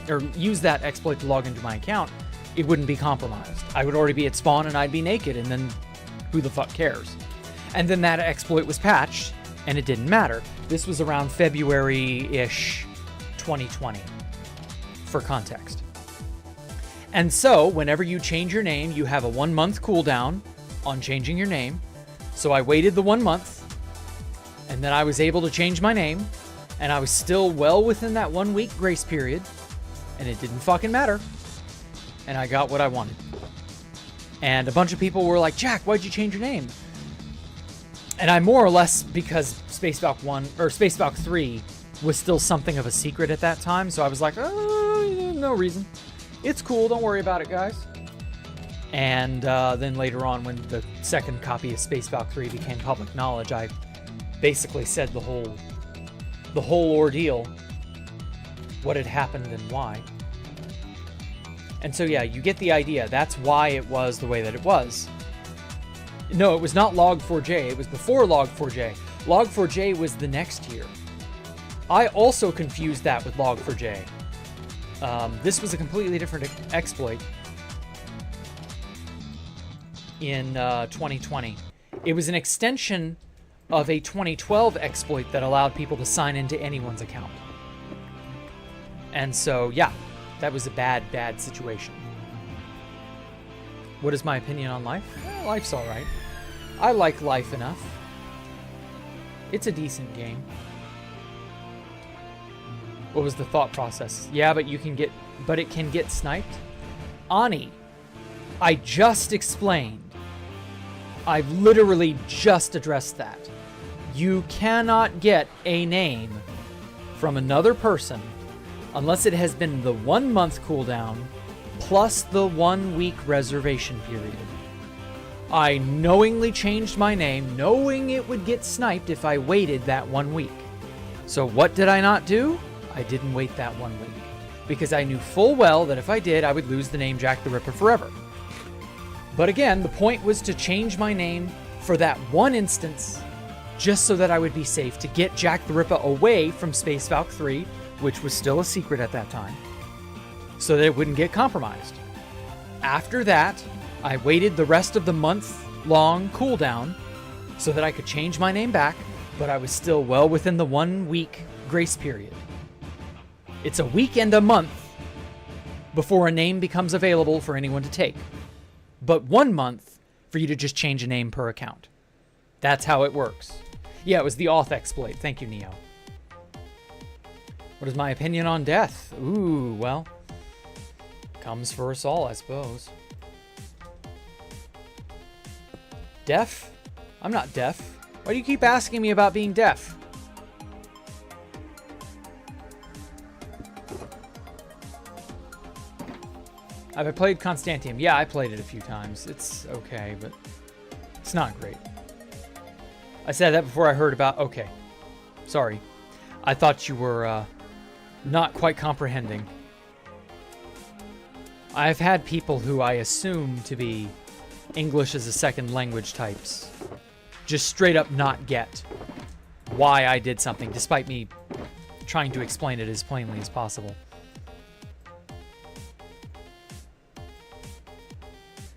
or used that exploit to log into my account, it wouldn't be compromised. I would already be at spawn and I'd be naked, and then who the fuck cares? And then that exploit was patched, and it didn't matter. This was around February-ish 2020, for context. And so, whenever you change your name, you have a 1-month cooldown on changing your name. So I waited the 1 month, and then I was able to change my name, and I was still well within that 1-week grace period, and it didn't fucking matter. And I got what I wanted. And a bunch of people were like, Jack, why'd you change your name? And I more or less, because Space Valk 1, or Space Valk 3 was still something of a secret at that time, so I was like, oh, no reason. It's cool, don't worry about it, guys. And then later on, when the second copy of Space Valk 3 became public knowledge, I basically said the whole ordeal, what had happened and why. And so yeah, you get the idea. That's why it was the way that it was. No, it was not Log4j. It was before Log4j. Log4j was the next year. I also confused that with Log4j. This was a completely different exploit in 2020. It was an extension of a 2012 exploit that allowed people to sign into anyone's account. And so, yeah, that was a bad, bad situation. What is my opinion on life? Well, life's alright. I like life enough. It's a decent game. What was the thought process? Yeah, but it can get sniped? Ani, I just explained. I've literally just addressed that. You cannot get a name from another person unless it has been the 1 month cooldown plus the 1 week reservation period. I knowingly changed my name, knowing it would get sniped if I waited that 1 week. So what did I not do? I didn't wait that 1 week. Because I knew full well that if I did, I would lose the name Jacktherippa forever. But again, the point was to change my name for that one instance, just so that I would be safe to get Jacktherippa away from Space Valk 3, which was still a secret at that time, so that it wouldn't get compromised. After that, I waited the rest of the month-long cooldown so that I could change my name back, but I was still well within the 1 week grace period. It's a week and a month before a name becomes available for anyone to take, but 1 month for you to just change a name per account. That's how it works. Yeah, it was the auth exploit. Thank you, Neo. What is my opinion on death? Ooh, well, comes for us all, I suppose. Deaf? I'm not deaf. Why do you keep asking me about being deaf? Have I played Constantium? Yeah, I played it a few times. It's okay, but it's not great. I said that before I heard about... Okay. Sorry. I thought you were not quite comprehending. I've had people who I assume to be English as a second language types just straight up not get why I did something, despite me trying to explain it as plainly as possible.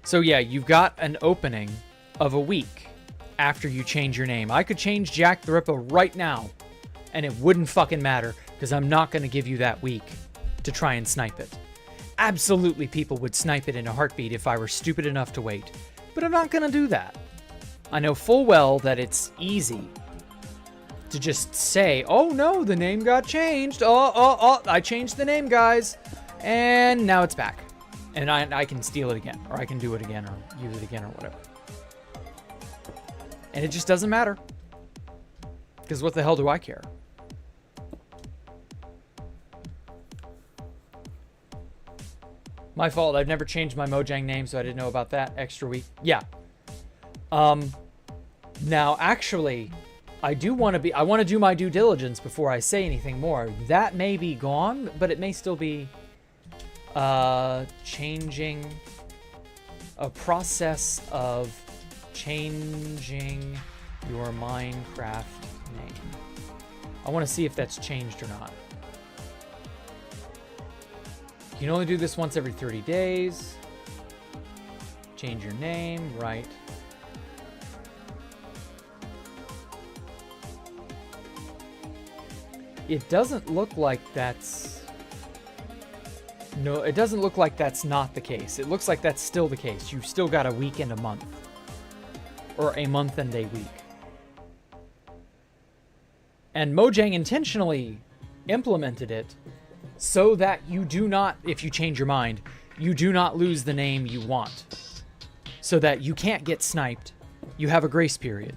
So yeah, you've got an opening of a week after you change your name. I could change Jacktherippa right now, and it wouldn't fucking matter, because I'm not going to give you that week to try and snipe it. Absolutely, people would snipe it in a heartbeat if I were stupid enough to wait, but I'm not going to do that. I know full well that it's easy to just say, oh no, the name got changed. Oh, I changed the name, guys. And now it's back. And I can steal it again, or I can do it again, or use it again, or whatever. And it just doesn't matter. Because what the hell do I care? My fault. I've never changed my Mojang name, so I didn't know about that extra week. Yeah. Now, actually, I want to do my due diligence before I say anything more. That may be gone, but it may still be changing a process of changing your Minecraft name. I want to see if that's changed or not. You can only do this once every 30 days. Change your name, right. It doesn't look like that's... No, it doesn't look like that's not the case. It looks like that's still the case. You've still got a week and a month. Or a month and a week. And Mojang intentionally implemented it so that you do not, if you change your mind, you do not lose the name you want. So that you can't get sniped. You have a grace period.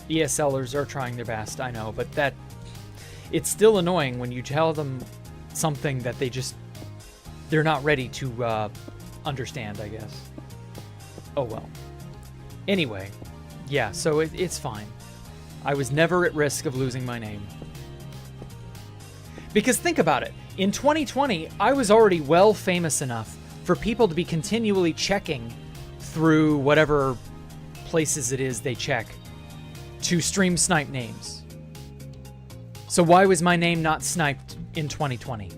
ESLers are trying their best, I know, but that... It's still annoying when you tell them something that they're not ready to understand, I guess. Oh well. Anyway, yeah, so it's fine. I was never at risk of losing my name. Because think about it. In 2020, I was already well famous enough for people to be continually checking through whatever places it is they check to stream snipe names. So why was my name not sniped in 2020?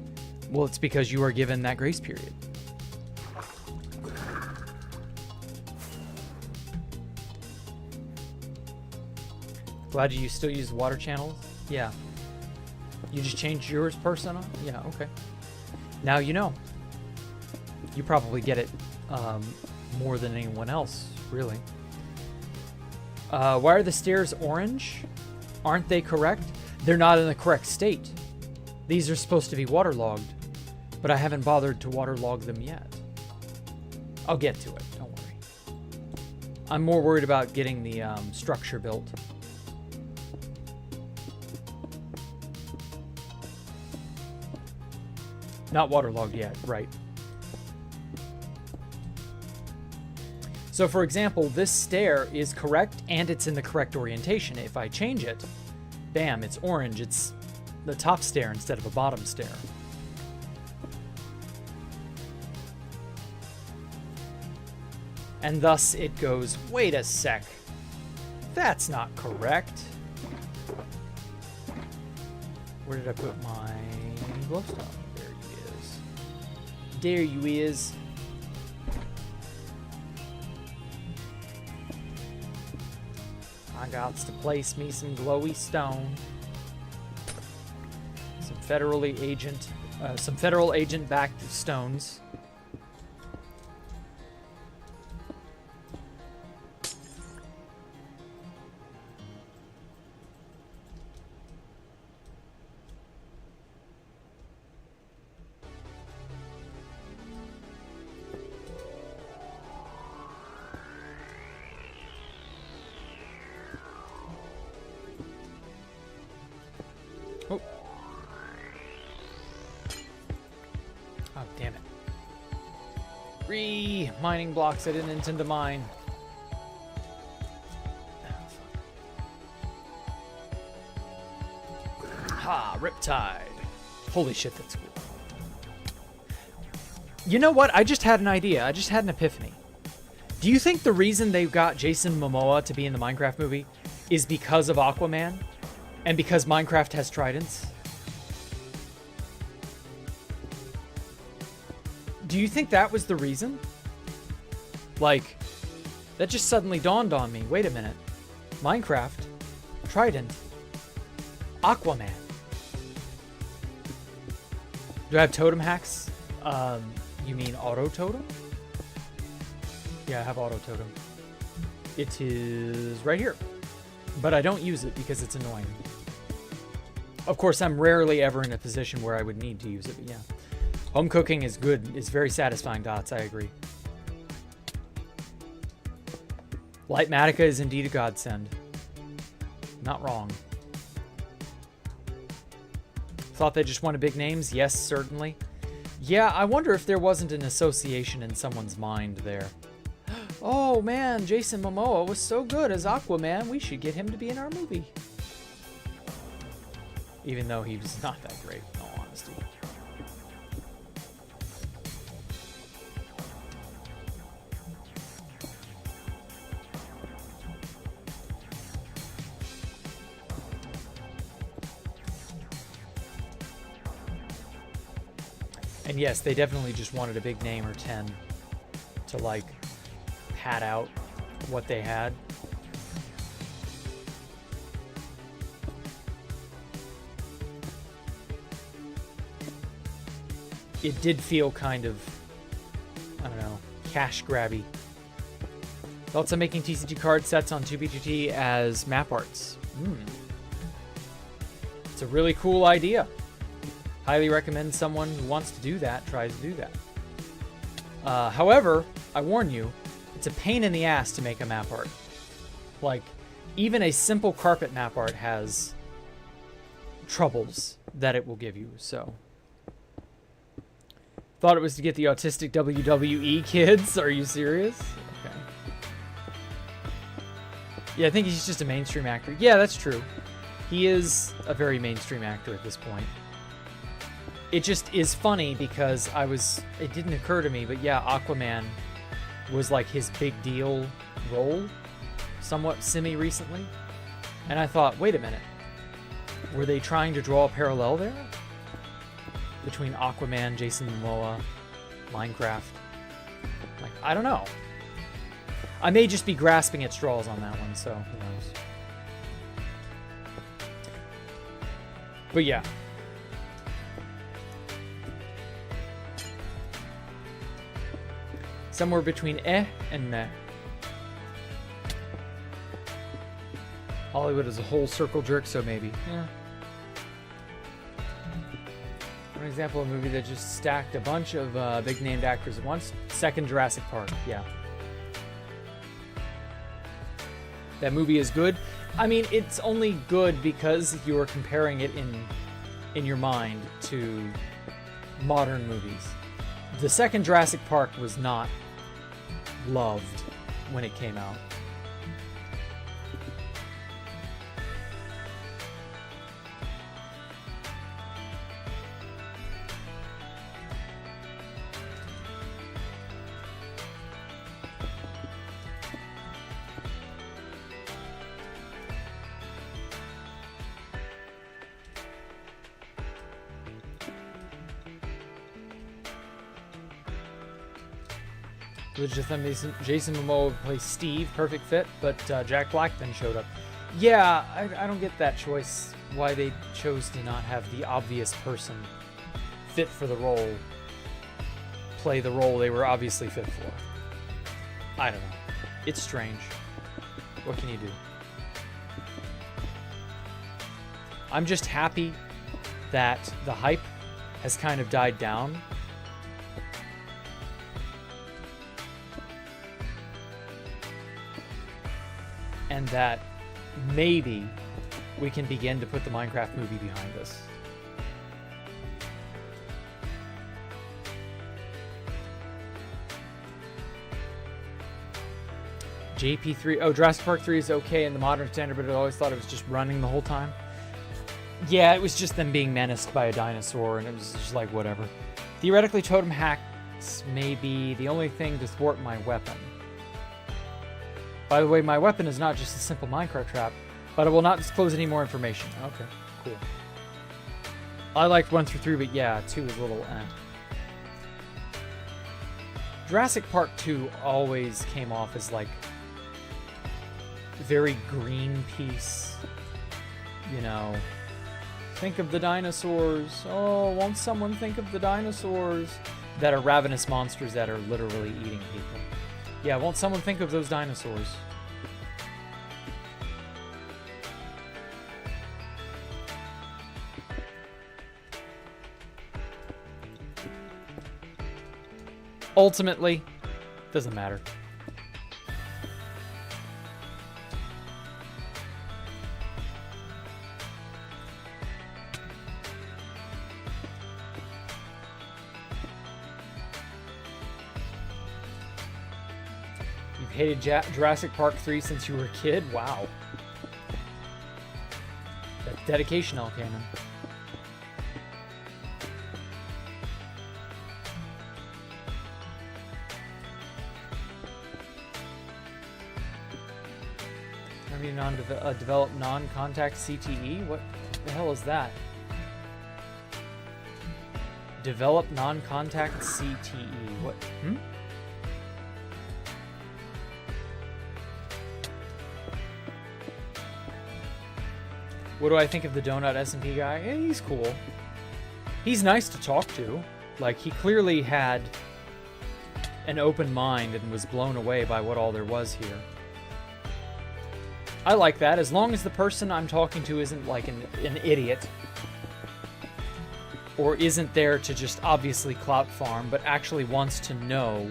Well, it's because you are given that grace period. Glad you still use water channels? Yeah. You just changed yours persona? Yeah, okay. Now you know. You probably get it more than anyone else, really. Why are the stairs orange? Aren't they correct? They're not in the correct state. These are supposed to be waterlogged, but I haven't bothered to waterlog them yet. I'll get to it, don't worry. I'm more worried about getting the structure built. Not waterlogged yet, right. So for example, this stair is correct and it's in the correct orientation. If I change it, bam, it's orange. It's the top stair instead of a bottom stair. And thus it goes, wait a sec, that's not correct. Where did I put my glowstone? There he is. There you is. I got to place me some glowy stone. Some federal agent backed stones. Mining blocks I didn't intend to mine. Ha, Riptide. Holy shit, that's cool. You know what? I just had an idea. I just had an epiphany. Do you think the reason they got Jason Momoa to be in the Minecraft movie is because of Aquaman? And because Minecraft has tridents? Do you think that was the reason? Like, that just suddenly dawned on me. Wait a minute. Minecraft, trident, Aquaman. Do I have totem hacks? You mean auto totem? Yeah, I have auto totem. It is right here. But I don't use it because it's annoying. Of course, I'm rarely ever in a position where I would need to use it, but yeah. Home cooking is good. It's very satisfying, Dots. I agree. Lightmatica is indeed a godsend. Not wrong. Thought they just wanted big names? Yes, certainly. Yeah, I wonder if there wasn't an association in someone's mind there. Oh man, Jason Momoa was so good as Aquaman. We should get him to be in our movie. Even though he was not that great, in all honesty. And yes, they definitely just wanted a big name or 10 to, like, pad out what they had. It did feel kind of, I don't know, cash grabby. Also making TCG card sets on 2B2T as map arts. It's a really cool idea. Highly recommend someone who wants to do that tries to do that. However, I warn you, it's a pain in the ass to make a map art. Like, even a simple carpet map art has troubles that it will give you, so. Thought it was to get the autistic WWE kids. Are you serious? Okay. Yeah, I think he's just a mainstream actor. Yeah, that's true. He is a very mainstream actor at this point. It just is funny because it didn't occur to me, but yeah, Aquaman was like his big deal role somewhat semi-recently. And I thought, wait a minute. Were they trying to draw a parallel there? Between Aquaman, Jason Momoa, Minecraft? Like, I don't know. I may just be grasping at straws on that one, so who knows. But yeah. Somewhere between and meh. Hollywood is a whole circle jerk, so maybe. Yeah. One example of a movie that just stacked a bunch of big named actors at once. Second Jurassic Park, yeah. that movie is good. I mean, it's only good because you are comparing it in your mind to modern movies. The second Jurassic Park was not loved when it came out. Jason Momoa plays Steve, perfect fit, but Jack Black then showed up. Yeah, I don't get that choice, why they chose to not have the obvious person fit for the role play the role they were obviously fit for. I don't know. It's strange. What can you do? I'm just happy that the hype has kind of died down. And that maybe we can begin to put the Minecraft movie behind us. JP3, oh, Jurassic Park 3 is okay in the modern standard, but I always thought it was just running the whole time. Yeah, it was just them being menaced by a dinosaur, and it was just like, whatever. Theoretically, totem hacks may be the only thing to thwart my weapon. By the way, my weapon is not just a simple Minecraft trap, but I will not disclose any more information. Okay, cool. I liked 1 through 3, but yeah, 2 is a little eh. Jurassic Park 2 always came off as like very Greenpeace, you know. Think of the dinosaurs. Oh, won't someone think of the dinosaurs that are ravenous monsters that are literally eating people? Yeah, won't someone think of those dinosaurs? Ultimately, doesn't matter. Hated Jurassic Park 3 since you were a kid? Wow. That's dedication, L. Cannon. I mean, develop non-contact CTE? What the hell is that? Develop non-contact CTE. What? Hmm? What do I think of the Donut SMP guy? Yeah, he's cool. He's nice to talk to. Like, he clearly had an open mind and was blown away by what all there was here. I like that, as long as the person I'm talking to isn't like an idiot. Or isn't there to just obviously clout farm, but actually wants to know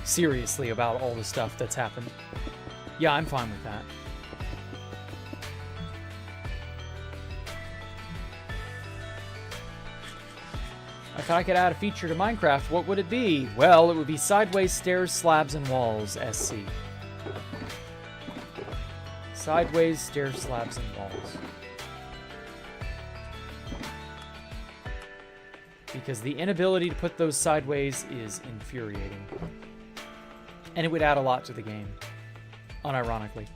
seriously about all the stuff that's happened. Yeah, I'm fine with that. If I could add a feature to Minecraft, what would it be? Well, it would be sideways stairs, slabs, and walls, SC. Sideways stairs, slabs, and walls. Because the inability to put those sideways is infuriating. And it would add a lot to the game, unironically.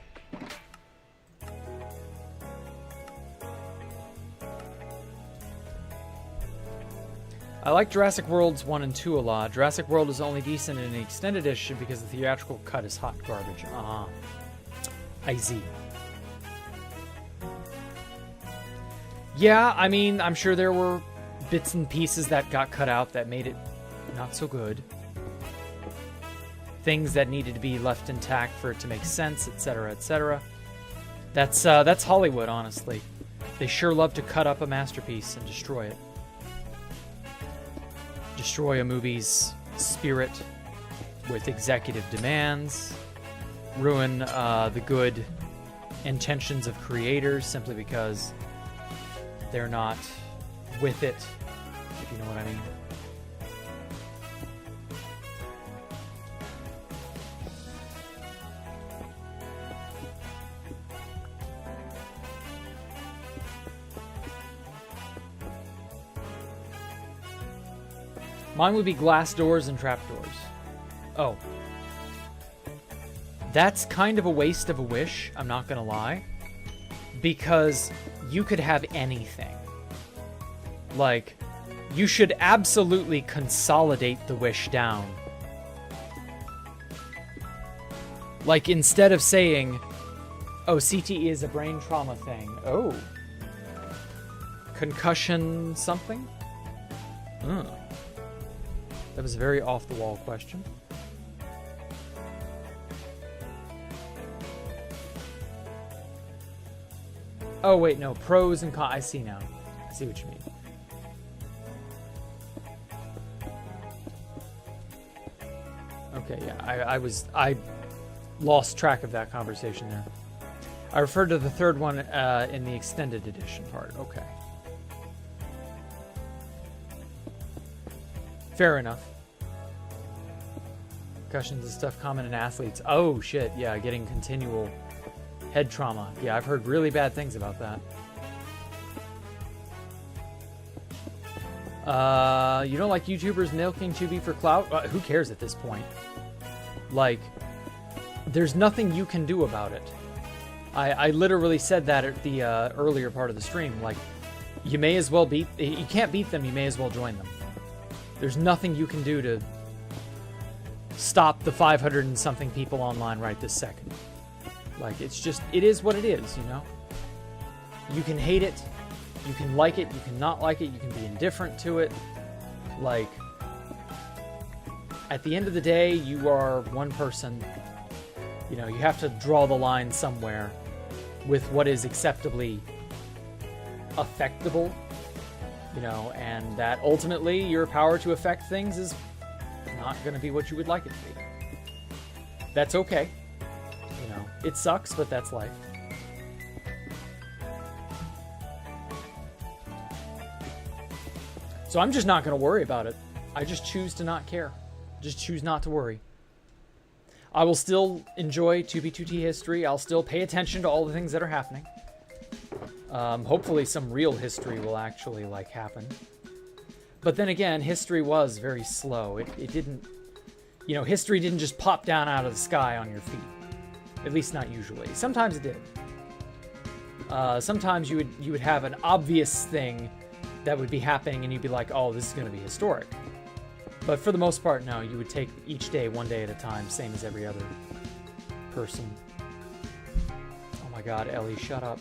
I like Jurassic Worlds 1 and 2 a lot. Jurassic World is only decent in the extended edition because the theatrical cut is hot garbage. I see. Yeah, I mean, I'm sure there were bits and pieces that got cut out that made it not so good. Things that needed to be left intact for it to make sense, etc., etc. That's Hollywood, honestly. They sure love to cut up a masterpiece and destroy it. Destroy a movie's spirit with executive demands, ruin the good intentions of creators simply because they're not with it, if you know what I mean. Mine would be glass doors and trapdoors. Oh. That's kind of a waste of a wish, I'm not gonna lie. Because you could have anything. Like, you should absolutely consolidate the wish down. Like, instead of saying, oh, CTE is a brain trauma thing. Oh. Concussion something? That was a very off-the-wall question. Oh, wait, no. Pros and cons. I see now. I see what you mean. Okay, yeah. I lost track of that conversation there. I referred to the third one in the extended edition part. Okay. Fair enough. Concussions and stuff common in athletes. Oh, shit. Yeah, getting continual head trauma. Yeah, I've heard really bad things about that. You don't like YouTubers milking Tubi for clout? Who cares at this point? Like, there's nothing you can do about it. I literally said that at the earlier part of the stream. Like, you may as well beat... You can't beat them, you may as well join them. There's nothing you can do to stop the 500 and something people online right this second. Like, it's just, it is what it is, you know? You can hate it, you can like it, you can not like it, you can be indifferent to it. Like, at the end of the day, you are one person. You know, you have to draw the line somewhere with what is acceptably affectable. You know, and that ultimately your power to affect things is not going to be what you would like it to be. That's okay. You know, it sucks, but that's life. So I'm just not going to worry about it. I just choose to not care. Just choose not to worry. I will still enjoy 2B2T history. I'll still pay attention to all the things that are happening. Hopefully some real history will actually, like, happen. But then again, history was very slow. It didn't... You know, history didn't just pop down out of the sky on your feet. At least not usually. Sometimes it did. Sometimes you would have an obvious thing that would be happening and you'd be like, oh, this is going to be historic. But for the most part, no. You would take each day, one day at a time, same as every other person. Oh my god, Ellie, shut up.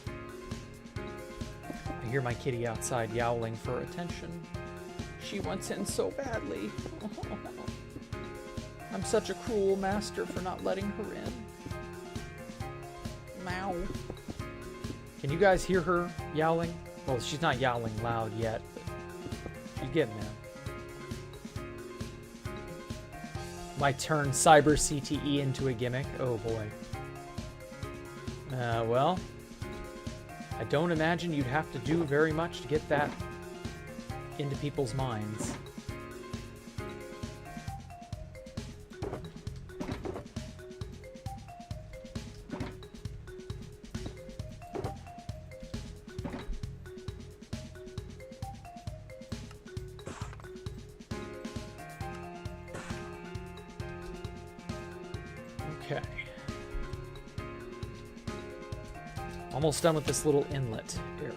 I hear my kitty outside yowling for attention. She wants in so badly. I'm such a cruel master for not letting her in. Meow. Can you guys hear her yowling? Well, she's not yowling loud yet, but she's getting there. Might turn cyber CTE into a gimmick. Oh boy. Well, I don't imagine you'd have to do very much to get that into people's minds. Okay. Almost done with this little inlet area.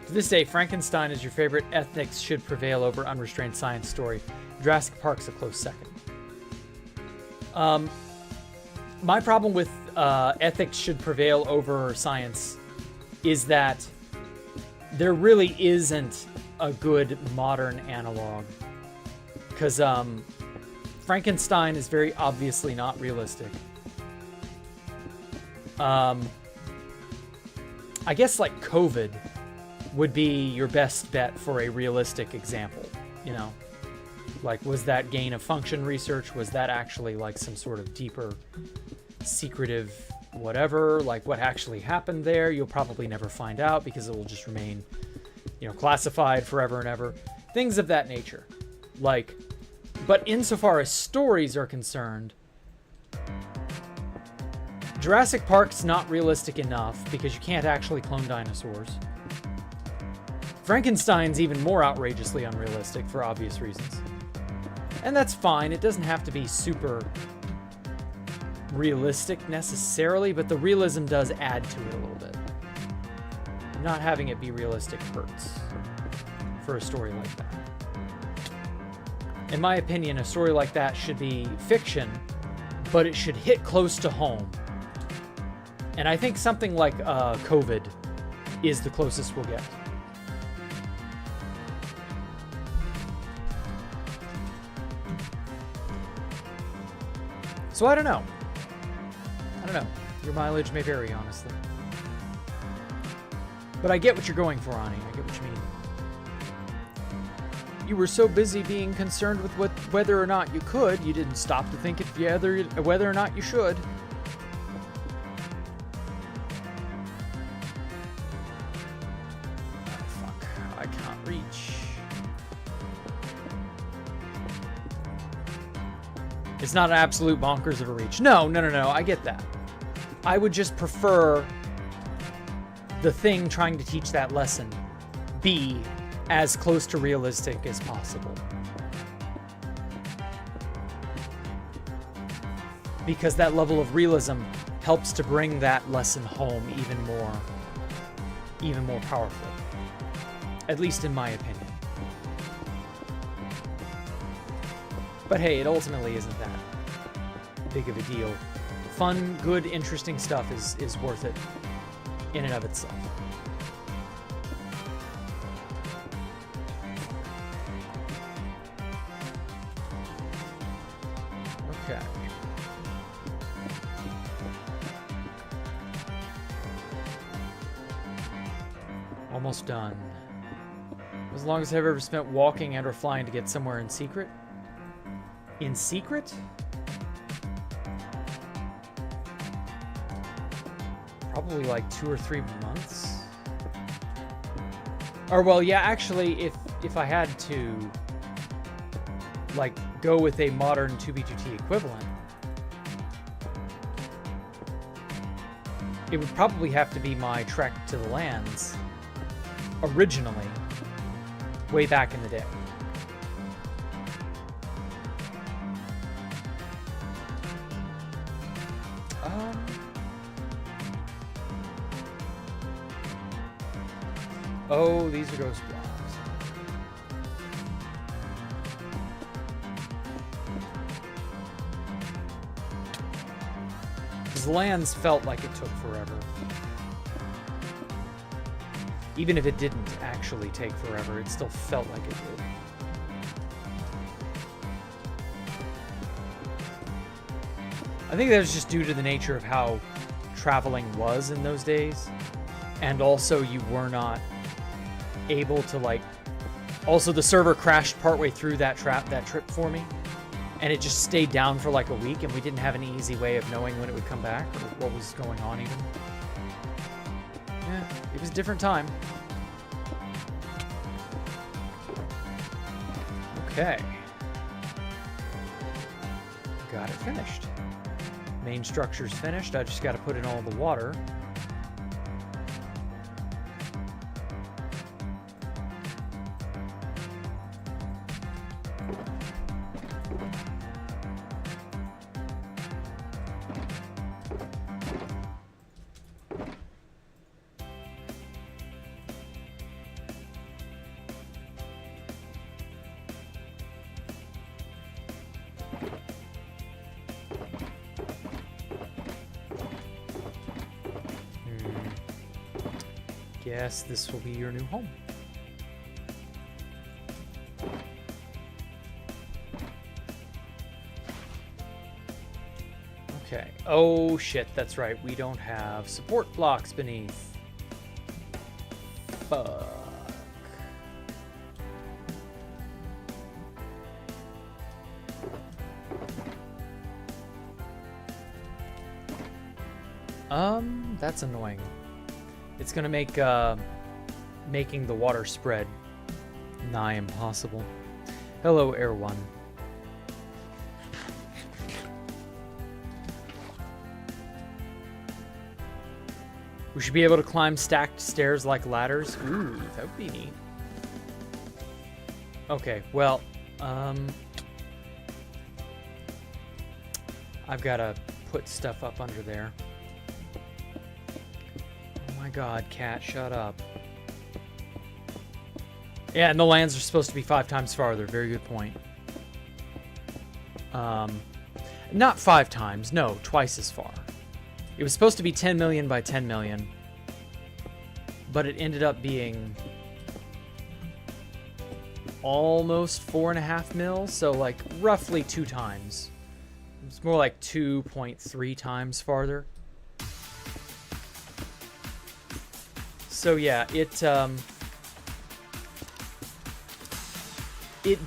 To this day, Frankenstein is your favorite. Ethics should prevail over unrestrained science story. Jurassic Park's a close second. My problem with ethics should prevail over science is that there really isn't a good modern analog. Because Frankenstein is very obviously not realistic. I guess like COVID would be your best bet for a realistic example, you know? Like, was that gain of function research? Was that actually like some sort of deeper, secretive whatever? Like, what actually happened there? You'll probably never find out because it will just remain, you know, classified forever and ever. Things of that nature. Like, but insofar as stories are concerned, Jurassic Park's not realistic enough because you can't actually clone dinosaurs. Frankenstein's even more outrageously unrealistic for obvious reasons. And that's fine. It doesn't have to be super realistic necessarily, but the realism does add to it a little bit. Not having it be realistic hurts for a story like that. In my opinion, a story like that should be fiction, but it should hit close to home. And I think something like COVID is the closest we'll get. So I don't know. Your mileage may vary, honestly. But I get what you're going for, Ani. I get what you mean. You were so busy being concerned with whether or not you could, you didn't stop to think whether or not you should. Oh, fuck. I can't reach. It's not an absolute bonkers of a reach. No. I get that. I would just prefer the thing trying to teach that lesson be as close to realistic as possible. Because that level of realism helps to bring that lesson home even more powerfully. At least in my opinion. But hey, it ultimately isn't that big of a deal. Fun, good, interesting stuff is worth it in and of itself. Okay. Almost done. As long as I've ever spent walking and or flying to get somewhere in secret. In secret? Probably like 2 or 3 months. Or well, yeah, actually, if I had to like go with a modern 2B2T equivalent, it would probably have to be my trek to the lands originally, way back in the day. Oh, these are ghost blocks. Because lands felt like it took forever. Even if it didn't actually take forever, it still felt like it did. I think that was just due to the nature of how traveling was in those days. And also you were not able to like, also the server crashed partway through that trip for me, and it just stayed down for like a week, and we didn't have any easy way of knowing when it would come back or what was going on even. Yeah, it was a different time. Okay. Got it finished. Main structure's finished. I just got to put in all the water. Guess this will be your new home. Okay. Oh shit, that's right. We don't have support blocks beneath. fuck? That's annoying. It's gonna make making the water spread nigh impossible. Hello, Air One. We should be able to climb stacked stairs like ladders. Ooh, that would be neat. Okay, well, I've got to put stuff up under there. Oh my god, cat, shut up. Yeah, and the lands are supposed to be 5 times farther. Very good point. Not 5 times. No, twice as far. It was supposed to be 10 million by 10 million. But it ended up being almost 4.5 mil. So, like, roughly 2 times. It's more like 2.3 times farther. So, yeah, it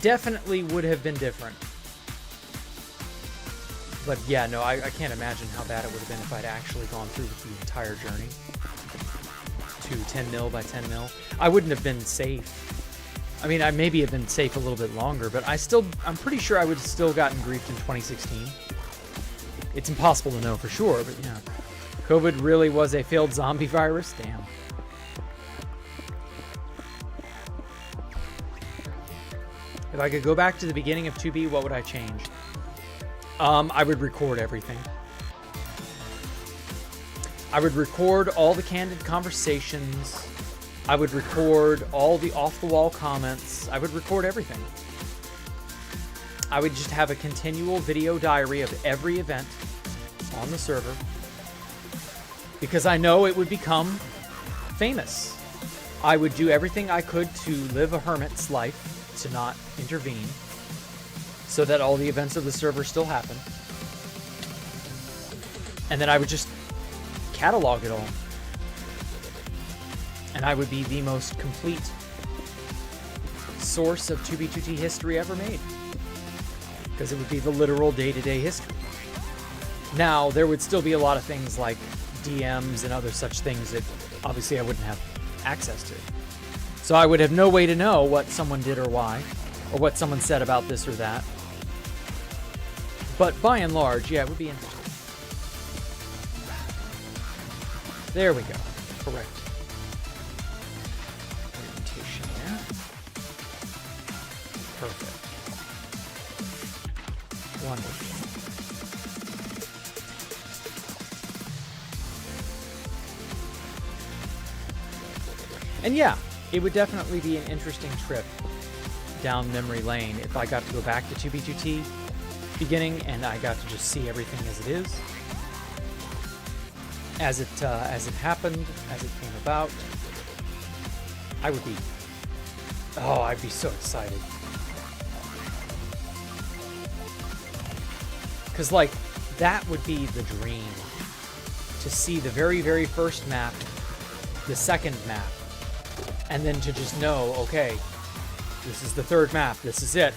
definitely would have been different. But yeah, no, I can't imagine how bad it would have been if I'd actually gone through with the entire journey to 10 mil by 10 mil. I wouldn't have been safe. I mean, I maybe have been safe a little bit longer, but I'm pretty sure I would have still gotten griefed in 2016. It's impossible to know for sure, but yeah. COVID really was a failed zombie virus? Damn. If I could go back to the beginning of 2B, what would I change? I would record everything. I would record all the candid conversations. I would record all the off-the-wall comments. I would record everything. I would just have a continual video diary of every event on the server. Because I know it would become famous. I would do everything I could to live a hermit's life, to not intervene, so that all the events of the server still happen. And then I would just catalog it all. And I would be the most complete source of 2B2T history ever made. Because it would be the literal day-to-day history. Now, there would still be a lot of things like DMs and other such things that obviously I wouldn't have access to. So I would have no way to know what someone did or why, or what someone said about this or that. But by and large, yeah, it would be interesting. There we go. Correct. Orientation there. Perfect. Wonderful. And yeah, it would definitely be an interesting trip down memory lane if I got to go back to 2B2T beginning and I got to just see everything as it is, as it happened, as it came about. I would be, I'd be so excited. Because, like, that would be the dream, to see the very, very first map, the second map, and then to just know, okay, this is the third map, this is it.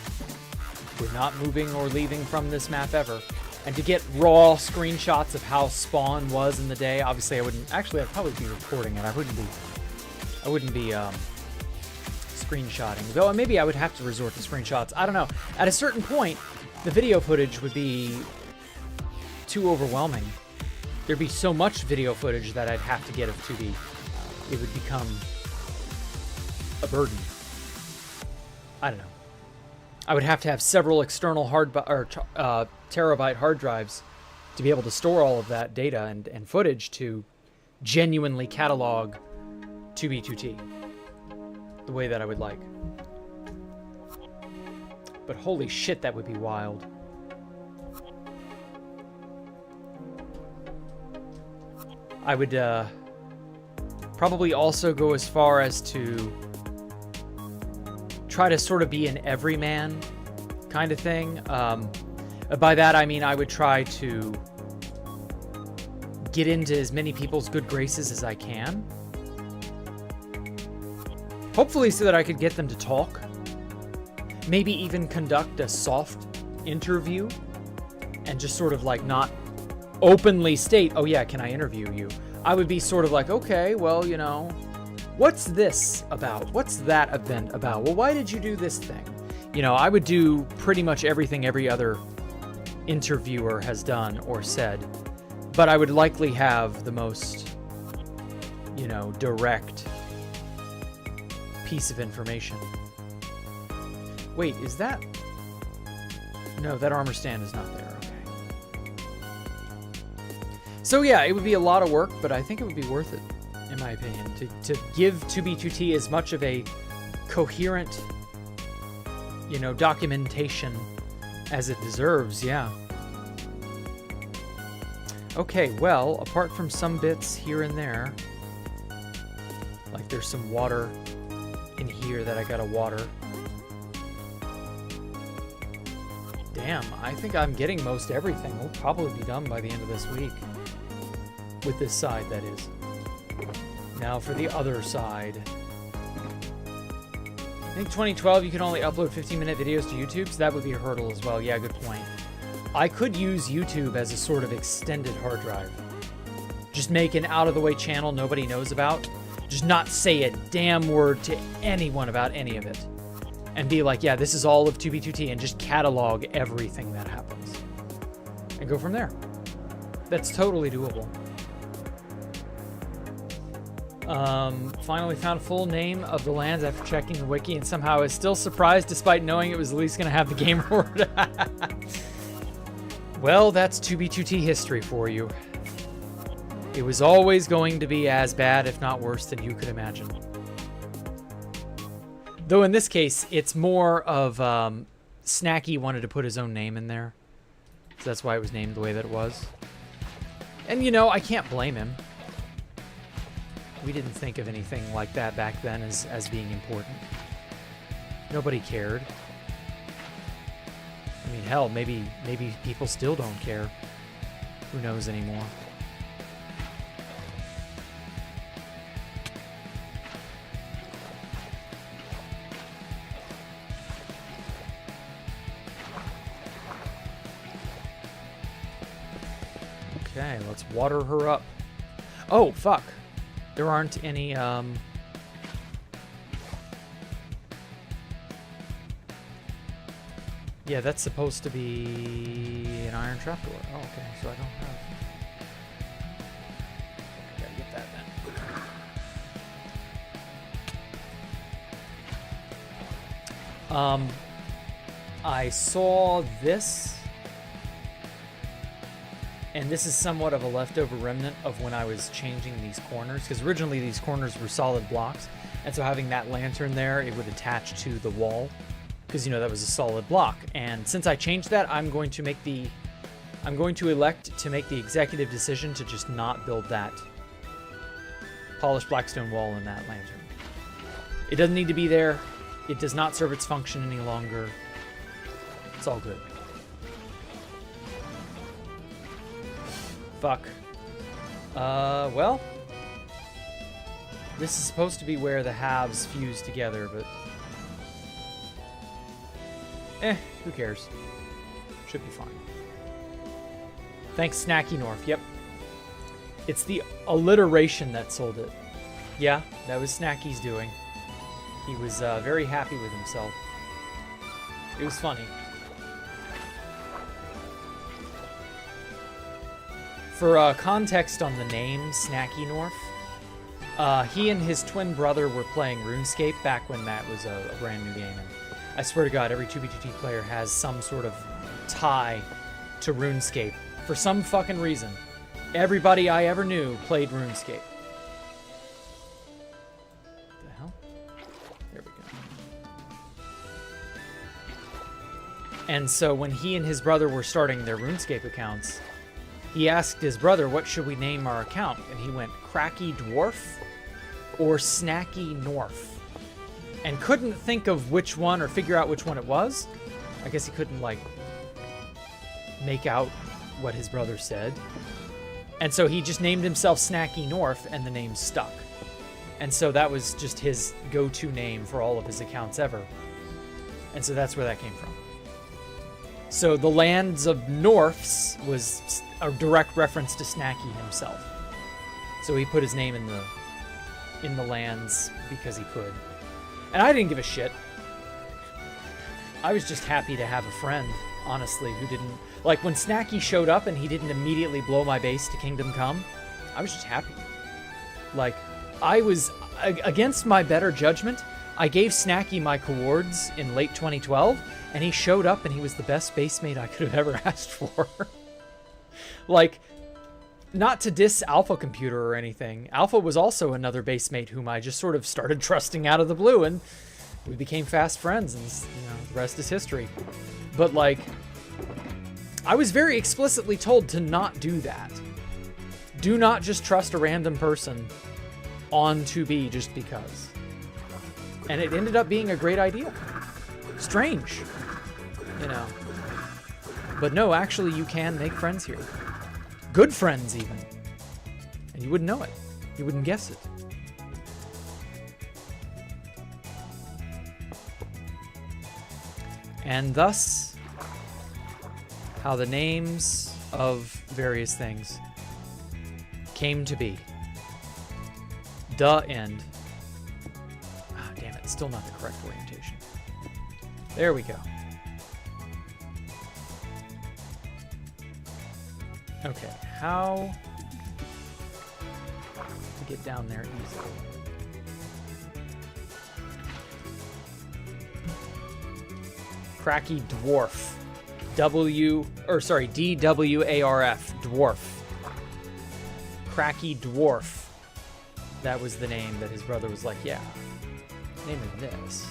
We're not moving or leaving from this map ever. And to get raw screenshots of how spawn was in the day. Obviously, I wouldn't, actually, I'd probably be recording it. I wouldn't be screenshotting. Though maybe I would have to resort to screenshots. I don't know. At a certain point, the video footage would be too overwhelming. There'd be so much video footage that I'd have to get of 2D. It would become a burden. I don't know. I would have to have several external terabyte hard drives to be able to store all of that data and footage to genuinely catalog 2B2T the way that I would like. But holy shit, that would be wild. I would probably also go as far as to try to sort of be an everyman kind of thing. By that, I mean I would try to get into as many people's good graces as I can. Hopefully so that I could get them to talk. Maybe even conduct a soft interview and just sort of like not openly state, oh yeah, can I interview you? I would be sort of like, okay, well, you know, what's this about? What's that event about? Well, why did you do this thing? You know, I would do pretty much everything every other interviewer has done or said, but I would likely have the most, you know, direct piece of information. Wait, is that... No, that armor stand is not there. Okay. So yeah, it would be a lot of work, but I think it would be worth it, in my opinion, to give 2B2T as much of a coherent, you know, documentation as it deserves, yeah. Okay, well, apart from some bits here and there, like there's some water in here that I gotta water. Damn, I think I'm getting most everything. We'll probably be done by the end of this week. With this side, that is. Now for the other side. I think 2012 you can only upload 15-minute videos to YouTube, so that would be a hurdle as well. Yeah, good point. I could use YouTube as a sort of extended hard drive. Just make an out-of-the-way channel nobody knows about. Just not say a damn word to anyone about any of it. And be like, yeah, this is all of 2B2T, and just catalog everything that happens. And go from there. That's totally doable. Finally found a full name of the lands after checking the wiki, and somehow I was still surprised despite knowing it was at least going to have the game word. Well, that's 2B2T history for you. It was always going to be as bad, if not worse, than you could imagine. Though in this case, it's more of Snacky wanted to put his own name in there. So that's why it was named the way that it was. And, you know, I can't blame him. We didn't think of anything like that back then as being important. Nobody cared. I mean, hell, maybe people still don't care. Who knows anymore? Okay, let's water her up. Oh, fuck. There aren't any, Yeah, that's supposed to be an iron trapdoor. Oh, okay, so I don't have... Gotta get that then. I saw this, and this is somewhat of a leftover remnant of when I was changing these corners, because originally these corners were solid blocks, and so having that lantern there, it would attach to the wall, because, you know, that was a solid block. And since I changed that, I'm going to elect to make the executive decision to just not build that polished blackstone wall in that lantern. It doesn't need to be there. It does not serve its function any longer. It's all good. Fuck. Well, this is supposed to be where the halves fuse together, but who cares? Should be fine. Thanks, Snacky North. Yep. It's the alliteration that sold it. Yeah, that was Snacky's doing. He was very happy with himself. It was funny. For context on the name, Snacky North, he and his twin brother were playing RuneScape back when that was a brand new game. And I swear to God, every 2B2T player has some sort of tie to RuneScape. For some fucking reason. Everybody I ever knew played RuneScape. What the hell? There we go. And so when he and his brother were starting their RuneScape accounts, he asked his brother, what should we name our account? And he went, Cracky Dwarf or Snacky North. And couldn't think of which one or figure out which one it was. I guess he couldn't, like, make out what his brother said. And so he just named himself Snacky North, and the name stuck. And so that was just his go-to name for all of his accounts ever. And so that's where that came from. So the Lands of Norths was a direct reference to Snacky himself. So he put his name in the lands because he could. And I didn't give a shit. I was just happy to have a friend, honestly, who didn't... Like, when Snacky showed up and he didn't immediately blow my base to Kingdom Come, I was just happy. Like, I was... Against my better judgment, I gave Snacky my coords in late 2012, and he showed up and he was the best base mate I could have ever asked for. Like, not to diss Alpha Computer or anything. Alpha was also another base mate whom I just sort of started trusting out of the blue, and we became fast friends, and the rest is history. But, like, I was very explicitly told to not do that. Do not just trust a random person on 2B just because. And it ended up being a great idea. Strange, But no, actually, you can make friends here. Good friends, even. And you wouldn't know it. You wouldn't guess it. And thus, how the names of various things came to be. The end. Ah, damn it, still not the correct orientation. There we go. Okay, how to get down there easily? Cracky Dwarf. D-W-A-R-F. Dwarf. Cracky Dwarf. That was the name that his brother was like, yeah, name of this.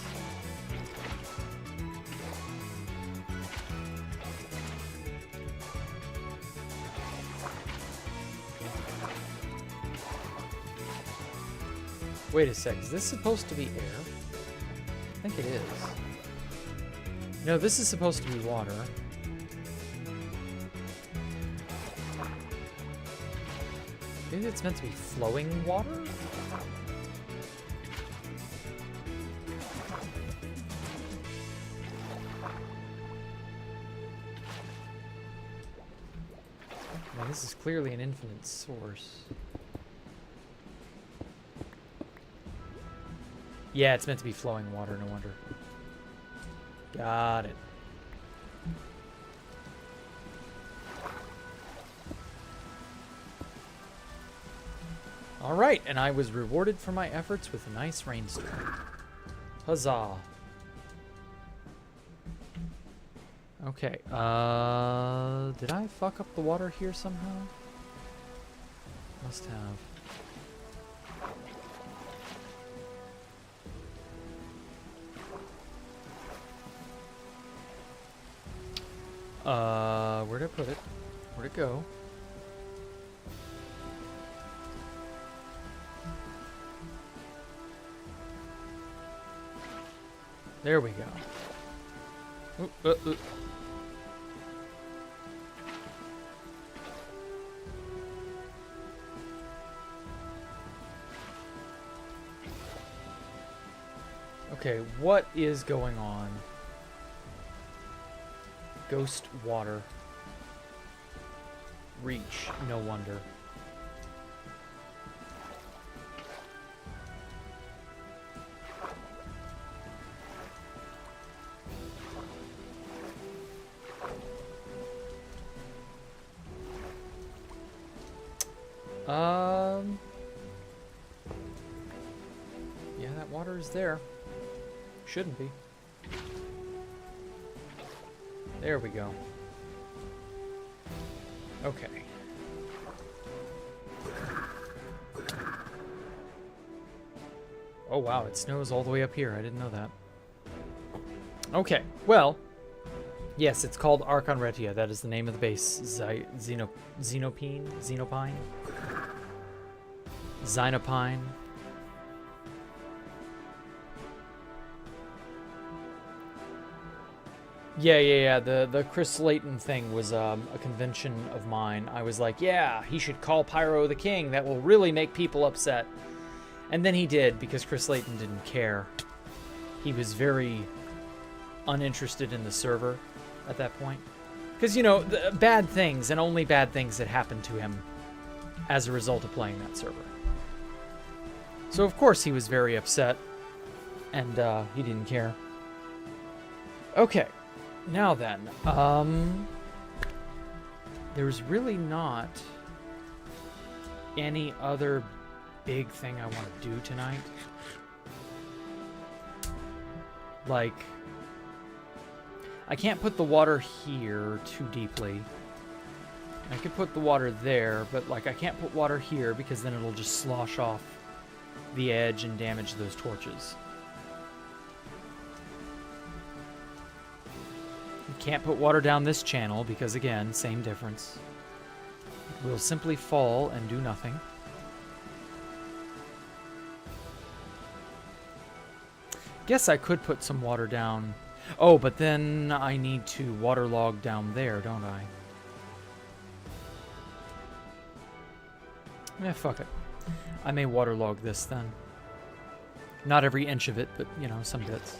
Wait a sec, is this supposed to be air? I think it is. No, this is supposed to be water. Maybe it's meant to be flowing water? Now, this is clearly an infinite source. Yeah, it's meant to be flowing water, no wonder. Got it. All right, and I was rewarded for my efforts with a nice rainstorm. Huzzah. Okay, did I fuck up the water here somehow? Must have. Where'd I put it? Where'd it go? There we go. Ooh. Okay, what is going on? Ghost water. Reach, no wonder. Yeah, that water is there. Shouldn't be. There we go. Okay. Oh wow, it snows all the way up here. I didn't know that. Okay, well, yes, it's called Archon Retia. That is the name of the base. Xenopine? Xenopine. Yeah. The Chris Layton thing was a convention of mine. I was like, yeah, he should call Pyro the king. That will really make people upset. And then he did, because Chris Layton didn't care. He was very uninterested in the server at that point. Because, you know, bad things, and only bad things had happened to him as a result of playing that server. So, of course, he was very upset, and he didn't care. Okay, now then, there's really not any other big thing I want to do tonight. Like, I can't put the water here too deeply. I could put the water there, but like I can't put water here because then it'll just slosh off the edge and damage those torches. You can't put water down this channel because, again, same difference. It will simply fall and do nothing. Guess I could put some water down. Oh, but then I need to waterlog down there, don't I? Eh, fuck it. I may waterlog this then. Not every inch of it, but, you know, some bits.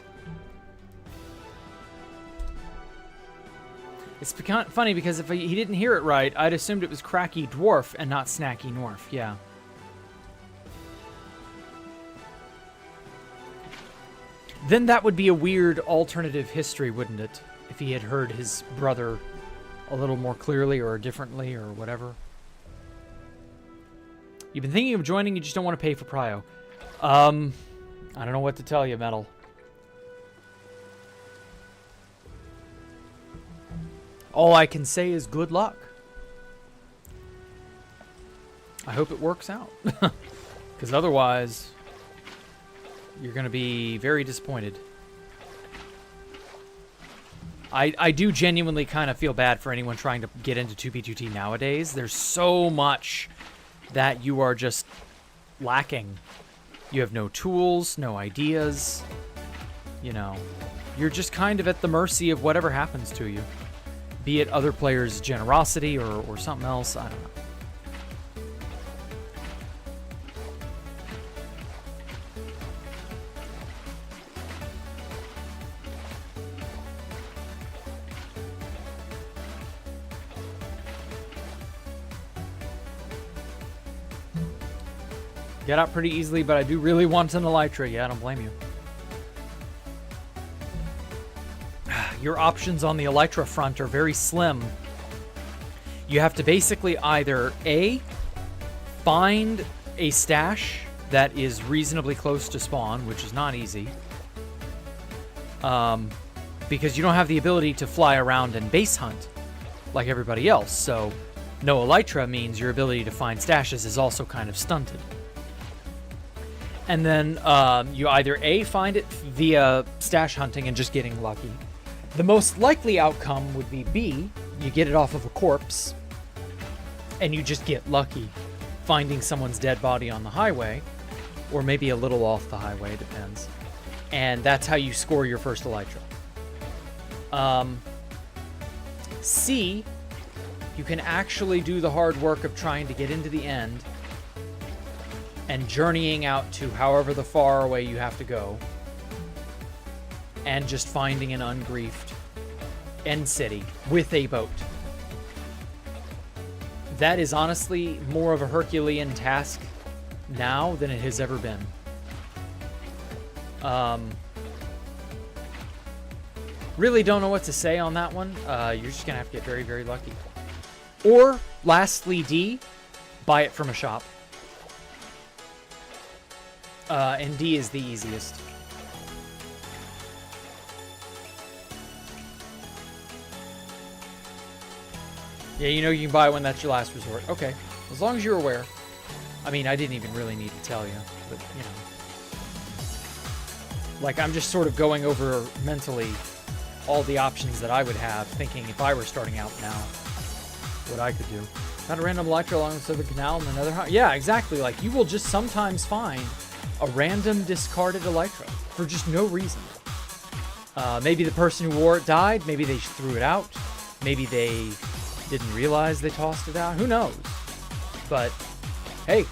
It's funny because if he didn't hear it right, I'd assumed it was Cracky Dwarf and not Snacky Norf. Yeah. Then that would be a weird alternative history, wouldn't it? If he had heard his brother a little more clearly or differently or whatever. You've been thinking of joining, you just don't want to pay for Prio. I don't know what to tell you, Metal. All I can say is good luck. I hope it works out. Because otherwise, you're going to be very disappointed. I do genuinely kind of feel bad for anyone trying to get into 2B2T nowadays. There's so much that you are just lacking. You have no tools, no ideas. You know, you're just kind of at the mercy of whatever happens to you. Be it other players' generosity or something else, I don't know. Get out pretty easily, but I do really want an Elytra. Yeah, I don't blame you. Your options on the Elytra front are very slim. You have to basically either A, find a stash that is reasonably close to spawn, which is not easy. Because you don't have the ability to fly around and base hunt like everybody else. So no Elytra means your ability to find stashes is also kind of stunted. And then you either A, find it via stash hunting and just getting lucky. The most likely outcome would be B, you get it off of a corpse, and you just get lucky finding someone's dead body on the highway, or maybe a little off the highway, depends. And that's how you score your first Elytra. C, you can actually do the hard work of trying to get into the end and journeying out to however the far away you have to go, and just finding an ungriefed end city with a boat. That is honestly more of a Herculean task now than it has ever been. Really don't know what to say on that one. You're just gonna have to get very, very lucky. Or, lastly, D, buy it from a shop. And D is the easiest. Yeah, you know you can buy one, that's your last resort. Okay, as long as you're aware. I mean, I didn't even really need to tell you, but, you know. Like, I'm just sort of going over mentally all the options that I would have, thinking if I were starting out now, what I could do. Not a random Elytra along the Southern Canal and another house. Yeah, exactly. Like, you will just sometimes find a random discarded Elytra for just no reason. Maybe the person who wore it died. Maybe they threw it out. Maybe they didn't realize they tossed it out. Who knows? But, hey,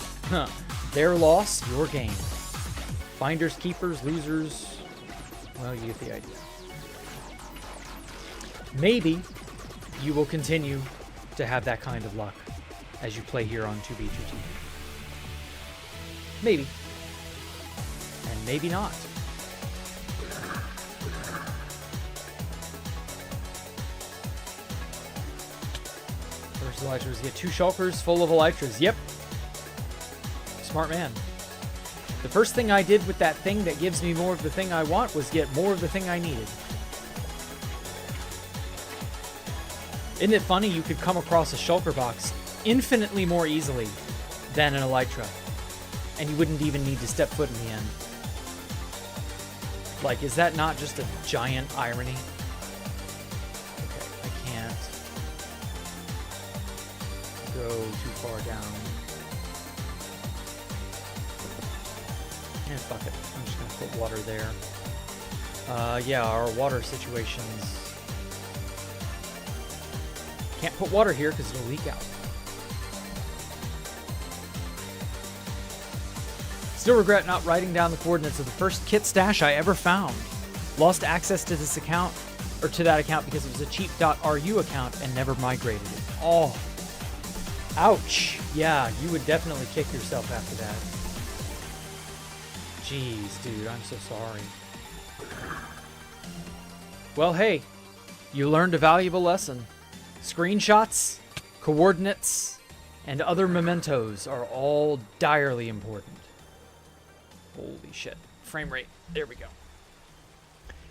their loss, your gain. Finders, keepers, losers. Well, you get the idea. Maybe you will continue to have that kind of luck as you play here on 2B2T. Maybe. And maybe not. First elytras, get 2 shulkers full of elytras. Yep. Smart man. The first thing I did with that thing that gives me more of the thing I want was get more of the thing I needed. Isn't it funny you could come across a shulker box infinitely more easily than an elytra, and you wouldn't even need to step foot in the end? Like, is that not just a giant irony? Okay, I can't go too far down. Yeah, fuck it. I'm just gonna put water there. Yeah, our water situations. Can't put water here because it'll leak out. Still regret not writing down the coordinates of the first kit stash I ever found. Lost access to this account, or to that account, because it was a cheap.ru account and never migrated it. Oh. Ouch. Yeah, you would definitely kick yourself after that. Jeez, dude, I'm so sorry. Well, hey, you learned a valuable lesson. Screenshots, coordinates, and other mementos are all direly important. Holy shit. Frame rate. There we go.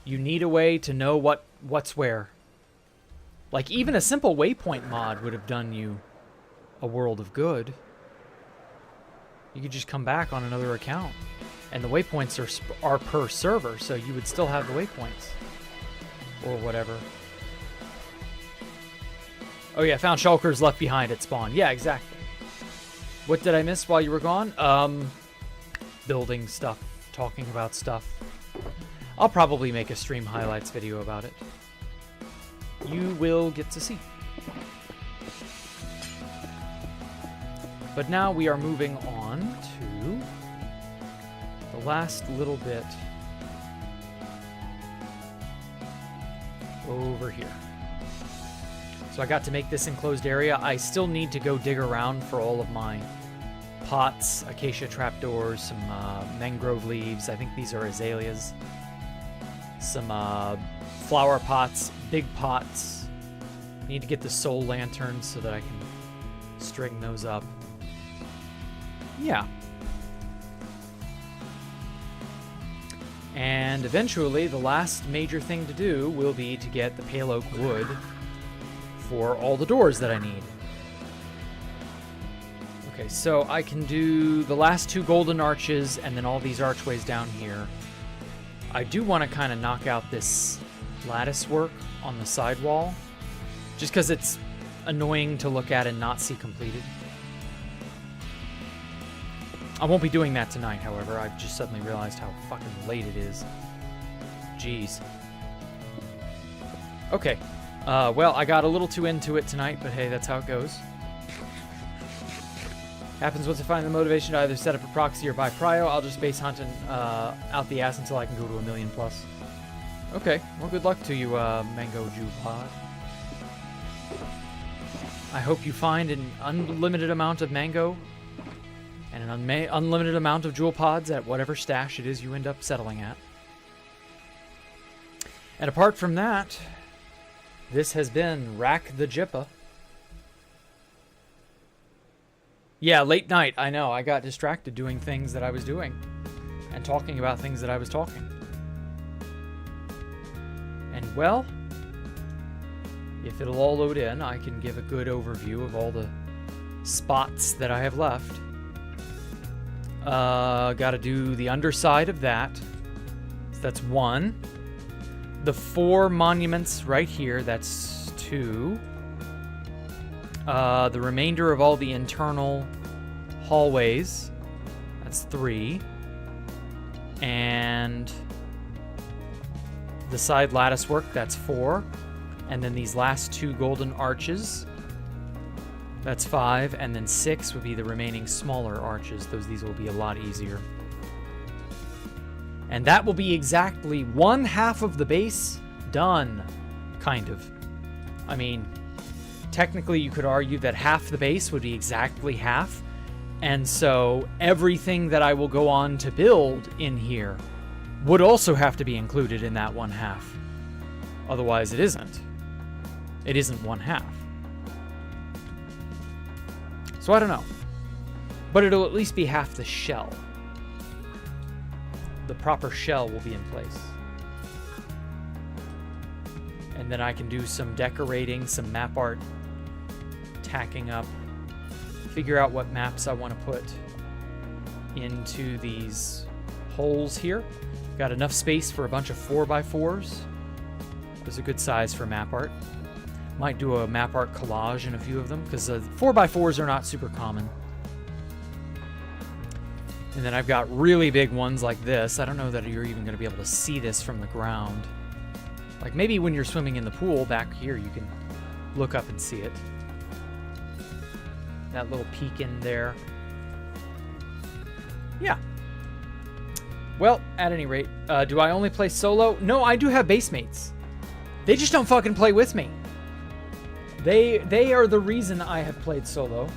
You need a way to know what's where. Like, even a simple waypoint mod would have done you a world of good. You could just come back on another account. And the waypoints are per server, so you would still have the waypoints. Or whatever. Oh yeah, found shulkers left behind at spawn. Yeah, exactly. What did I miss while you were gone? Building stuff, talking about stuff. I'll probably make a stream highlights video about it. You will get to see. But now we are moving on to the last little bit over here. So I got to make this enclosed area. I still need to go dig around for all of my pots, acacia trapdoors, some mangrove leaves. I think these are azaleas. Some flower pots, big pots. Need to get the soul lanterns so that I can string those up. Yeah. And eventually, the last major thing to do will be to get the pale oak wood for all the doors that I need. Okay, so I can do the last 2 golden arches and then all these archways down here. I do want to kind of knock out this lattice work on the side wall, just because it's annoying to look at and not see completed. I won't be doing that tonight, however. I've just suddenly realized how fucking late it is. Jeez. Okay. Well, I got a little too into it tonight, but hey, that's how it goes. Happens once I find the motivation to either set up a proxy or buy prio. I'll just base hunt and out the ass until I can go to 1 million plus. Okay, well, good luck to you, Mango Jew Pod. I hope you find an unlimited amount of mango and an unlimited amount of jewel pods at whatever stash it is you end up settling at. And apart from that, this has been Jacktherippa. Yeah, late night, I know. I got distracted doing things that I was doing and talking about things that I was talking. And well, if it'll all load in, I can give a good overview of all the spots that I have left. Gotta do the underside of that. So that's 1. The 4 monuments right here, that's 2. The remainder of all the internal hallways, that's 3. And the side lattice work, that's 4. And then these last 2 golden arches, that's 5. And then 6 would be the remaining smaller arches. These will be a lot easier. And that will be exactly 1/2 of the base done, kind of. I mean, technically you could argue that half the base would be exactly half. And so everything that I will go on to build in here would also have to be included in that 1/2. Otherwise it isn't. It isn't 1/2. So I don't know. But it'll at least be half the shell. The proper shell will be in place. And then I can do some decorating, some map art, tacking up, figure out what maps I want to put into these holes here. Got enough space for a bunch of 4x4s. There's a good size for map art. Might do a map art collage in a few of them, because 4x4s are not super common. And then I've got really big ones like this. I don't know that you're even going to be able to see this from the ground. Like maybe when you're swimming in the pool back here, you can look up and see it. That little peak in there. Yeah. Well, at any rate, do I only play solo? No, I do have base mates. They just don't fucking play with me. They are the reason I have played solo.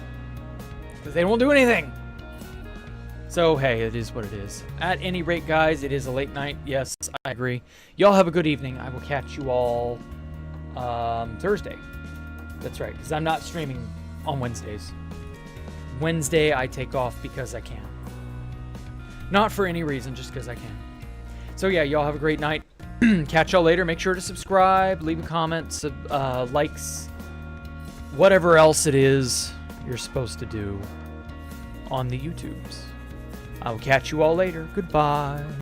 Because they won't do anything. So, hey, it is what it is. At any rate, guys, it is a late night. Yes, I agree. Y'all have a good evening. I will catch you all Thursday. That's right, because I'm not streaming on Wednesdays. Wednesday, I take off because I can. Not for any reason, just because I can. So, yeah, y'all have a great night. Catch y'all later. Make sure to subscribe, leave a comment, likes, whatever else it is you're supposed to do on the YouTubes. I will catch you all later. Goodbye.